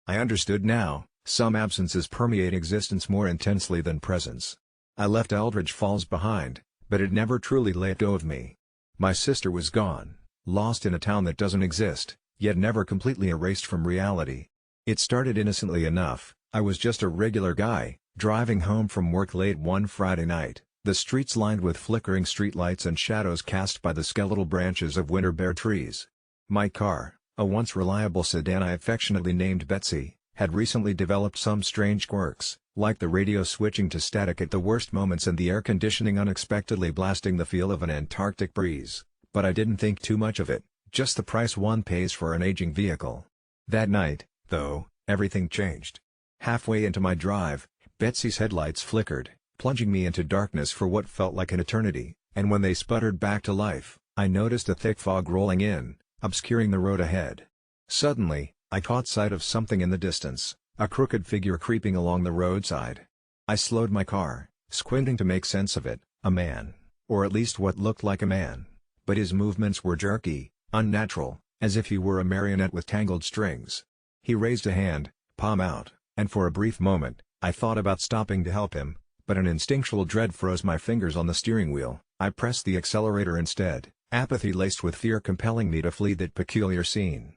I understood now, some absences permeate existence more intensely than presence. I left Eldridge Falls behind, but it never truly let go of me. My sister was gone, lost in a town that doesn't exist, yet never completely erased from reality. It started innocently enough. I was just a regular guy, driving home from work late one Friday night, the streets lined with flickering streetlights and shadows cast by the skeletal branches of winter bare trees. My car, a once reliable sedan I affectionately named Betsy, had recently developed some strange quirks, like the radio switching to static at the worst moments and the air conditioning unexpectedly blasting the feel of an Antarctic breeze, but I didn't think too much of it, just the price one pays for an aging vehicle. That night, though, everything changed. Halfway into my drive, Betsy's headlights flickered, plunging me into darkness for what felt like an eternity, and when they sputtered back to life, I noticed a thick fog rolling in, obscuring the road ahead. Suddenly, I caught sight of something in the distance, a crooked figure creeping along the roadside. I slowed my car, squinting to make sense of it, a man, or at least what looked like a man, but his movements were jerky, unnatural, as if he were a marionette with tangled strings. He raised a hand, palm out, and for a brief moment, I thought about stopping to help him, but an instinctual dread froze my fingers on the steering wheel. I pressed the accelerator instead, apathy laced with fear compelling me to flee that peculiar scene.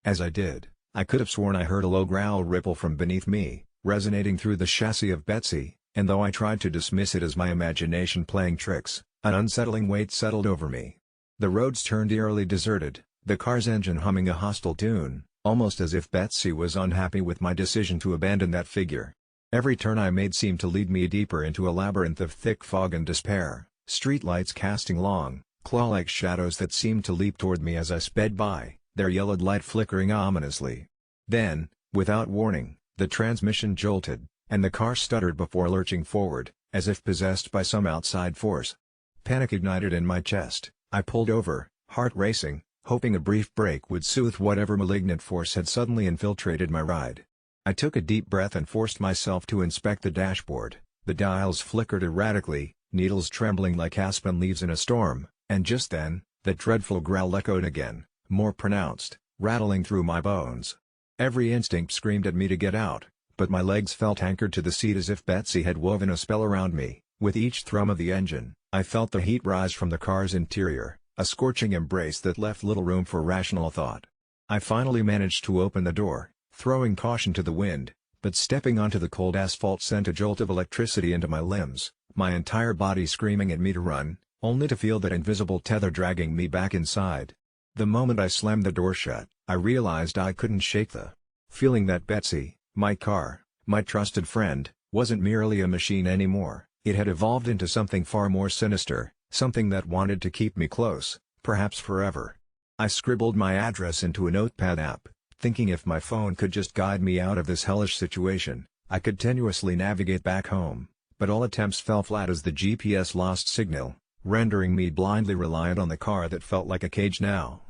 As I did, I could have sworn I heard a low growl ripple from beneath me, resonating through the chassis of Betsy, and though I tried to dismiss it as my imagination playing tricks, an unsettling weight settled over me. The roads turned eerily deserted, the car's engine humming a hostile tune, almost as if Betsy was unhappy with my decision to abandon that figure. Every turn I made seemed to lead me deeper into a labyrinth of thick fog and despair, streetlights casting long, claw-like shadows that seemed to leap toward me as I sped by, their yellowed light flickering ominously. Then, without warning, the transmission jolted, and the car stuttered before lurching forward, as if possessed by some outside force. Panic ignited in my chest. I pulled over, heart racing, hoping a brief break would soothe whatever malignant force had suddenly infiltrated my ride. I took a deep breath and forced myself to inspect the dashboard. The dials flickered erratically, needles trembling like aspen leaves in a storm, and just then, that dreadful growl echoed again, more pronounced, rattling through my bones. Every instinct screamed at me to get out, but my legs felt anchored to the seat as if Betsy had woven a spell around me. With each thrum of the engine, I felt the heat rise from the car's interior, a scorching embrace that left little room for rational thought. I finally managed to open the door, throwing caution to the wind, but stepping onto the cold asphalt sent a jolt of electricity into my limbs, my entire body screaming at me to run, only to feel that invisible tether dragging me back inside. The moment I slammed the door shut, I realized I couldn't shake the feeling that Betsy, my car, my trusted friend, wasn't merely a machine anymore. It had evolved into something far more sinister, something that wanted to keep me close, perhaps forever. I scribbled my address into a notepad app, thinking if my phone could just guide me out of this hellish situation, I could tenuously navigate back home, but all attempts fell flat as the GPS lost signal, rendering me blindly reliant on the car that felt like a cage now.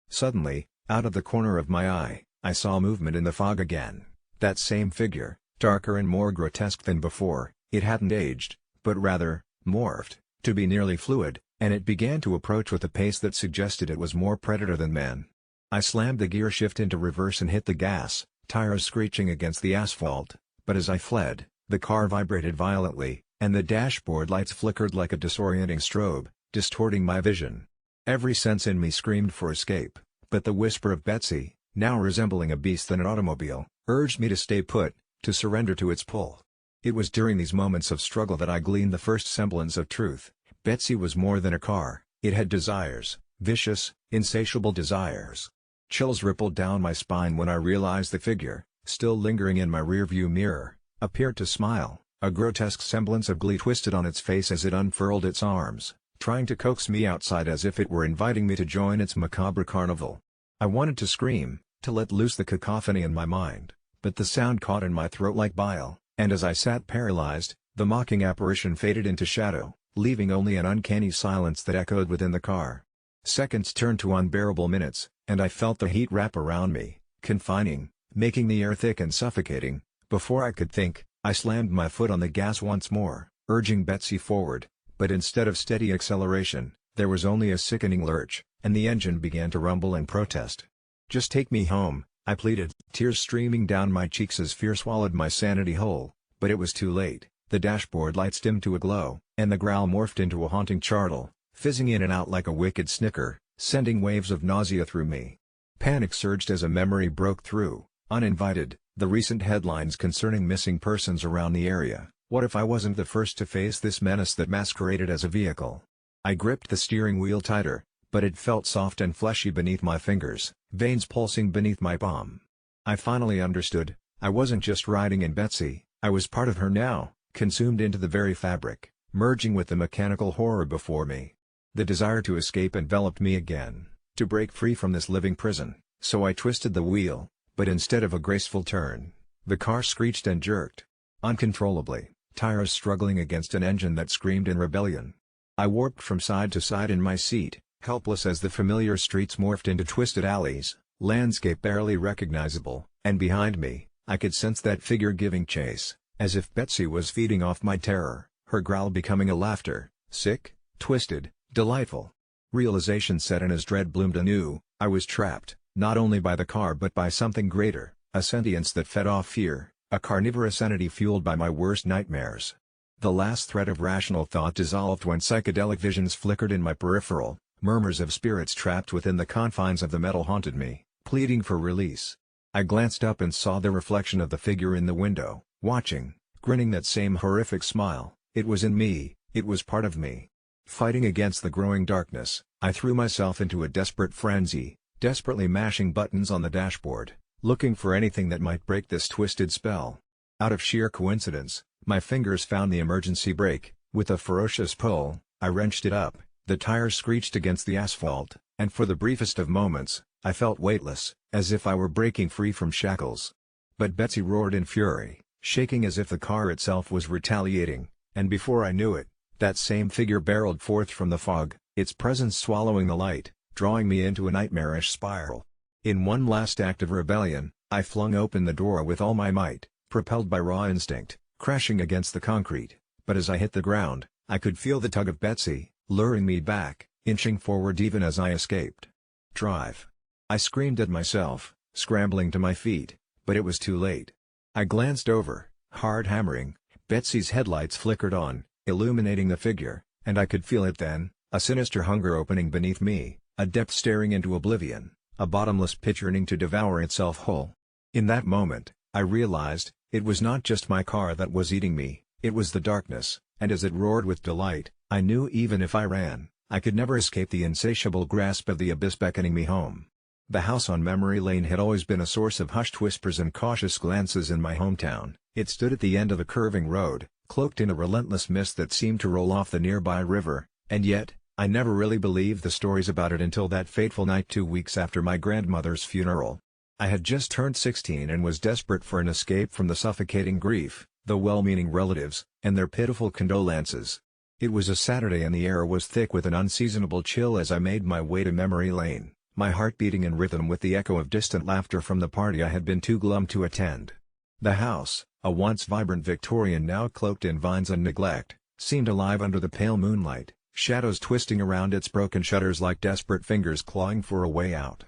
Suddenly, out of the corner of my eye, I saw movement in the fog again. That same figure, darker and more grotesque than before. It hadn't aged, but rather, morphed, to be nearly fluid, and it began to approach with a pace that suggested it was more predator than man. I slammed the gear shift into reverse and hit the gas, tires screeching against the asphalt, but as I fled, the car vibrated violently, and the dashboard lights flickered like a disorienting strobe, distorting my vision. Every sense in me screamed for escape, but the whisper of Betsy, now resembling a beast than an automobile, urged me to stay put, to surrender to its pull. It was during these moments of struggle that I gleaned the first semblance of truth. Betsy was more than a car, it had desires, vicious, insatiable desires. Chills rippled down my spine when I realized the figure, still lingering in my rearview mirror, appeared to smile, a grotesque semblance of glee twisted on its face as it unfurled its arms, trying to coax me outside as if it were inviting me to join its macabre carnival. I wanted to scream, to let loose the cacophony in my mind, but the sound caught in my throat like bile, and as I sat paralyzed, the mocking apparition faded into shadow, leaving only an uncanny silence that echoed within the car. Seconds turned to unbearable minutes, and I felt the heat wrap around me, confining, making the air thick and suffocating. Before I could think, I slammed my foot on the gas once more, urging Betsy forward, but instead of steady acceleration, there was only a sickening lurch, and the engine began to rumble and protest. "Just take me home," I pleaded, tears streaming down my cheeks as fear swallowed my sanity whole, but it was too late. The dashboard lights dimmed to a glow, and the growl morphed into a haunting chortle, fizzing in and out like a wicked snicker, sending waves of nausea through me. Panic surged as a memory broke through, uninvited, the recent headlines concerning missing persons around the area. What if I wasn't the first to face this menace that masqueraded as a vehicle? I gripped the steering wheel tighter, but it felt soft and fleshy beneath my fingers, veins pulsing beneath my palm. I finally understood. I wasn't just riding in Betsy, I was part of her now, consumed into the very fabric, merging with the mechanical horror before me. The desire to escape enveloped me again, to break free from this living prison, so I twisted the wheel, but instead of a graceful turn, the car screeched and jerked. Uncontrollably, tires struggling against an engine that screamed in rebellion. I warped from side to side in my seat, helpless as the familiar streets morphed into twisted alleys, landscape barely recognizable, and behind me, I could sense that figure giving chase, as if Betsy was feeding off my terror, her growl becoming a laughter, sick, twisted, delightful. Realization set in as dread bloomed anew. I was trapped, not only by the car but by something greater, a sentience that fed off fear, a carnivorous entity fueled by my worst nightmares. The last thread of rational thought dissolved when psychedelic visions flickered in my peripheral, murmurs of spirits trapped within the confines of the metal haunted me, pleading for release. I glanced up and saw the reflection of the figure in the window, watching, grinning that same horrific smile. It was in me, it was part of me. Fighting against the growing darkness, I threw myself into a desperate frenzy, desperately mashing buttons on the dashboard, looking for anything that might break this twisted spell. Out of sheer coincidence, my fingers found the emergency brake. With a ferocious pull, I wrenched it up, the tires screeched against the asphalt, and for the briefest of moments, I felt weightless, as if I were breaking free from shackles. But Betsy roared in fury, shaking as if the car itself was retaliating, and before I knew it, that same figure barreled forth from the fog, its presence swallowing the light, drawing me into a nightmarish spiral. In one last act of rebellion, I flung open the door with all my might, propelled by raw instinct, crashing against the concrete, but as I hit the ground, I could feel the tug of Betsy, luring me back, inching forward even as I escaped. "Drive!" I screamed at myself, scrambling to my feet, but it was too late. I glanced over, hard hammering, Betsy's headlights flickered on, illuminating the figure, and I could feel it then, a sinister hunger opening beneath me, a depth staring into oblivion, a bottomless pit yearning to devour itself whole. In that moment, I realized, it was not just my car that was eating me, it was the darkness, and as it roared with delight, I knew even if I ran, I could never escape the insatiable grasp of the abyss beckoning me home. The house on Memory Lane had always been a source of hushed whispers and cautious glances in my hometown. It stood at the end of a curving road, cloaked in a relentless mist that seemed to roll off the nearby river, and yet, I never really believed the stories about it until that fateful night 2 weeks after my grandmother's funeral. I had just turned 16 and was desperate for an escape from the suffocating grief, the well-meaning relatives, and their pitiful condolences. It was a Saturday and the air was thick with an unseasonable chill as I made my way to Memory Lane, my heart beating in rhythm with the echo of distant laughter from the party I had been too glum to attend. The house, a once vibrant Victorian now cloaked in vines and neglect, seemed alive under the pale moonlight, shadows twisting around its broken shutters like desperate fingers clawing for a way out.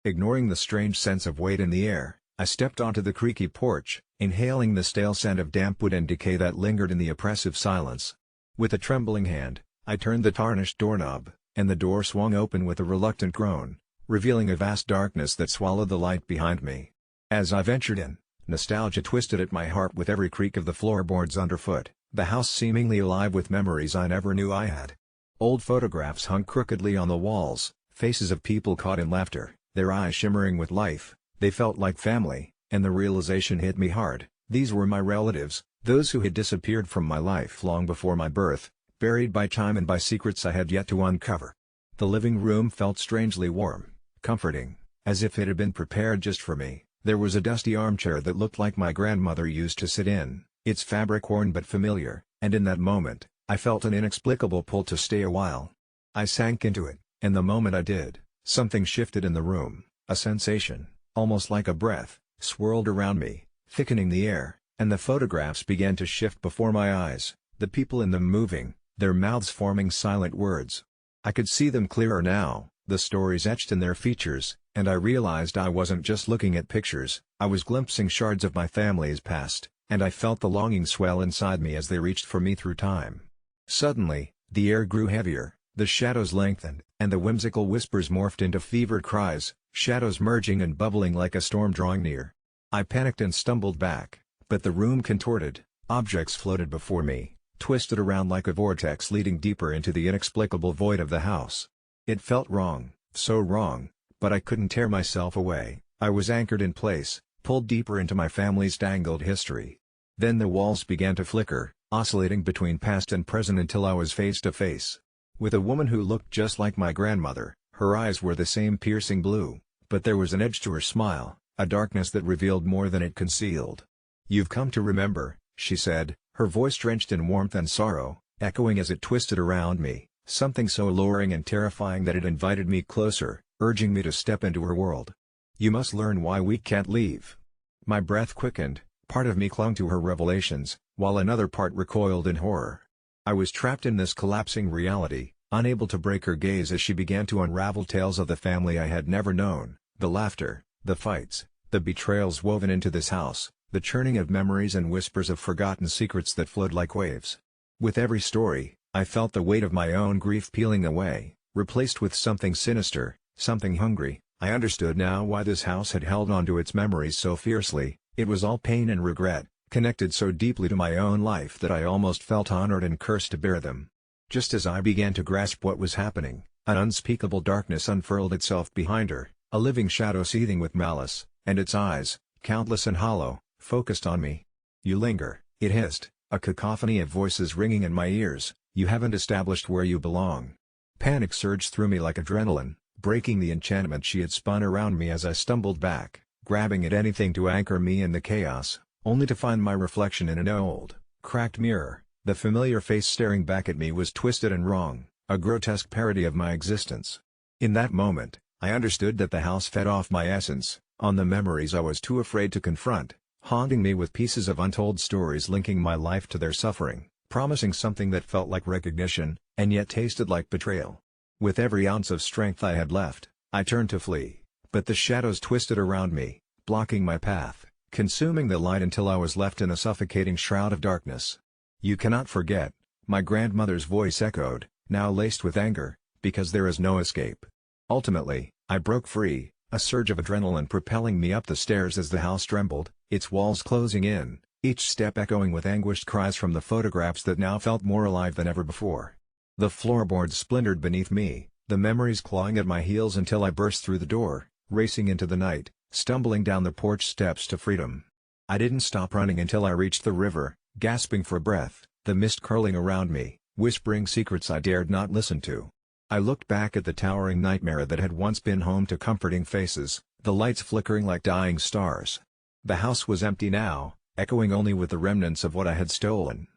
Ignoring the strange sense of weight in the air, I stepped onto the creaky porch, inhaling the stale scent of damp wood and decay that lingered in the oppressive silence. With a trembling hand, I turned the tarnished doorknob, and the door swung open with a reluctant groan, revealing a vast darkness that swallowed the light behind me. As I ventured in, nostalgia twisted at my heart with every creak of the floorboards underfoot, the house seemingly alive with memories I never knew I had. Old photographs hung crookedly on the walls, faces of people caught in laughter, their eyes shimmering with life. They felt like family, and the realization hit me hard. These were my relatives, those who had disappeared from my life long before my birth, buried by time and by secrets I had yet to uncover. The living room felt strangely warm, comforting, as if it had been prepared just for me. There was a dusty armchair that looked like my grandmother used to sit in, its fabric worn but familiar, and in that moment, I felt an inexplicable pull to stay a while. I sank into it, and the moment I did, something shifted in the room. A sensation, almost like a breath, swirled around me, thickening the air, and the photographs began to shift before my eyes, the people in them moving, their mouths forming silent words. I could see them clearer now, the stories etched in their features, and I realized I wasn't just looking at pictures, I was glimpsing shards of my family's past, and I felt the longing swell inside me as they reached for me through time. Suddenly, the air grew heavier, the shadows lengthened, and the whimsical whispers morphed into fevered cries, shadows merging and bubbling like a storm drawing near. I panicked and stumbled back, but the room contorted, objects floated before me, twisted around like a vortex leading deeper into the inexplicable void of the house. It felt wrong, so wrong, but I couldn't tear myself away. I was anchored in place, pulled deeper into my family's tangled history. Then the walls began to flicker, oscillating between past and present until I was face to face with a woman who looked just like my grandmother. Her eyes were the same piercing blue, but there was an edge to her smile, a darkness that revealed more than it concealed. "You've come to remember," she said, her voice drenched in warmth and sorrow, echoing as it twisted around me, something so alluring and terrifying that it invited me closer, urging me to step into her world. "You must learn why we can't leave." My breath quickened, part of me clung to her revelations, while another part recoiled in horror. I was trapped in this collapsing reality, unable to break her gaze as she began to unravel tales of the family I had never known, the laughter, the fights, the betrayals woven into this house, the churning of memories and whispers of forgotten secrets that flowed like waves. With every story, I felt the weight of my own grief peeling away, replaced with something sinister, something hungry. I understood now why this house had held onto its memories so fiercely. It was all pain and regret, connected so deeply to my own life that I almost felt honored and cursed to bear them. Just as I began to grasp what was happening, an unspeakable darkness unfurled itself behind her, a living shadow seething with malice, and its eyes, countless and hollow, focused on me. "You linger," it hissed, a cacophony of voices ringing in my ears. "You haven't established where you belong." Panic surged through me like adrenaline, breaking the enchantment she had spun around me as I stumbled back, grabbing at anything to anchor me in the chaos, only to find my reflection in an old, cracked mirror. The familiar face staring back at me was twisted and wrong, a grotesque parody of my existence. In that moment, I understood that the house fed off my essence, on the memories I was too afraid to confront, haunting me with pieces of untold stories linking my life to their suffering, promising something that felt like recognition, and yet tasted like betrayal. With every ounce of strength I had left, I turned to flee, but the shadows twisted around me, blocking my path, consuming the light until I was left in a suffocating shroud of darkness. "You cannot forget," my grandmother's voice echoed, now laced with anger, "because there is no escape." Ultimately, I broke free, a surge of adrenaline propelling me up the stairs as the house trembled, its walls closing in, each step echoing with anguished cries from the photographs that now felt more alive than ever before. The floorboards splintered beneath me, the memories clawing at my heels until I burst through the door, racing into the night, stumbling down the porch steps to freedom. I didn't stop running until I reached the river, gasping for breath, the mist curling around me, whispering secrets I dared not listen to. I looked back at the towering nightmare that had once been home to comforting faces, the lights flickering like dying stars. The house was empty now, echoing only with the remnants of what I had stolen.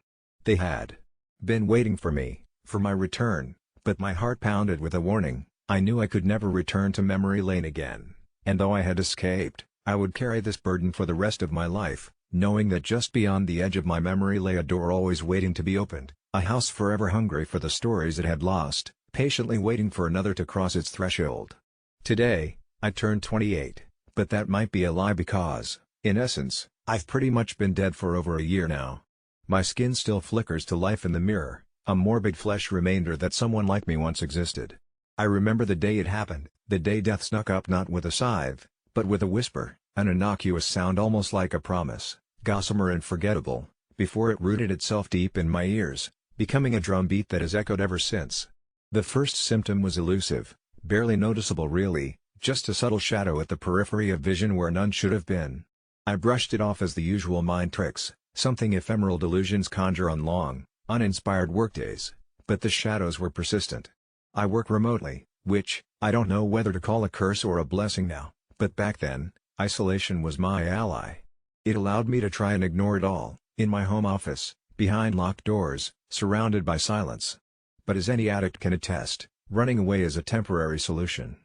They had been waiting for me, for my return, but my heart pounded with a warning. I knew I could never return to memory lane again, and though I had escaped, I would carry this burden for the rest of my life, knowing that just beyond the edge of my memory lay a door always waiting to be opened, a house forever hungry for the stories it had lost, patiently waiting for another to cross its threshold. Today, I turned 28, but that might be a lie because, in essence, I've pretty much been dead for over a year now. My skin still flickers to life in the mirror, a morbid flesh remainder that someone like me once existed. I remember the day it happened, the day death snuck up not with a scythe, but with a whisper, an innocuous sound almost like a promise, gossamer and forgettable, before it rooted itself deep in my ears, becoming a drumbeat that has echoed ever since. The first symptom was elusive, barely noticeable really, just a subtle shadow at the periphery of vision where none should have been. I brushed it off as the usual mind tricks, something ephemeral delusions conjure on long, uninspired workdays, but the shadows were persistent. I work remotely, which, I don't know whether to call a curse or a blessing now, but back then, isolation was my ally. It allowed me to try and ignore it all, in my home office, behind locked doors, surrounded by silence. But as any addict can attest, running away is a temporary solution.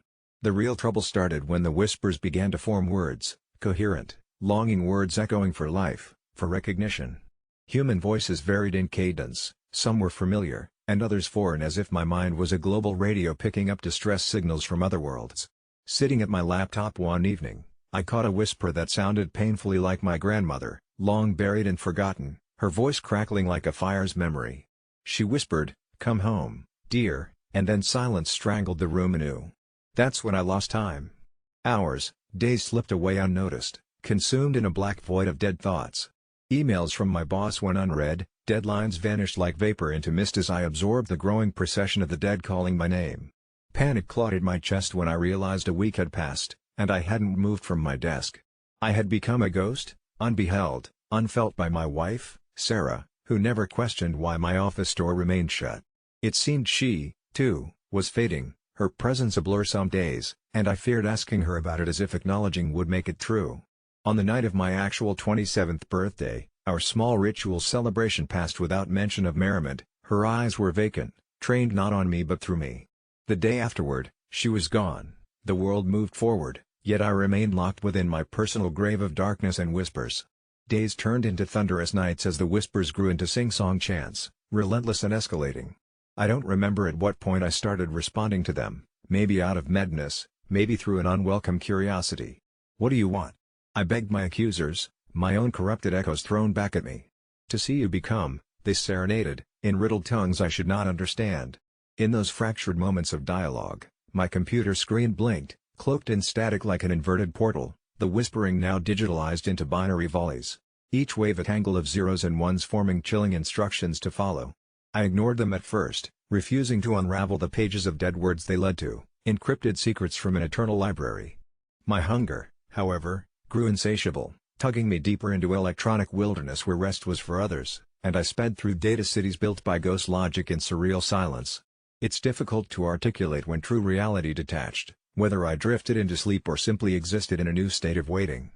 The real trouble started when the whispers began to form words, coherent, longing words echoing for life, for recognition. Human voices varied in cadence, some were familiar, and others foreign, as if my mind was a global radio picking up distress signals from other worlds. Sitting at my laptop one evening, I caught a whisper that sounded painfully like my grandmother, long buried and forgotten, her voice crackling like a fire's memory. She whispered, "Come home, dear," and then silence strangled the room anew. That's when I lost time. Hours, days slipped away unnoticed, consumed in a black void of dead thoughts. Emails from my boss went unread, deadlines vanished like vapor into mist as I absorbed the growing procession of the dead calling my name. Panic clawed at my chest when I realized a week had passed, and I hadn't moved from my desk. I had become a ghost, unbeheld, unfelt by my wife, Sarah, who never questioned why my office door remained shut. It seemed she, too, was fading, her presence a blur some days, and I feared asking her about it as if acknowledging would make it true. On the night of my actual 27th birthday, our small ritual celebration passed without mention of merriment. Her eyes were vacant, trained not on me but through me. The day afterward, she was gone, the world moved forward, yet I remained locked within my personal grave of darkness and whispers. Days turned into thunderous nights as the whispers grew into sing-song chants, relentless and escalating. I don't remember at what point I started responding to them, maybe out of madness, maybe through an unwelcome curiosity. "What do you want?" I begged my accusers, my own corrupted echoes thrown back at me. "To see you become," they serenaded, in riddled tongues I should not understand. In those fractured moments of dialogue, my computer screen blinked, cloaked in static like an inverted portal, the whispering now digitalized into binary volleys. Each wave a tangle of zeros and ones forming chilling instructions to follow. I ignored them at first, refusing to unravel the pages of dead words they led to, encrypted secrets from an eternal library. My hunger, however, grew insatiable, tugging me deeper into electronic wilderness where rest was for others, and I sped through data cities built by ghost logic in surreal silence. It's difficult to articulate when true reality detached, whether I drifted into sleep or simply existed in a new state of waiting.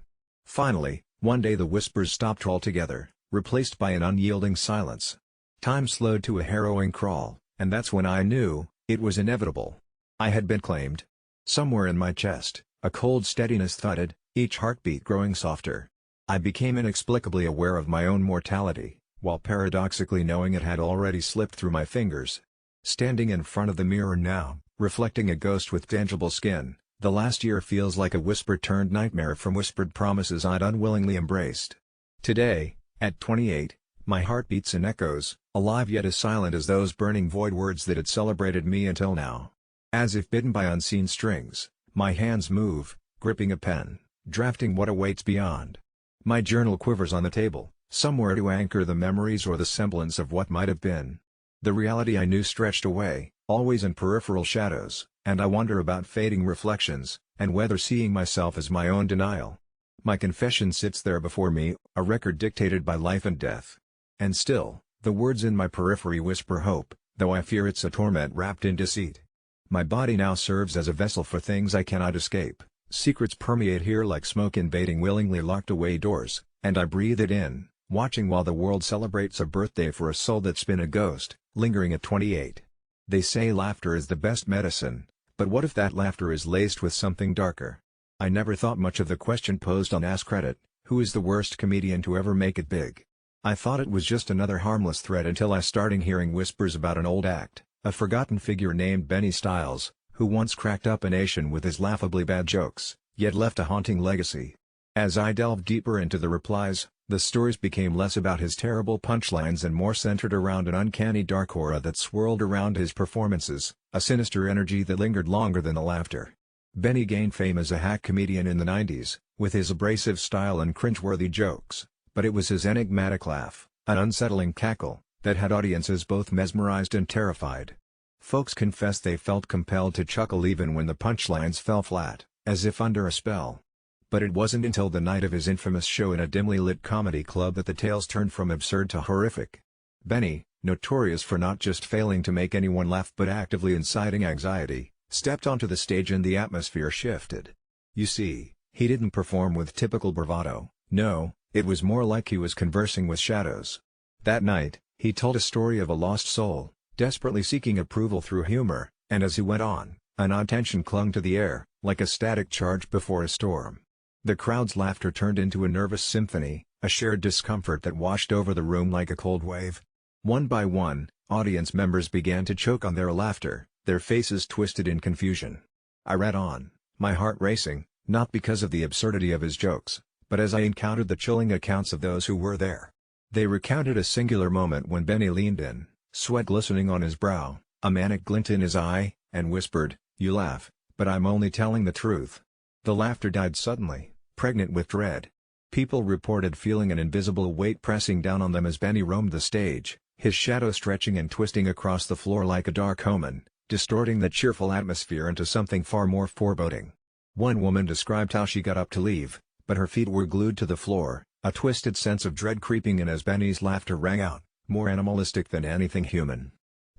Finally, one day the whispers stopped altogether, replaced by an unyielding silence. Time slowed to a harrowing crawl, and that's when I knew, it was inevitable. I had been claimed. Somewhere in my chest, a cold steadiness thudded, each heartbeat growing softer. I became inexplicably aware of my own mortality, while paradoxically knowing it had already slipped through my fingers. Standing in front of the mirror now, reflecting a ghost with tangible skin, the last year feels like a whisper-turned nightmare from whispered promises I'd unwillingly embraced. Today, at 28, my heart beats in echoes, alive yet as silent as those burning void words that had celebrated me until now. As if bitten by unseen strings, my hands move, gripping a pen, drafting what awaits beyond. My journal quivers on the table, somewhere to anchor the memories or the semblance of what might have been. The reality I knew stretched away, always in peripheral shadows, and I wonder about fading reflections, and whether seeing myself as my own denial. My confession sits there before me, a record dictated by life and death. And still, the words in my periphery whisper hope, though I fear it's a torment wrapped in deceit. My body now serves as a vessel for things I cannot escape. Secrets permeate here like smoke invading willingly locked away doors, and I breathe it in, watching while the world celebrates a birthday for a soul that's been a ghost, lingering at 28. They say laughter is the best medicine, but what if that laughter is laced with something darker? I never thought much of the question posed on Ask Reddit, who is the worst comedian to ever make it big? I thought it was just another harmless thread until I started hearing whispers about an old act, a forgotten figure named Benny Styles, who once cracked up a nation with his laughably bad jokes, yet left a haunting legacy. As I delved deeper into the replies, the stories became less about his terrible punchlines and more centered around an uncanny dark aura that swirled around his performances, a sinister energy that lingered longer than the laughter. Benny gained fame as a hack comedian in the 90s, with his abrasive style and cringeworthy jokes, but it was his enigmatic laugh, an unsettling cackle, that had audiences both mesmerized and terrified. Folks confessed they felt compelled to chuckle even when the punchlines fell flat, as if under a spell. But it wasn't until the night of his infamous show in a dimly lit comedy club that the tales turned from absurd to horrific. Benny, notorious for not just failing to make anyone laugh but actively inciting anxiety, stepped onto the stage and the atmosphere shifted. You see, he didn't perform with typical bravado, no, it was more like he was conversing with shadows. That night, he told a story of a lost soul, desperately seeking approval through humor, and as he went on, an odd tension clung to the air, like a static charge before a storm. The crowd's laughter turned into a nervous symphony, a shared discomfort that washed over the room like a cold wave. One by one, audience members began to choke on their laughter, their faces twisted in confusion. I read on, my heart racing, not because of the absurdity of his jokes, but as I encountered the chilling accounts of those who were there. They recounted a singular moment when Benny leaned in, sweat glistening on his brow, a manic glint in his eye, and whispered, "You laugh, but I'm only telling the truth." The laughter died suddenly, pregnant with dread. People reported feeling an invisible weight pressing down on them as Benny roamed the stage, his shadow stretching and twisting across the floor like a dark omen, distorting the cheerful atmosphere into something far more foreboding. One woman described how she got up to leave, but her feet were glued to the floor, a twisted sense of dread creeping in as Benny's laughter rang out, more animalistic than anything human.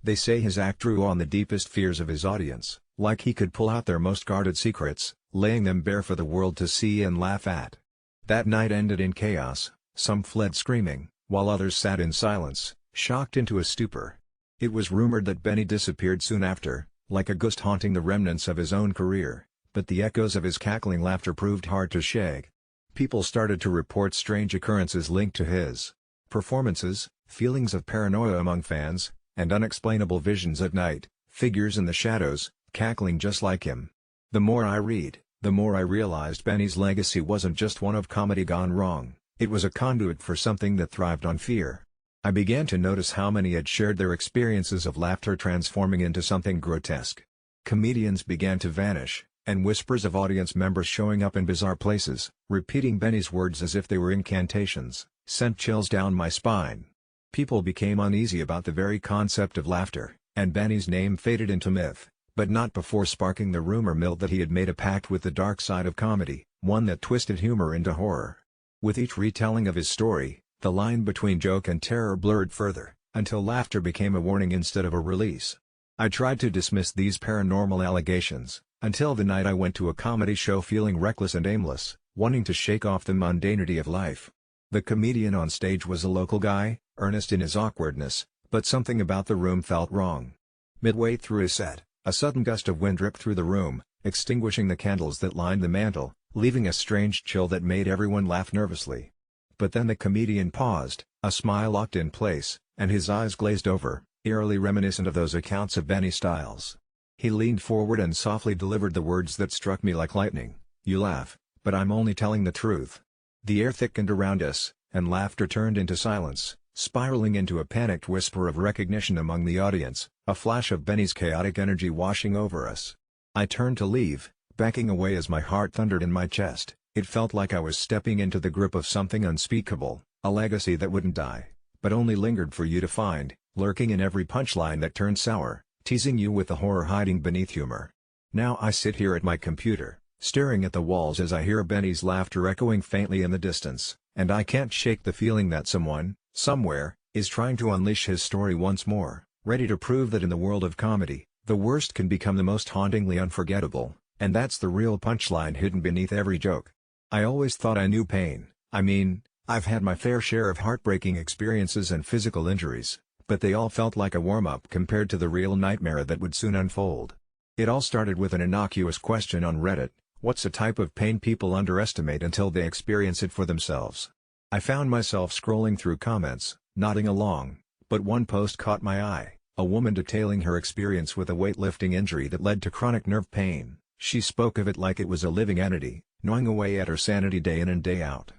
They say his act drew on the deepest fears of his audience, like he could pull out their most guarded secrets, laying them bare for the world to see and laugh at. That night ended in chaos, some fled screaming, while others sat in silence, shocked into a stupor. It was rumored that Benny disappeared soon after, like a ghost haunting the remnants of his own career, but the echoes of his cackling laughter proved hard to shake. People started to report strange occurrences linked to his performances, feelings of paranoia among fans, and unexplainable visions at night, figures in the shadows, cackling just like him. The more I read, the more I realized Benny's legacy wasn't just one of comedy gone wrong, it was a conduit for something that thrived on fear. I began to notice how many had shared their experiences of laughter transforming into something grotesque. Comedians began to vanish, and whispers of audience members showing up in bizarre places, repeating Benny's words as if they were incantations, sent chills down my spine. People became uneasy about the very concept of laughter, and Benny's name faded into myth, but not before sparking the rumor mill that he had made a pact with the dark side of comedy, one that twisted humor into horror. With each retelling of his story, the line between joke and terror blurred further, until laughter became a warning instead of a release. I tried to dismiss these paranormal allegations, until the night I went to a comedy show feeling reckless and aimless, wanting to shake off the mundanity of life. The comedian on stage was a local guy, earnest in his awkwardness, but something about the room felt wrong. Midway through his set, a sudden gust of wind ripped through the room, extinguishing the candles that lined the mantel, leaving a strange chill that made everyone laugh nervously. But then the comedian paused, a smile locked in place, and his eyes glazed over, eerily reminiscent of those accounts of Benny Styles. He leaned forward and softly delivered the words that struck me like lightning, "You laugh, but I'm only telling the truth." The air thickened around us, and laughter turned into silence, spiraling into a panicked whisper of recognition among the audience, a flash of Benny's chaotic energy washing over us. I turned to leave, backing away as my heart thundered in my chest. It felt like I was stepping into the grip of something unspeakable, a legacy that wouldn't die, but only lingered for you to find, lurking in every punchline that turned sour, teasing you with the horror hiding beneath humor. Now I sit here at my computer, staring at the walls as I hear Benny's laughter echoing faintly in the distance, and I can't shake the feeling that someone, somewhere, is trying to unleash his story once more, ready to prove that in the world of comedy, the worst can become the most hauntingly unforgettable, and that's the real punchline hidden beneath every joke. I always thought I knew pain. I mean, I've had my fair share of heartbreaking experiences and physical injuries, but they all felt like a warm-up compared to the real nightmare that would soon unfold. It all started with an innocuous question on Reddit: what's a type of pain people underestimate until they experience it for themselves? I found myself scrolling through comments, nodding along, but one post caught my eye, a woman detailing her experience with a weightlifting injury that led to chronic nerve pain. She spoke of it like it was a living entity, gnawing away at her sanity day in and day out.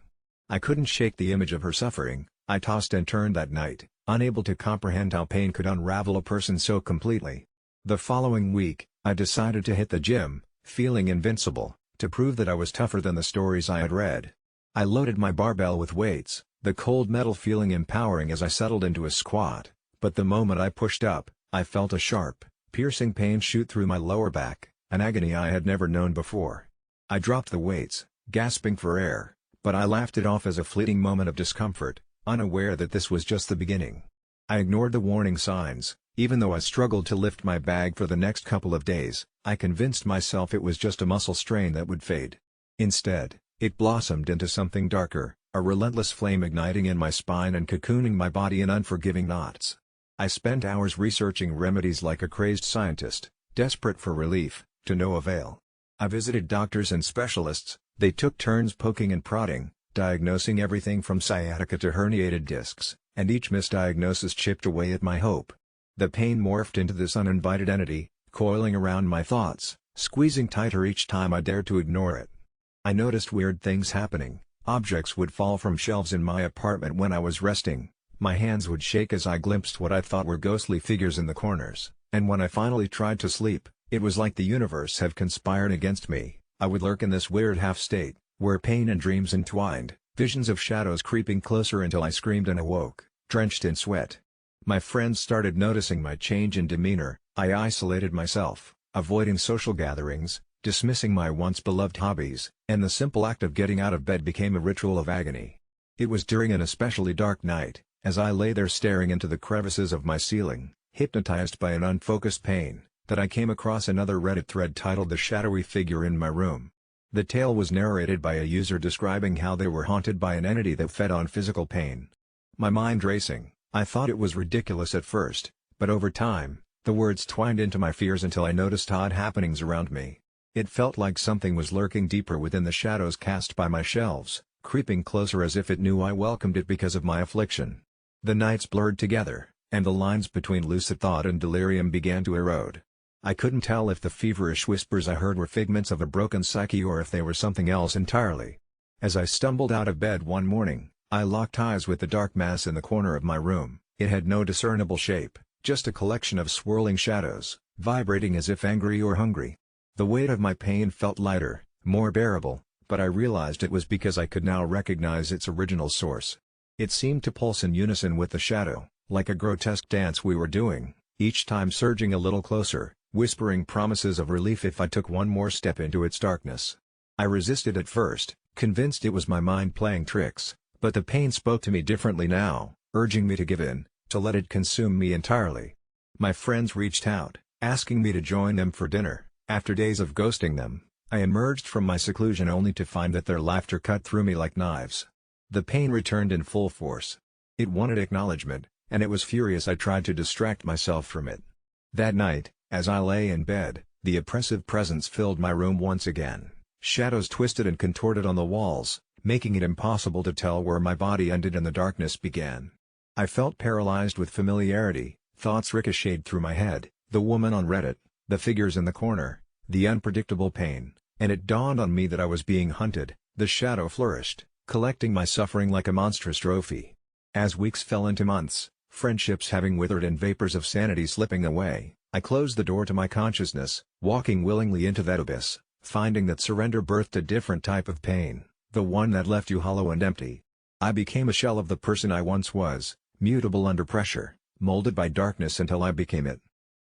I couldn't shake the image of her suffering. I tossed and turned that night, unable to comprehend how pain could unravel a person so completely. The following week, I decided to hit the gym, feeling invincible, to prove that I was tougher than the stories I had read. I loaded my barbell with weights, the cold metal feeling empowering as I settled into a squat, but the moment I pushed up, I felt a sharp, piercing pain shoot through my lower back, an agony I had never known before. I dropped the weights, gasping for air, but I laughed it off as a fleeting moment of discomfort, unaware that this was just the beginning. I ignored the warning signs, even though I struggled to lift my bag for the next couple of days. I convinced myself it was just a muscle strain that would fade. Instead, it blossomed into something darker, a relentless flame igniting in my spine and cocooning my body in unforgiving knots. I spent hours researching remedies like a crazed scientist, desperate for relief, to no avail. I visited doctors and specialists. They took turns poking and prodding, diagnosing everything from sciatica to herniated discs, and each misdiagnosis chipped away at my hope. The pain morphed into this uninvited entity, coiling around my thoughts, squeezing tighter each time I dared to ignore it. I noticed weird things happening. Objects would fall from shelves in my apartment when I was resting, my hands would shake as I glimpsed what I thought were ghostly figures in the corners, and when I finally tried to sleep, it was like the universe had conspired against me. I would lurk in this weird half-state, where pain and dreams entwined, visions of shadows creeping closer until I screamed and awoke, drenched in sweat. My friends started noticing my change in demeanor. I isolated myself, avoiding social gatherings, dismissing my once-beloved hobbies, and the simple act of getting out of bed became a ritual of agony. It was during an especially dark night, as I lay there staring into the crevices of my ceiling, hypnotized by an unfocused pain, that I came across another Reddit thread titled "The Shadowy Figure in My Room." The tale was narrated by a user describing how they were haunted by an entity that fed on physical pain. My mind racing, I thought it was ridiculous at first, but over time, the words twined into my fears until I noticed odd happenings around me. It felt like something was lurking deeper within the shadows cast by my shelves, creeping closer as if it knew I welcomed it because of my affliction. The nights blurred together, and the lines between lucid thought and delirium began to erode. I couldn't tell if the feverish whispers I heard were figments of a broken psyche or if they were something else entirely. As I stumbled out of bed one morning, I locked eyes with the dark mass in the corner of my room. It had no discernible shape, just a collection of swirling shadows, vibrating as if angry or hungry. The weight of my pain felt lighter, more bearable, but I realized it was because I could now recognize its original source. It seemed to pulse in unison with the shadow, like a grotesque dance we were doing, each time surging a little closer, whispering promises of relief if I took one more step into its darkness. I resisted at first, convinced it was my mind playing tricks, but the pain spoke to me differently now, urging me to give in, to let it consume me entirely. My friends reached out, asking me to join them for dinner. After days of ghosting them, I emerged from my seclusion only to find that their laughter cut through me like knives. The pain returned in full force. It wanted acknowledgement, and it was furious I tried to distract myself from it. That night, as I lay in bed, the oppressive presence filled my room once again. Shadows twisted and contorted on the walls, making it impossible to tell where my body ended and the darkness began. I felt paralyzed with familiarity. Thoughts ricocheted through my head, the woman on Reddit, the figures in the corner, the unpredictable pain, and it dawned on me that I was being hunted. The shadow flourished, collecting my suffering like a monstrous trophy. As weeks fell into months, friendships having withered and vapors of sanity slipping away, I closed the door to my consciousness, walking willingly into that abyss, finding that surrender birthed a different type of pain, the one that left you hollow and empty. I became a shell of the person I once was, mutable under pressure, molded by darkness until I became it.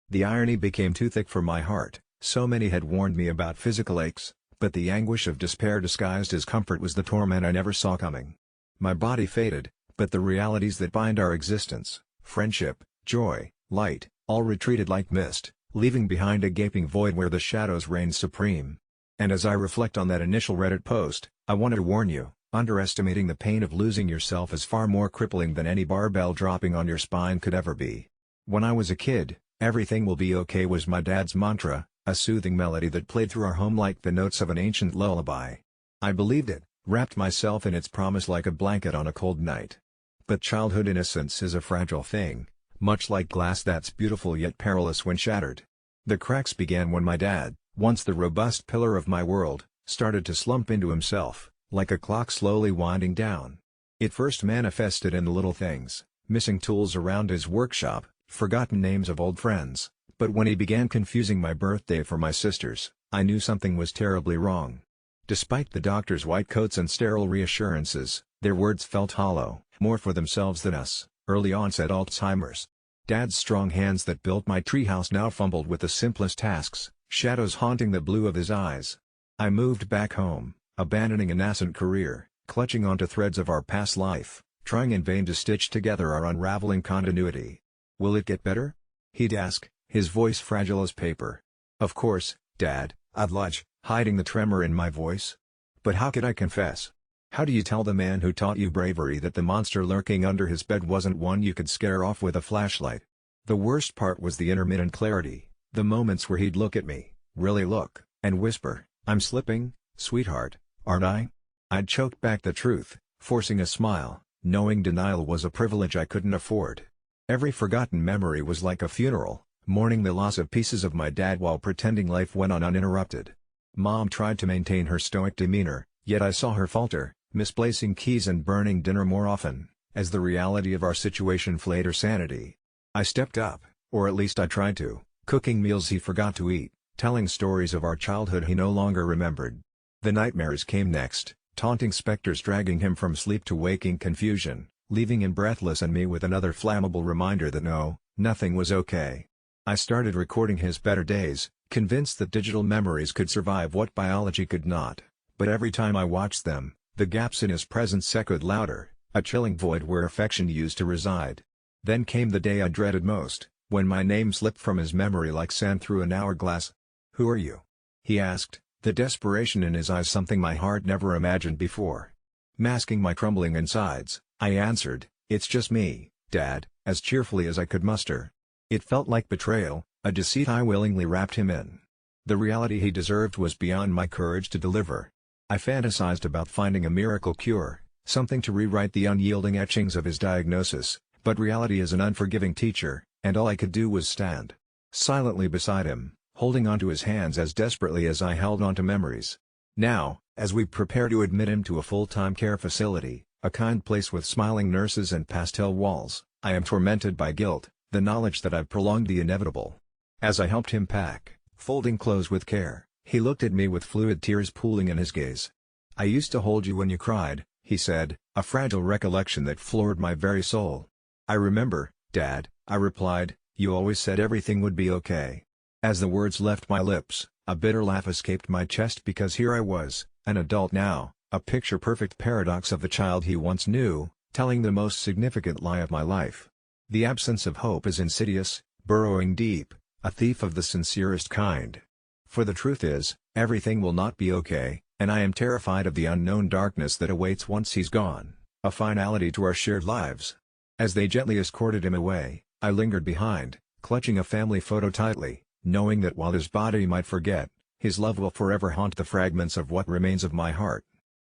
The irony became too thick for my heart. So many had warned me about physical aches, but the anguish of despair disguised as comfort was the torment I never saw coming. My body faded, but the realities that bind our existence, friendship, joy, light, all retreated like mist, leaving behind a gaping void where the shadows reigned supreme. And as I reflect on that initial Reddit post, I wanted to warn you, underestimating the pain of losing yourself is far more crippling than any barbell dropping on your spine could ever be. When I was a kid, "Everything will be okay" was my dad's mantra, a soothing melody that played through our home like the notes of an ancient lullaby. I believed it, wrapped myself in its promise like a blanket on a cold night. But childhood innocence is a fragile thing, much like glass that's beautiful yet perilous when shattered. The cracks began when my dad, once the robust pillar of my world, started to slump into himself, like a clock slowly winding down. It first manifested in the little things, missing tools around his workshop, forgotten names of old friends, but when he began confusing my birthday for my sister's, I knew something was terribly wrong. Despite the doctor's white coats and sterile reassurances, their words felt hollow, more for themselves than us. Early onset Alzheimer's. Dad's strong hands that built my treehouse now fumbled with the simplest tasks, shadows haunting the blue of his eyes. I moved back home, abandoning a nascent career, clutching onto threads of our past life, trying in vain to stitch together our unraveling continuity. "Will it get better?" he'd ask, his voice fragile as paper. "Of course, Dad," I'd lunge, hiding the tremor in my voice. But how could I confess? How do you tell the man who taught you bravery that the monster lurking under his bed wasn't one you could scare off with a flashlight? The worst part was the intermittent clarity, the moments where he'd look at me, really look, and whisper, "I'm slipping, sweetheart, aren't I?" I'd choke back the truth, forcing a smile, knowing denial was a privilege I couldn't afford. Every forgotten memory was like a funeral, mourning the loss of pieces of my dad while pretending life went on uninterrupted. Mom tried to maintain her stoic demeanor, yet I saw her falter, misplacing keys and burning dinner more often, as the reality of our situation flayed her sanity. I stepped up, or at least I tried to, cooking meals he forgot to eat, telling stories of our childhood he no longer remembered. The nightmares came next, taunting specters dragging him from sleep to waking confusion, leaving him breathless and me with another flammable reminder that nothing was okay. I started recording his better days, convinced that digital memories could survive what biology could not, but every time I watched them, the gaps in his presence echoed louder, a chilling void where affection used to reside. Then came the day I dreaded most, when my name slipped from his memory like sand through an hourglass. "Who are you?" he asked, the desperation in his eyes something my heart never imagined before. Masking my crumbling insides, I answered, "It's just me, Dad," as cheerfully as I could muster. It felt like betrayal, a deceit I willingly wrapped him in. The reality he deserved was beyond my courage to deliver. I fantasized about finding a miracle cure, something to rewrite the unyielding etchings of his diagnosis, but reality is an unforgiving teacher, and all I could do was stand silently beside him, holding onto his hands as desperately as I held onto memories. Now, as we prepare to admit him to a full-time care facility, a kind place with smiling nurses and pastel walls, I am tormented by guilt, the knowledge that I've prolonged the inevitable. As I helped him pack, folding clothes with care, he looked at me with fluid tears pooling in his gaze. "I used to hold you when you cried," he said, a fragile recollection that floored my very soul. "I remember, Dad," I replied, "you always said everything would be okay." As the words left my lips, a bitter laugh escaped my chest because here I was, an adult now, a picture-perfect paradox of the child he once knew, telling the most significant lie of my life. The absence of hope is insidious, burrowing deep, a thief of the sincerest kind. For the truth is, everything will not be okay, and I am terrified of the unknown darkness that awaits once he's gone, a finality to our shared lives. As they gently escorted him away, I lingered behind, clutching a family photo tightly, knowing that while his body might forget, his love will forever haunt the fragments of what remains of my heart.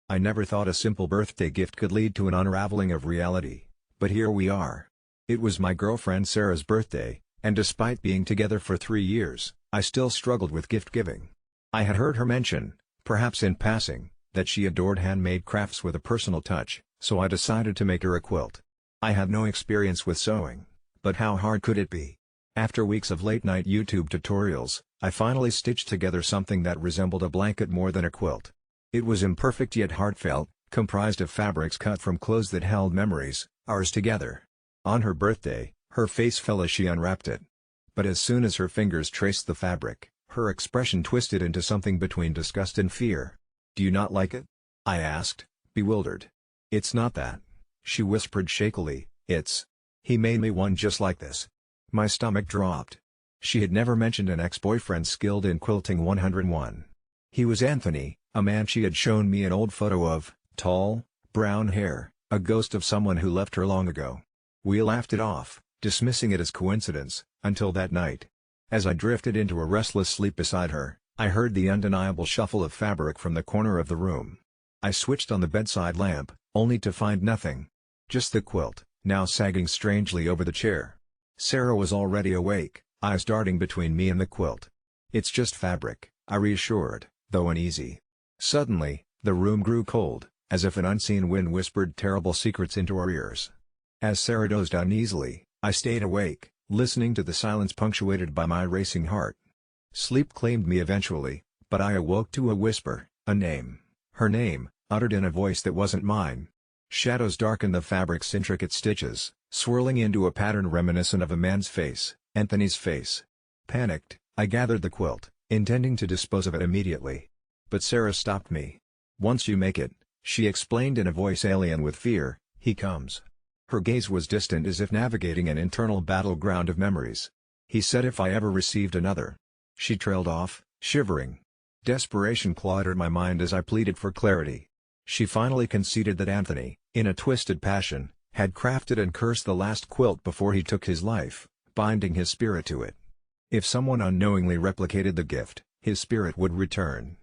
I never thought a simple birthday gift could lead to an unraveling of reality, but here we are. It was my girlfriend Sarah's birthday, and despite being together for 3 years, I still struggled with gift-giving. I had heard her mention, perhaps in passing, that she adored handmade crafts with a personal touch, so I decided to make her a quilt. I had no experience with sewing, but how hard could it be? After weeks of late-night YouTube tutorials, I finally stitched together something that resembled a blanket more than a quilt. It was imperfect yet heartfelt, comprised of fabrics cut from clothes that held memories, ours together. On her birthday, her face fell as she unwrapped it. But as soon as her fingers traced the fabric, her expression twisted into something between disgust and fear. "Do you not like it?" I asked, bewildered. "It's not that," she whispered shakily, "it's... he made me one just like this." My stomach dropped. She had never mentioned an ex-boyfriend skilled in quilting 101. He was Anthony, a man she had shown me an old photo of, tall, brown hair, a ghost of someone who left her long ago. We laughed it off, dismissing it as coincidence, until that night. As I drifted into a restless sleep beside her, I heard the undeniable shuffle of fabric from the corner of the room. I switched on the bedside lamp, only to find nothing. Just the quilt, now sagging strangely over the chair. Sarah was already awake, eyes darting between me and the quilt. "It's just fabric," I reassured, though uneasy. Suddenly, the room grew cold, as if an unseen wind whispered terrible secrets into our ears. As Sarah dozed uneasily, I stayed awake, listening to the silence punctuated by my racing heart. Sleep claimed me eventually, but I awoke to a whisper, a name, her name, uttered in a voice that wasn't mine. Shadows darkened the fabric's intricate stitches, swirling into a pattern reminiscent of a man's face, Anthony's face. Panicked, I gathered the quilt, intending to dispose of it immediately. But Sarah stopped me. "Once you make it," she explained in a voice alien with fear, "he comes." Her gaze was distant as if navigating an internal battleground of memories. "He said if I ever received another." She trailed off, shivering. Desperation clawed at my mind as I pleaded for clarity. She finally conceded that Anthony, in a twisted passion, had crafted and cursed the last quilt before he took his life, binding his spirit to it. If someone unknowingly replicated the gift, his spirit would return.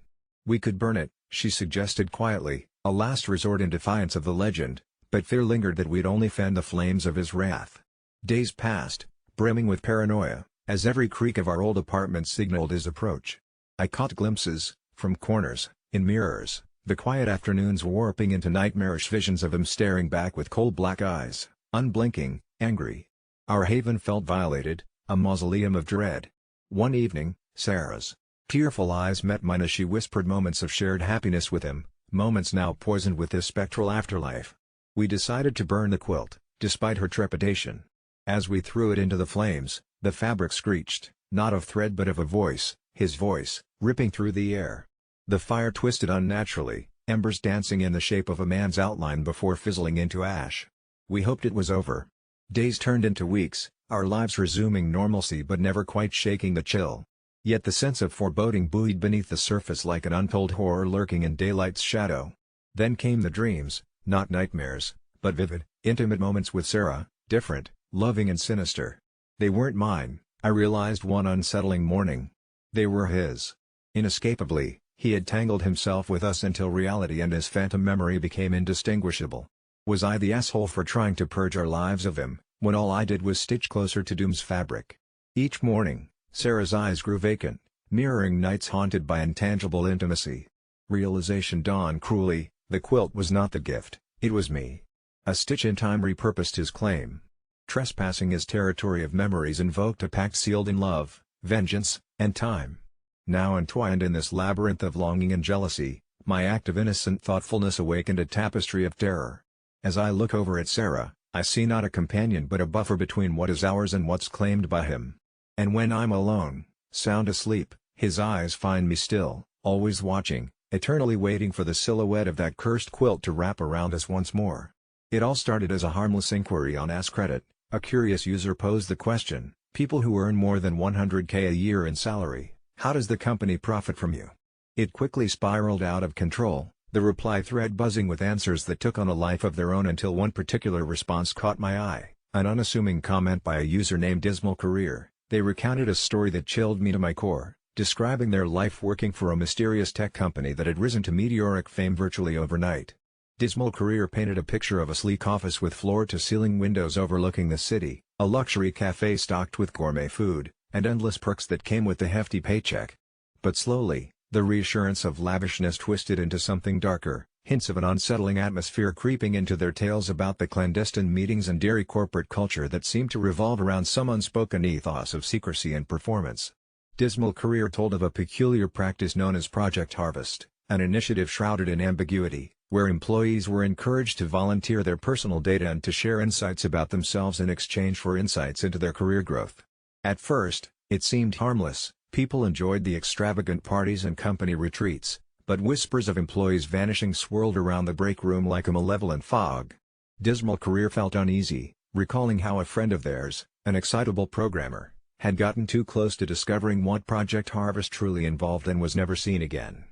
"We could burn it," she suggested quietly, a last resort in defiance of the legend, but fear lingered that we'd only fan the flames of his wrath. Days passed, brimming with paranoia, as every creak of our old apartment signaled his approach. I caught glimpses, from corners, in mirrors, the quiet afternoons warping into nightmarish visions of him staring back with cold black eyes, unblinking, angry. Our haven felt violated, a mausoleum of dread. One evening, Sarah's tearful eyes met mine as she whispered moments of shared happiness with him, moments now poisoned with this spectral afterlife. We decided to burn the quilt, despite her trepidation. As we threw it into the flames, the fabric screeched, not of thread but of a voice, his voice, ripping through the air. The fire twisted unnaturally, embers dancing in the shape of a man's outline before fizzling into ash. We hoped it was over. Days turned into weeks, our lives resuming normalcy but never quite shaking the chill. Yet the sense of foreboding buoyed beneath the surface like an untold horror lurking in daylight's shadow. Then came the dreams, not nightmares, but vivid, intimate moments with Sarah, different, loving and sinister. They weren't mine, I realized one unsettling morning. They were his. Inescapably, he had tangled himself with us until reality and his phantom memory became indistinguishable. Was I the asshole for trying to purge our lives of him, when all I did was stitch closer to doom's fabric? Each morning, Sarah's eyes grew vacant, mirroring nights haunted by intangible intimacy. Realization dawned cruelly, the quilt was not the gift, it was me. A stitch in time repurposed his claim. Trespassing his territory of memories invoked a pact sealed in love, vengeance, and time. Now entwined in this labyrinth of longing and jealousy, my act of innocent thoughtfulness awakened a tapestry of terror. As I look over at Sarah, I see not a companion but a buffer between what is ours and what's claimed by him. And when I'm alone, sound asleep, his eyes find me still, always watching, eternally waiting for the silhouette of that cursed quilt to wrap around us once more. It all started as a harmless inquiry on AskReddit. A curious user posed the question, people who earn more than $100K a year in salary, how does the company profit from you? It quickly spiraled out of control, the reply thread buzzing with answers that took on a life of their own until one particular response caught my eye, an unassuming comment by a user named Dismal Career. They recounted a story that chilled me to my core, describing their life working for a mysterious tech company that had risen to meteoric fame virtually overnight. Dismal Career painted a picture of a sleek office with floor-to-ceiling windows overlooking the city, a luxury cafe stocked with gourmet food, and endless perks that came with the hefty paycheck. But slowly, the reassurance of lavishness twisted into something darker, hints of an unsettling atmosphere creeping into their tales about the clandestine meetings and eerie corporate culture that seemed to revolve around some unspoken ethos of secrecy and performance. Dismal Career told of a peculiar practice known as Project Harvest, an initiative shrouded in ambiguity, where employees were encouraged to volunteer their personal data and to share insights about themselves in exchange for insights into their career growth. At first, it seemed harmless, people enjoyed the extravagant parties and company retreats, but whispers of employees vanishing swirled around the break room like a malevolent fog. Dismal Career felt uneasy, recalling how a friend of theirs, an excitable programmer, had gotten too close to discovering what Project Harvest truly involved and was never seen again.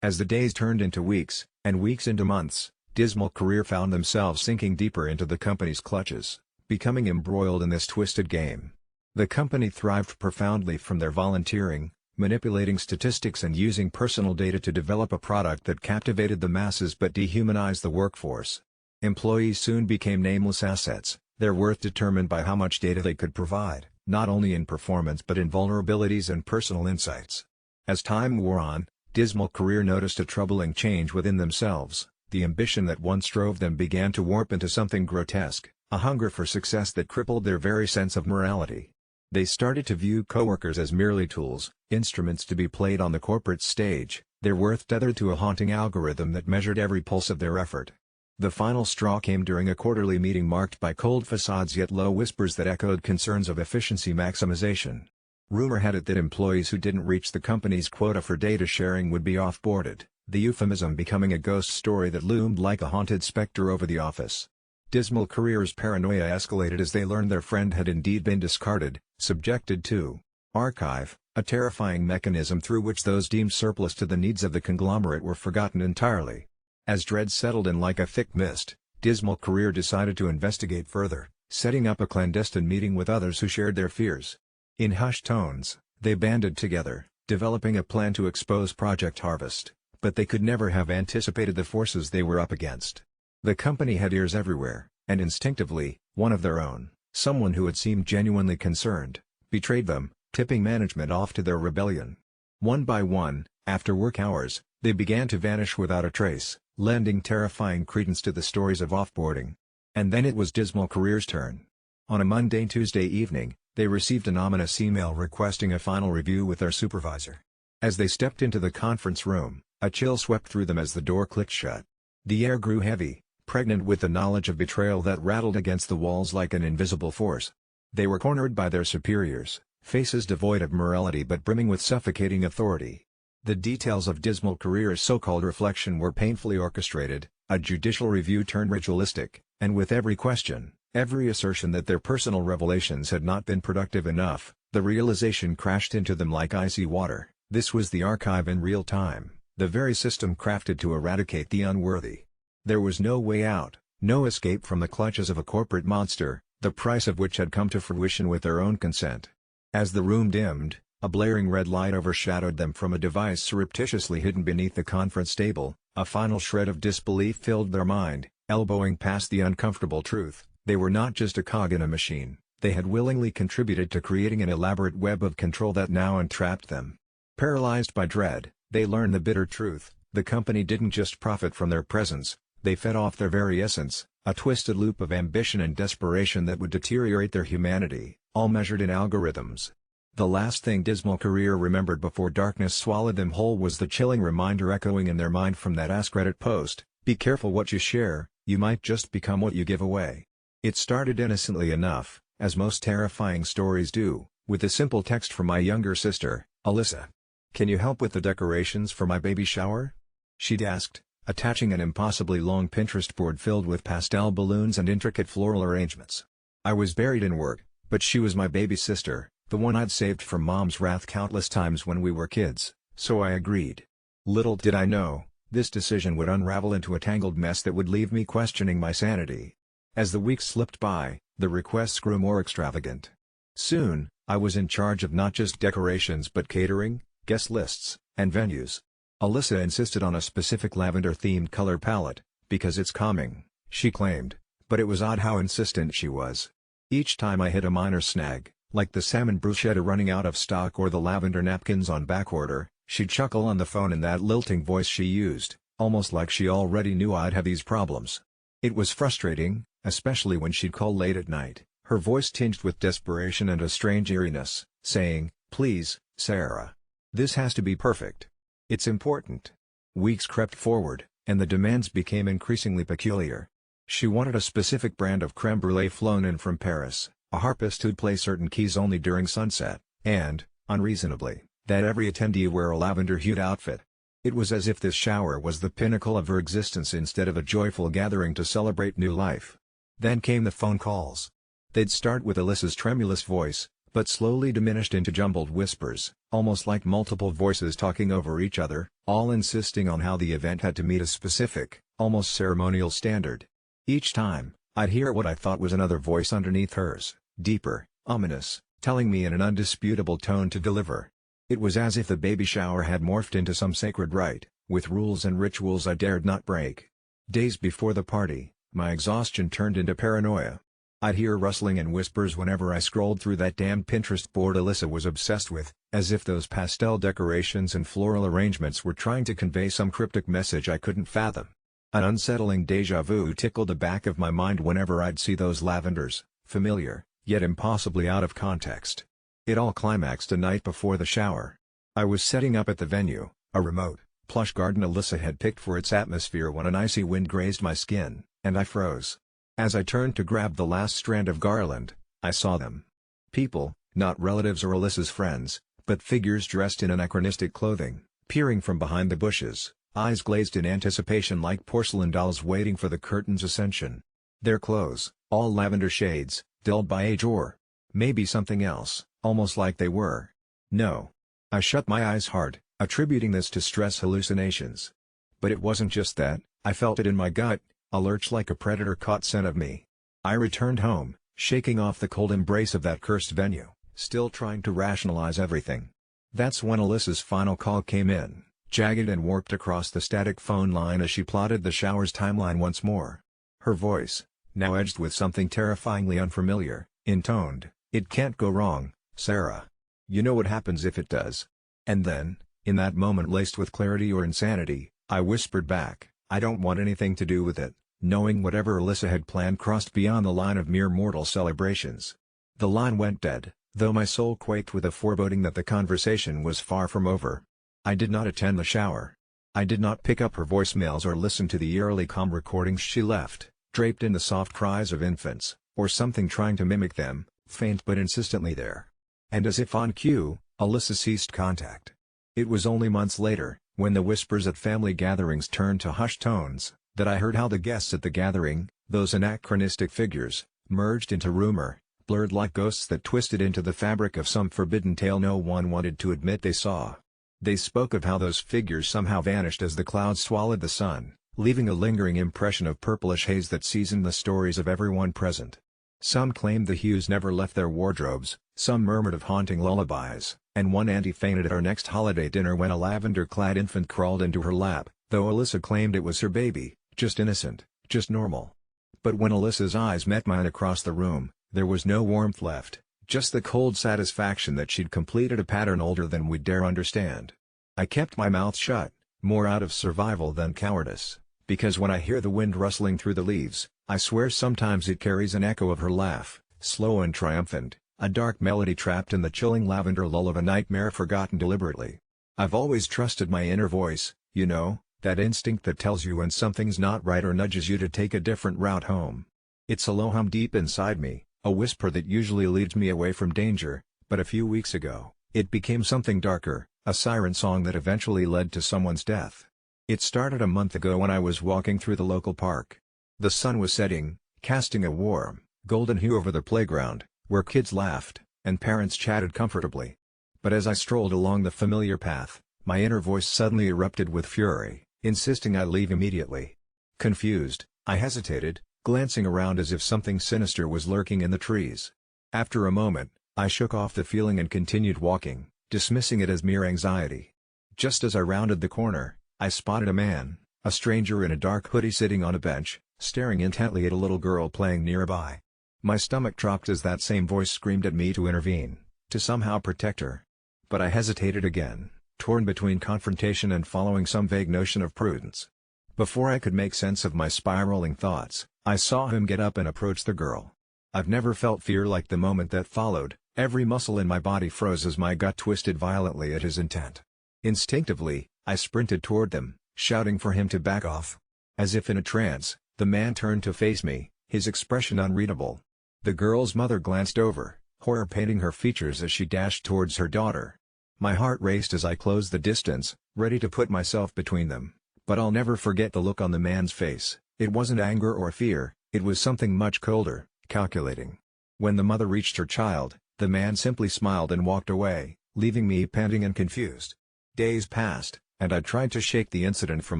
As the days turned into weeks, and weeks into months, Dismal Career found themselves sinking deeper into the company's clutches, becoming embroiled in this twisted game. The company thrived profoundly from their volunteering, manipulating statistics and using personal data to develop a product that captivated the masses but dehumanized the workforce. Employees soon became nameless assets, their worth determined by how much data they could provide, not only in performance but in vulnerabilities and personal insights. As time wore on, Dismal Career noticed a troubling change within themselves. The ambition that once drove them began to warp into something grotesque, a hunger for success that crippled their very sense of morality. They started to view coworkers as merely tools, instruments to be played on the corporate stage, their worth tethered to a haunting algorithm that measured every pulse of their effort. The final straw came during a quarterly meeting marked by cold facades yet low whispers that echoed concerns of efficiency maximization. Rumor had it that employees who didn't reach the company's quota for data sharing would be off-boarded, the euphemism becoming a ghost story that loomed like a haunted specter over the office. Dismal Career's paranoia escalated as they learned their friend had indeed been discarded, subjected to archive, a terrifying mechanism through which those deemed surplus to the needs of the conglomerate were forgotten entirely. As dread settled in like a thick mist, Dismal Career decided to investigate further, setting up a clandestine meeting with others who shared their fears. In hushed tones, they banded together, developing a plan to expose Project Harvest, but they could never have anticipated the forces they were up against. The company had ears everywhere, and instinctively, one of their own, someone who had seemed genuinely concerned, betrayed them, tipping management off to their rebellion. One by one, after work hours, they began to vanish without a trace, lending terrifying credence to the stories of offboarding. And then it was Dismal Career's turn. On a mundane Tuesday evening, they received an ominous email requesting a final review with their supervisor. As they stepped into the conference room, a chill swept through them as the door clicked shut. The air grew heavy, pregnant with the knowledge of betrayal that rattled against the walls like an invisible force. They were cornered by their superiors, faces devoid of morality but brimming with suffocating authority. The details of Dismal Career's so-called reflection were painfully orchestrated, a judicial review turned ritualistic, and with every question, every assertion that their personal revelations had not been productive enough, the realization crashed into them like icy water. This was the archive in real time, the very system crafted to eradicate the unworthy. There was no way out, no escape from the clutches of a corporate monster, the price of which had come to fruition with their own consent. As the room dimmed, a blaring red light overshadowed them from a device surreptitiously hidden beneath the conference table. A final shred of disbelief filled their mind, elbowing past the uncomfortable truth. They were not just a cog in a machine, they had willingly contributed to creating an elaborate web of control that now entrapped them. Paralyzed by dread, they learned the bitter truth: the company didn't just profit from their presence, they fed off their very essence, a twisted loop of ambition and desperation that would deteriorate their humanity, all measured in algorithms. The last thing Dismal Career remembered before darkness swallowed them whole was the chilling reminder echoing in their mind from that Ask Reddit post: "Be careful what you share, you might just become what you give away." It started innocently enough, as most terrifying stories do, with a simple text from my younger sister, Alyssa. "Can you help with the decorations for my baby shower?" she'd asked, attaching an impossibly long Pinterest board filled with pastel balloons and intricate floral arrangements. I was buried in work, but she was my baby sister, the one I'd saved from Mom's wrath countless times when we were kids, so I agreed. Little did I know, this decision would unravel into a tangled mess that would leave me questioning my sanity. As the weeks slipped by, the requests grew more extravagant. Soon, I was in charge of not just decorations but catering, guest lists, and venues. Alyssa insisted on a specific lavender-themed color palette, because it's calming, she claimed, but it was odd how insistent she was. Each time I hit a minor snag, like the salmon bruschetta running out of stock or the lavender napkins on backorder, she'd chuckle on the phone in that lilting voice she used, almost like she already knew I'd have these problems. It was frustrating, especially when she'd call late at night, her voice tinged with desperation and a strange eeriness, saying, "Please, Sarah. This has to be perfect. It's important." Weeks crept forward, and the demands became increasingly peculiar. She wanted a specific brand of crème brûlée flown in from Paris, a harpist who'd play certain keys only during sunset, and, unreasonably, that every attendee wear a lavender-hued outfit. It was as if this shower was the pinnacle of her existence instead of a joyful gathering to celebrate new life. Then came the phone calls. They'd start with Alyssa's tremulous voice, but slowly diminished into jumbled whispers, almost like multiple voices talking over each other, all insisting on how the event had to meet a specific, almost ceremonial standard. Each time, I'd hear what I thought was another voice underneath hers, deeper, ominous, telling me in an undisputable tone to deliver. It was as if the baby shower had morphed into some sacred rite, with rules and rituals I dared not break. Days before the party, my exhaustion turned into paranoia. I'd hear rustling and whispers whenever I scrolled through that damned Pinterest board Alyssa was obsessed with, as if those pastel decorations and floral arrangements were trying to convey some cryptic message I couldn't fathom. An unsettling déjà vu tickled the back of my mind whenever I'd see those lavenders, familiar, yet impossibly out of context. It all climaxed a night before the shower. I was setting up at the venue, a remote, plush garden Alyssa had picked for its atmosphere, when an icy wind grazed my skin, and I froze. As I turned to grab the last strand of garland, I saw them. People, Not relatives or Alyssa's friends, but figures dressed in anachronistic clothing, peering from behind the bushes, eyes glazed in anticipation like porcelain dolls waiting for the curtain's ascension. Their clothes, all lavender shades, dulled by age or maybe something else, almost like they were. No. I shut my eyes hard, attributing this to stress hallucinations. But it wasn't just that, I felt it in my gut, a lurch like a predator caught scent of me. I returned home, shaking off the cold embrace of that cursed venue, still trying to rationalize everything. That's when Alyssa's final call came in, jagged and warped across the static phone line as she plotted the shower's timeline once more. Her voice, now edged with something terrifyingly unfamiliar, intoned, "It can't go wrong, Sarah. You know what happens if it does." And then, in that moment laced with clarity or insanity, I whispered back, "I don't want anything to do with it," knowing whatever Alyssa had planned crossed beyond the line of mere mortal celebrations. The line went dead, though my soul quaked with a foreboding that the conversation was far from over. I did not attend the shower. I did not pick up her voicemails or listen to the eerily calm recordings she left, draped in the soft cries of infants, or something trying to mimic them, faint but insistently there. And as if on cue, Alyssa ceased contact. It was only months later, when the whispers at family gatherings turned to hushed tones, that I heard how the guests at the gathering, those anachronistic figures, merged into rumor, blurred like ghosts that twisted into the fabric of some forbidden tale no one wanted to admit they saw. They spoke of how those figures somehow vanished as the clouds swallowed the sun, leaving a lingering impression of purplish haze that seasoned the stories of everyone present. Some claimed the hues never left their wardrobes, some murmured of haunting lullabies, and one auntie fainted at our next holiday dinner when a lavender-clad infant crawled into her lap, though Alyssa claimed it was her baby, just innocent, just normal. But when Alyssa's eyes met mine across the room, there was no warmth left, just the cold satisfaction that she'd completed a pattern older than we'd dare understand. I kept my mouth shut, more out of survival than cowardice, because when I hear the wind rustling through the leaves, I swear sometimes it carries an echo of her laugh, slow and triumphant, a dark melody trapped in the chilling lavender lull of a nightmare forgotten deliberately. I've always trusted my inner voice, you know, that instinct that tells you when something's not right or nudges you to take a different route home. It's a low hum deep inside me, a whisper that usually leads me away from danger, but a few weeks ago, it became something darker, a siren song that eventually led to someone's death. It started a month ago when I was walking through the local park. The sun was setting, casting a warm, golden hue over the playground, where kids laughed, and parents chatted comfortably. But as I strolled along the familiar path, my inner voice suddenly erupted with fury, insisting I leave immediately. Confused, I hesitated, glancing around as if something sinister was lurking in the trees. After a moment, I shook off the feeling and continued walking, dismissing it as mere anxiety. Just as I rounded the corner, I spotted a man, a stranger in a dark hoodie sitting on a bench, staring intently at a little girl playing nearby. My stomach dropped as that same voice screamed at me to intervene, to somehow protect her. But I hesitated again, torn between confrontation and following some vague notion of prudence. Before I could make sense of my spiraling thoughts, I saw him get up and approach the girl. I've never felt fear like the moment that followed. Every muscle in my body froze as my gut twisted violently at his intent. Instinctively, I sprinted toward them, shouting for him to back off. As if in a trance, the man turned to face me, his expression unreadable. The girl's mother glanced over, horror painting her features as she dashed towards her daughter. My heart raced as I closed the distance, ready to put myself between them. But I'll never forget the look on the man's face. It wasn't anger or fear, it was something much colder, calculating. When the mother reached her child, the man simply smiled and walked away, leaving me panting and confused. Days passed, and I tried to shake the incident from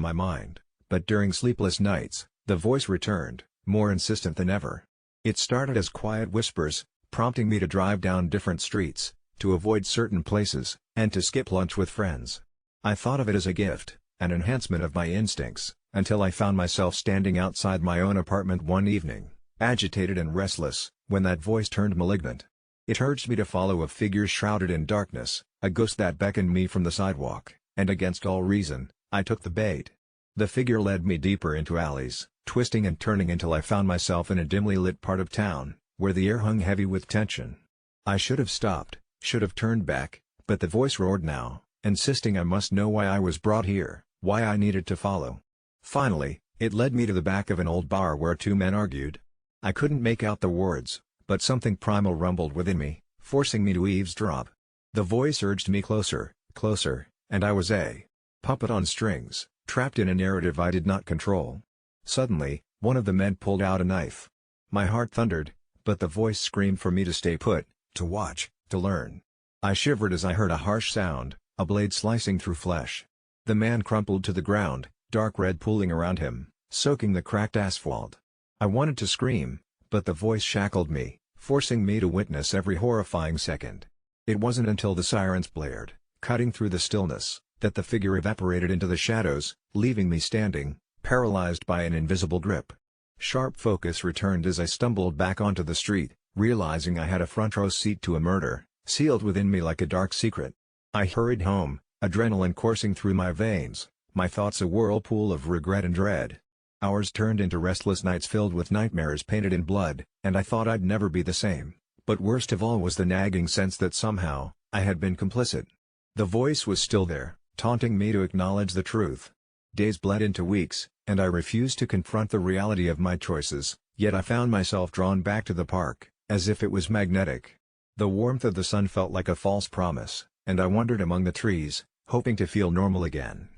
my mind, but during sleepless nights, the voice returned, more insistent than ever. It started as quiet whispers, prompting me to drive down different streets, to avoid certain places, and to skip lunch with friends. I thought of it as a gift, an enhancement of my instincts, until I found myself standing outside my own apartment one evening, agitated and restless, when that voice turned malignant. It urged me to follow a figure shrouded in darkness, a ghost that beckoned me from the sidewalk, and against all reason, I took the bait. The figure led me deeper into alleys, twisting and turning until I found myself in a dimly lit part of town, where the air hung heavy with tension. I should have stopped, should have turned back, but the voice roared now, insisting I must know why I was brought here, why I needed to follow. Finally, it led me to the back of an old bar where two men argued. I couldn't make out the words, but something primal rumbled within me, forcing me to eavesdrop. The voice urged me closer, closer, and I was a puppet on strings, trapped in a narrative I did not control. Suddenly, one of the men pulled out a knife. My heart thundered, but the voice screamed for me to stay put, to watch, to learn. I shivered as I heard a harsh sound, a blade slicing through flesh. The man crumpled to the ground, dark red pooling around him, soaking the cracked asphalt. I wanted to scream, but the voice shackled me, forcing me to witness every horrifying second. It wasn't until the sirens blared, cutting through the stillness, that the figure evaporated into the shadows, leaving me standing, paralyzed by an invisible grip. Sharp focus returned as I stumbled back onto the street, realizing I had a front row seat to a murder, sealed within me like a dark secret. I hurried home, adrenaline coursing through my veins, my thoughts a whirlpool of regret and dread. Hours turned into restless nights filled with nightmares painted in blood, and I thought I'd never be the same. But worst of all was the nagging sense that somehow, I had been complicit. The voice was still there, taunting me to acknowledge the truth. Days bled into weeks, and I refused to confront the reality of my choices, yet I found myself drawn back to the park, as if it was magnetic. The warmth of the sun felt like a false promise, and I wandered among the trees, hoping to feel normal again.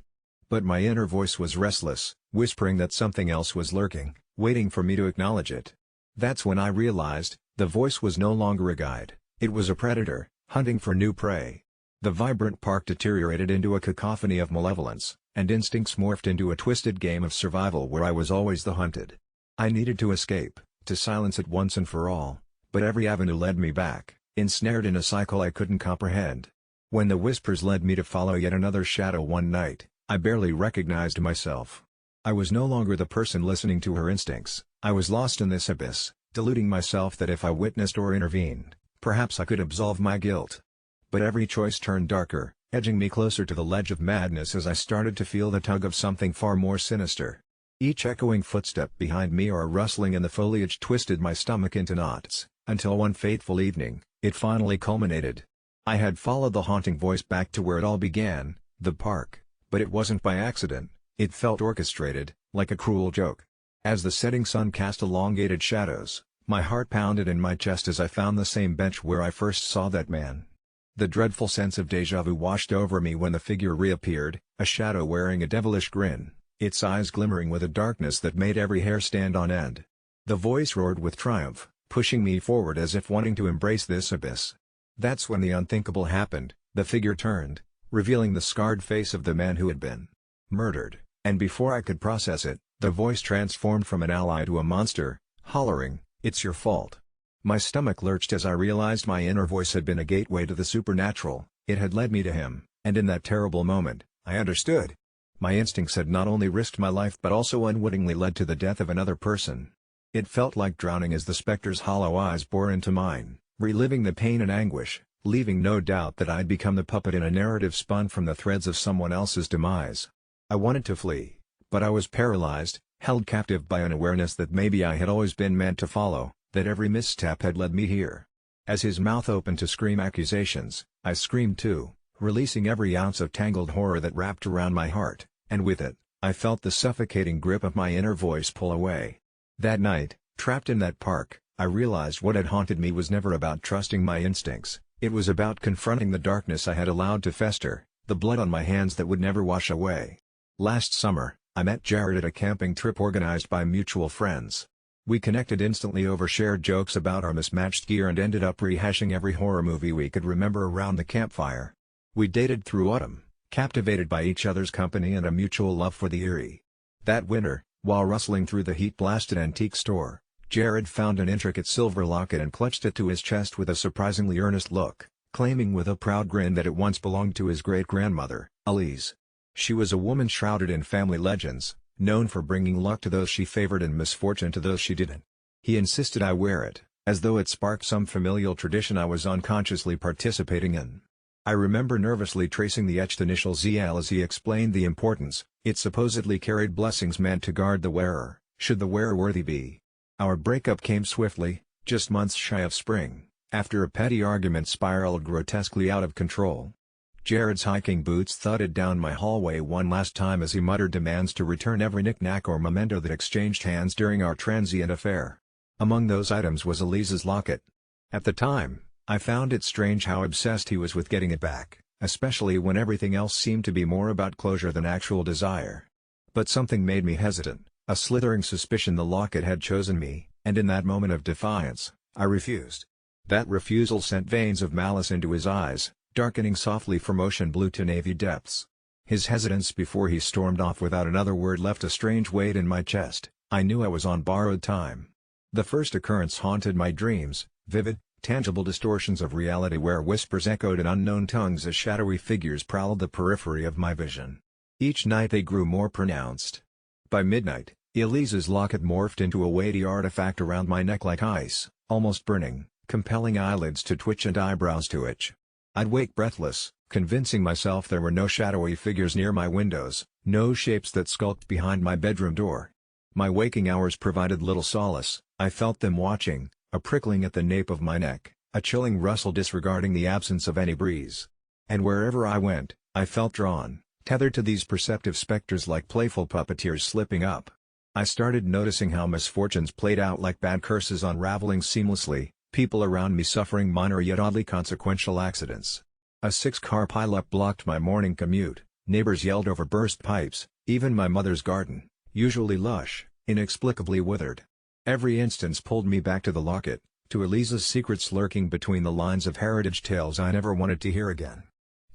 But my inner voice was restless, whispering that something else was lurking, waiting for me to acknowledge it. That's when I realized, the voice was no longer a guide, it was a predator, hunting for new prey. The vibrant park deteriorated into a cacophony of malevolence, and instincts morphed into a twisted game of survival where I was always the hunted. I needed to escape, to silence it once and for all, but every avenue led me back, ensnared in a cycle I couldn't comprehend. When the whispers led me to follow yet another shadow one night, I barely recognized myself. I was no longer the person listening to her instincts, I was lost in this abyss, deluding myself that if I witnessed or intervened, perhaps I could absolve my guilt. But every choice turned darker, edging me closer to the ledge of madness as I started to feel the tug of something far more sinister. Each echoing footstep behind me or a rustling in the foliage twisted my stomach into knots, until one fateful evening, it finally culminated. I had followed the haunting voice back to where it all began, the park, but it wasn't by accident, it felt orchestrated, like a cruel joke. As the setting sun cast elongated shadows, my heart pounded in my chest as I found the same bench where I first saw that man. The dreadful sense of déjà vu washed over me when the figure reappeared, a shadow wearing a devilish grin, its eyes glimmering with a darkness that made every hair stand on end. The voice roared with triumph, pushing me forward as if wanting to embrace this abyss. That's when the unthinkable happened, the figure turned, revealing the scarred face of the man who had been murdered, and before I could process it, the voice transformed from an ally to a monster, hollering, "It's your fault." My stomach lurched as I realized my inner voice had been a gateway to the supernatural, it had led me to him, and in that terrible moment, I understood. My instincts had not only risked my life but also unwittingly led to the death of another person. It felt like drowning as the specter's hollow eyes bore into mine, reliving the pain and anguish, leaving no doubt that I'd become the puppet in a narrative spun from the threads of someone else's demise. I wanted to flee, but I was paralyzed, held captive by an awareness that maybe I had always been meant to follow, that every misstep had led me here. As his mouth opened to scream accusations, I screamed too, releasing every ounce of tangled horror that wrapped around my heart, and with it, I felt the suffocating grip of my inner voice pull away. That night, trapped in that park, I realized what had haunted me was never about trusting my instincts, it was about confronting the darkness I had allowed to fester, the blood on my hands that would never wash away. Last summer, I met Jared at a camping trip organized by mutual friends. We connected instantly over shared jokes about our mismatched gear and ended up rehashing every horror movie we could remember around the campfire. We dated through autumn, captivated by each other's company and a mutual love for the eerie. That winter, while rustling through the heat-blasted antique store, Jared found an intricate silver locket and clutched it to his chest with a surprisingly earnest look, claiming with a proud grin that it once belonged to his great-grandmother, Elise. She was a woman shrouded in family legends, known for bringing luck to those she favored and misfortune to those she didn't. He insisted I wear it, as though it sparked some familial tradition I was unconsciously participating in. I remember nervously tracing the etched initial ZL as he explained the importance. It supposedly carried blessings meant to guard the wearer, should the wearer worthy be. Our breakup came swiftly, just months shy of spring, after a petty argument spiraled grotesquely out of control. Jared's hiking boots thudded down my hallway one last time as he muttered demands to return every knick-knack or memento that exchanged hands during our transient affair. Among those items was Elise's locket. At the time, I found it strange how obsessed he was with getting it back, especially when everything else seemed to be more about closure than actual desire. But something made me hesitant, a slithering suspicion the locket had chosen me, and in that moment of defiance, I refused. That refusal sent veins of malice into his eyes, darkening softly from ocean blue to navy depths. His hesitance before he stormed off without another word left a strange weight in my chest. I knew I was on borrowed time. The first occurrence haunted my dreams, vivid, tangible distortions of reality where whispers echoed in unknown tongues as shadowy figures prowled the periphery of my vision. Each night they grew more pronounced. By midnight, Elise's locket morphed into a weighty artifact around my neck like ice, almost burning, compelling eyelids to twitch and eyebrows to itch. I'd wake breathless, convincing myself there were no shadowy figures near my windows, no shapes that skulked behind my bedroom door. My waking hours provided little solace. I felt them watching, a prickling at the nape of my neck, a chilling rustle disregarding the absence of any breeze. And wherever I went, I felt drawn, tethered to these perceptive specters like playful puppeteers slipping up. I started noticing how misfortunes played out like bad curses unraveling seamlessly, people around me suffering minor yet oddly consequential accidents. A 6-car pileup blocked my morning commute, neighbors yelled over burst pipes, even my mother's garden, usually lush, inexplicably withered. Every instance pulled me back to the locket, to Elise's secrets lurking between the lines of heritage tales I never wanted to hear again.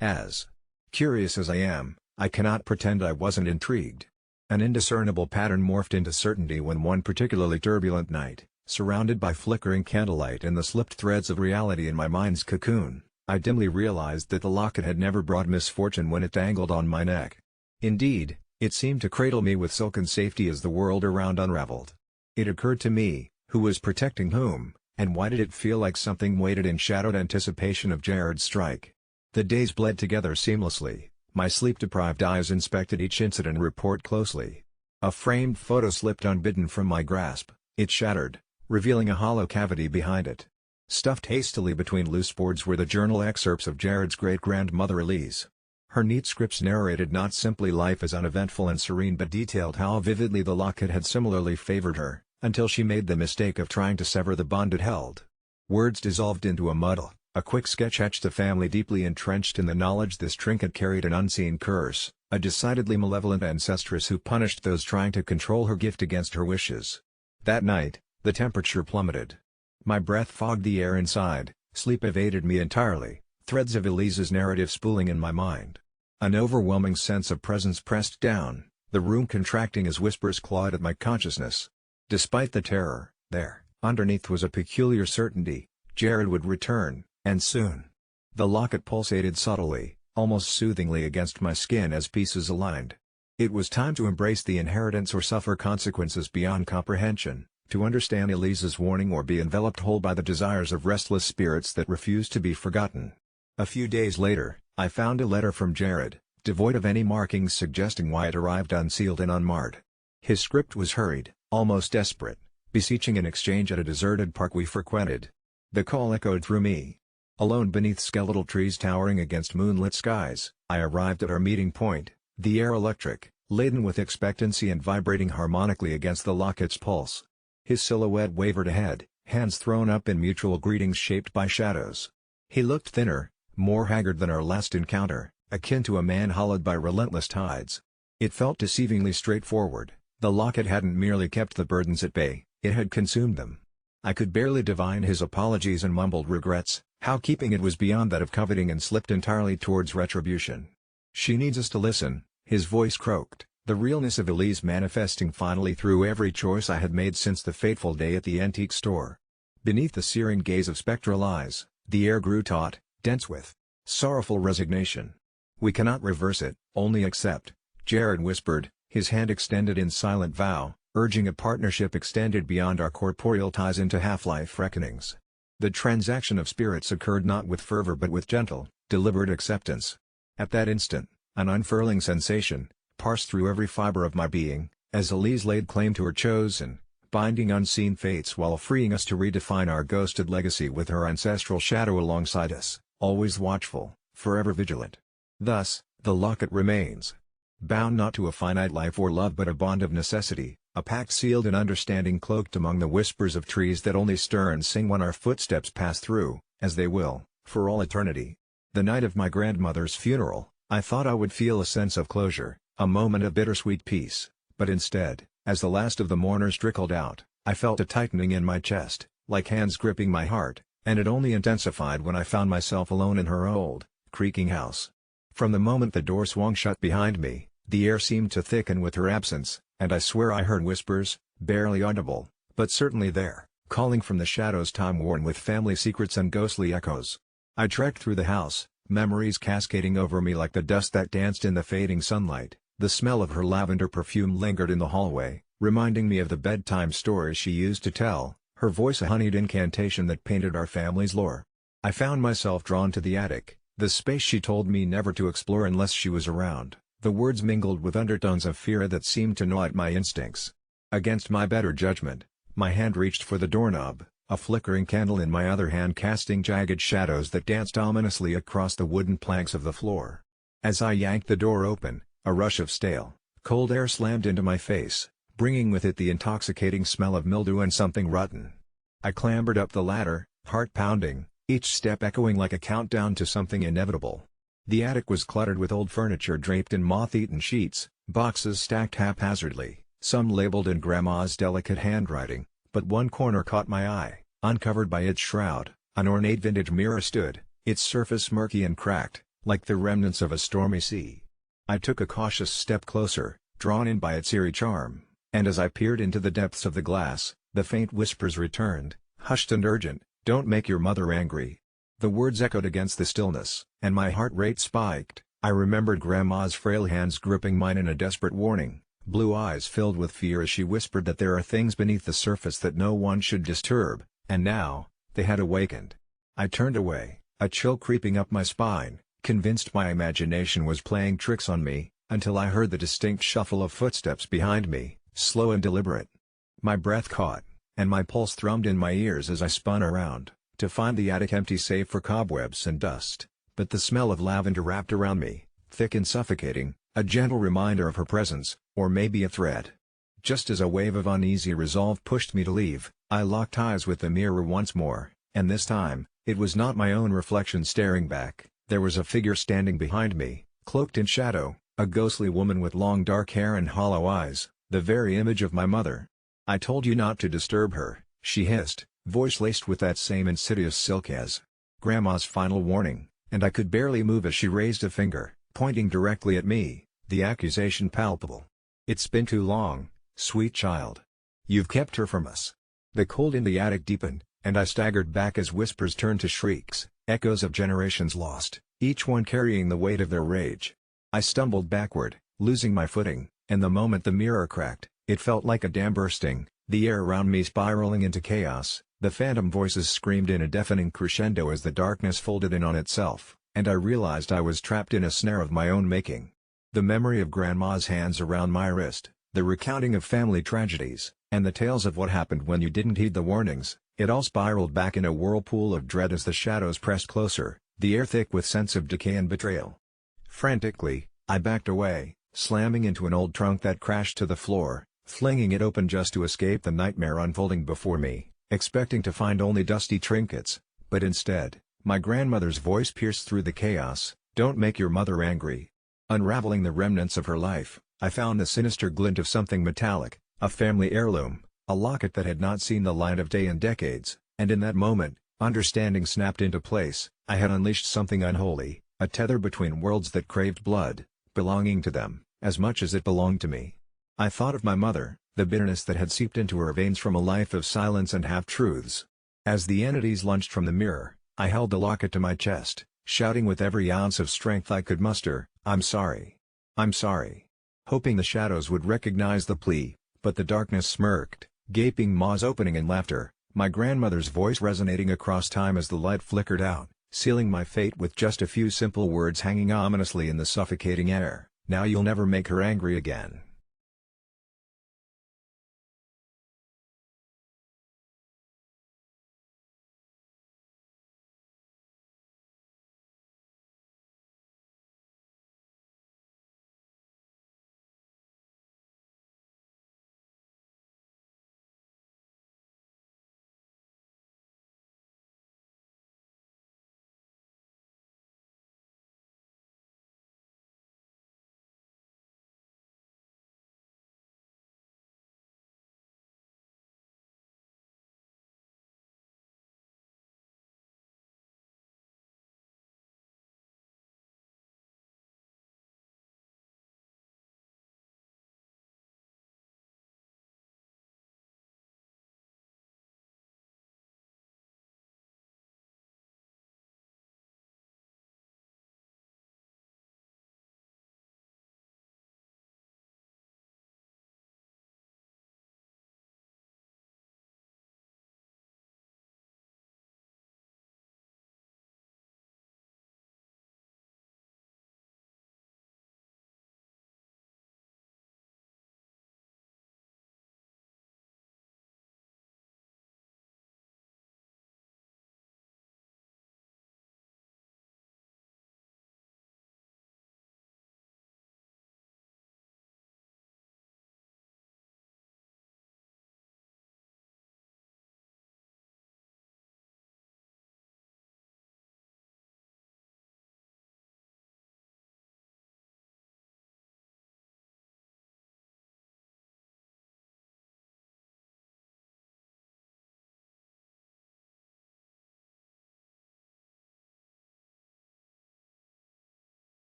As curious as I am, I cannot pretend I wasn't intrigued. An indiscernible pattern morphed into certainty when one particularly turbulent night, surrounded by flickering candlelight and the slipped threads of reality in my mind's cocoon, I dimly realized that the locket had never brought misfortune when it dangled on my neck. Indeed, it seemed to cradle me with silken safety as the world around unraveled. It occurred to me, who was protecting whom, and why did it feel like something waited in shadowed anticipation of Jared's strike? The days bled together seamlessly, my sleep-deprived eyes inspected each incident report closely. A framed photo slipped unbidden from my grasp, it shattered, revealing a hollow cavity behind it. Stuffed hastily between loose boards were the journal excerpts of Jared's great-grandmother Elise. Her neat scripts narrated not simply life as uneventful and serene but detailed how vividly the locket had similarly favored her, until she made the mistake of trying to sever the bond it held. Words dissolved into a muddle, a quick sketch etched a family deeply entrenched in the knowledge this trinket carried an unseen curse, a decidedly malevolent ancestress who punished those trying to control her gift against her wishes. That night, the temperature plummeted. My breath fogged the air inside, sleep evaded me entirely, threads of Elise's narrative spooling in my mind. An overwhelming sense of presence pressed down, the room contracting as whispers clawed at my consciousness. Despite the terror, there, underneath was a peculiar certainty: Jared would return, and soon. The locket pulsated subtly, almost soothingly against my skin as pieces aligned. It was time to embrace the inheritance or suffer consequences beyond comprehension, to understand Elise's warning or be enveloped whole by the desires of restless spirits that refused to be forgotten. A few days later, I found a letter from Jared, devoid of any markings suggesting why it arrived unsealed and unmarked. His script was hurried, almost desperate, beseeching an exchange at a deserted park we frequented. The call echoed through me. Alone beneath skeletal trees towering against moonlit skies, I arrived at our meeting point, the air electric, laden with expectancy and vibrating harmonically against the locket's pulse. His silhouette wavered ahead, hands thrown up in mutual greetings shaped by shadows. He looked thinner, more haggard than our last encounter, akin to a man hollowed by relentless tides. It felt deceivingly straightforward. The locket hadn't merely kept the burdens at bay, it had consumed them. I could barely divine his apologies and mumbled regrets, how keeping it was beyond that of coveting and slipped entirely towards retribution. "She needs us to listen," his voice croaked, the realness of Elise manifesting finally through every choice I had made since the fateful day at the antique store. Beneath the searing gaze of spectral eyes, the air grew taut, dense with sorrowful resignation. "We cannot reverse it, only accept," Jared whispered, his hand extended in silent vow, urging a partnership extended beyond our corporeal ties into half-life reckonings. The transaction of spirits occurred not with fervor but with gentle, deliberate acceptance. At that instant, an unfurling sensation passed through every fiber of my being, as Elise laid claim to her chosen, binding unseen fates while freeing us to redefine our ghosted legacy with her ancestral shadow alongside us, always watchful, forever vigilant. Thus, the locket remains. Bound not to a finite life or love but a bond of necessity, a pact sealed in understanding cloaked among the whispers of trees that only stir and sing when our footsteps pass through, as they will, for all eternity. The night of my grandmother's funeral, I thought I would feel a sense of closure, a moment of bittersweet peace, but instead, as the last of the mourners trickled out, I felt a tightening in my chest, like hands gripping my heart, and it only intensified when I found myself alone in her old, creaking house. From the moment the door swung shut behind me, the air seemed to thicken with her absence, and I swear I heard whispers, barely audible, but certainly there, calling from the shadows time-worn with family secrets and ghostly echoes. I trekked through the house, memories cascading over me like the dust that danced in the fading sunlight. The smell of her lavender perfume lingered in the hallway, reminding me of the bedtime stories she used to tell, her voice a honeyed incantation that painted our family's lore. I found myself drawn to the attic, the space she told me never to explore unless she was around. The words mingled with undertones of fear that seemed to gnaw at my instincts. Against my better judgment, my hand reached for the doorknob, a flickering candle in my other hand casting jagged shadows that danced ominously across the wooden planks of the floor. As I yanked the door open, a rush of stale, cold air slammed into my face, bringing with it the intoxicating smell of mildew and something rotten. I clambered up the ladder, heart pounding, each step echoing like a countdown to something inevitable. The attic was cluttered with old furniture draped in moth-eaten sheets, boxes stacked haphazardly, some labeled in Grandma's delicate handwriting, but one corner caught my eye. Uncovered by its shroud, an ornate vintage mirror stood, its surface murky and cracked, like the remnants of a stormy sea. I took a cautious step closer, drawn in by its eerie charm, and as I peered into the depths of the glass, the faint whispers returned, hushed and urgent, "Don't make your mother angry." The words echoed against the stillness, and my heart rate spiked. I remembered Grandma's frail hands gripping mine in a desperate warning, blue eyes filled with fear as she whispered that there are things beneath the surface that no one should disturb, and now, they had awakened. I turned away, a chill creeping up my spine, convinced my imagination was playing tricks on me, until I heard the distinct shuffle of footsteps behind me, slow and deliberate. My breath caught, and my pulse thrummed in my ears as I spun around, to find the attic empty save for cobwebs and dust, but the smell of lavender wrapped around me, thick and suffocating, a gentle reminder of her presence, or maybe a threat. Just as a wave of uneasy resolve pushed me to leave, I locked eyes with the mirror once more, and this time, it was not my own reflection staring back. There was a figure standing behind me, cloaked in shadow, a ghostly woman with long dark hair and hollow eyes, the very image of my mother. "I told you not to disturb her," she hissed, voice laced with that same insidious silk as Grandma's final warning, and I could barely move as she raised a finger, pointing directly at me, the accusation palpable. "It's been too long, sweet child. You've kept her from us." The cold in the attic deepened, and I staggered back as whispers turned to shrieks, echoes of generations lost, each one carrying the weight of their rage. I stumbled backward, losing my footing, and the moment the mirror cracked, it felt like a dam bursting, the air around me spiraling into chaos. The phantom voices screamed in a deafening crescendo as the darkness folded in on itself, and I realized I was trapped in a snare of my own making. The memory of Grandma's hands around my wrist, the recounting of family tragedies, and the tales of what happened when you didn't heed the warnings, it all spiraled back in a whirlpool of dread as the shadows pressed closer, the air thick with sense of decay and betrayal. Frantically, I backed away, slamming into an old trunk that crashed to the floor, flinging it open just to escape the nightmare unfolding before me, expecting to find only dusty trinkets, but instead, my grandmother's voice pierced through the chaos, "Don't make your mother angry." Unraveling the remnants of her life, I found the sinister glint of something metallic, a family heirloom, a locket that had not seen the light of day in decades, and in that moment, understanding snapped into place. I had unleashed something unholy, a tether between worlds that craved blood, belonging to them, as much as it belonged to me. I thought of my mother, the bitterness that had seeped into her veins from a life of silence and half-truths. As the entities lunged from the mirror, I held the locket to my chest, shouting with every ounce of strength I could muster, "I'm sorry. I'm sorry." Hoping the shadows would recognize the plea, but the darkness smirked, gaping maws opening in laughter, my grandmother's voice resonating across time as the light flickered out, sealing my fate with just a few simple words hanging ominously in the suffocating air, "Now you'll never make her angry again."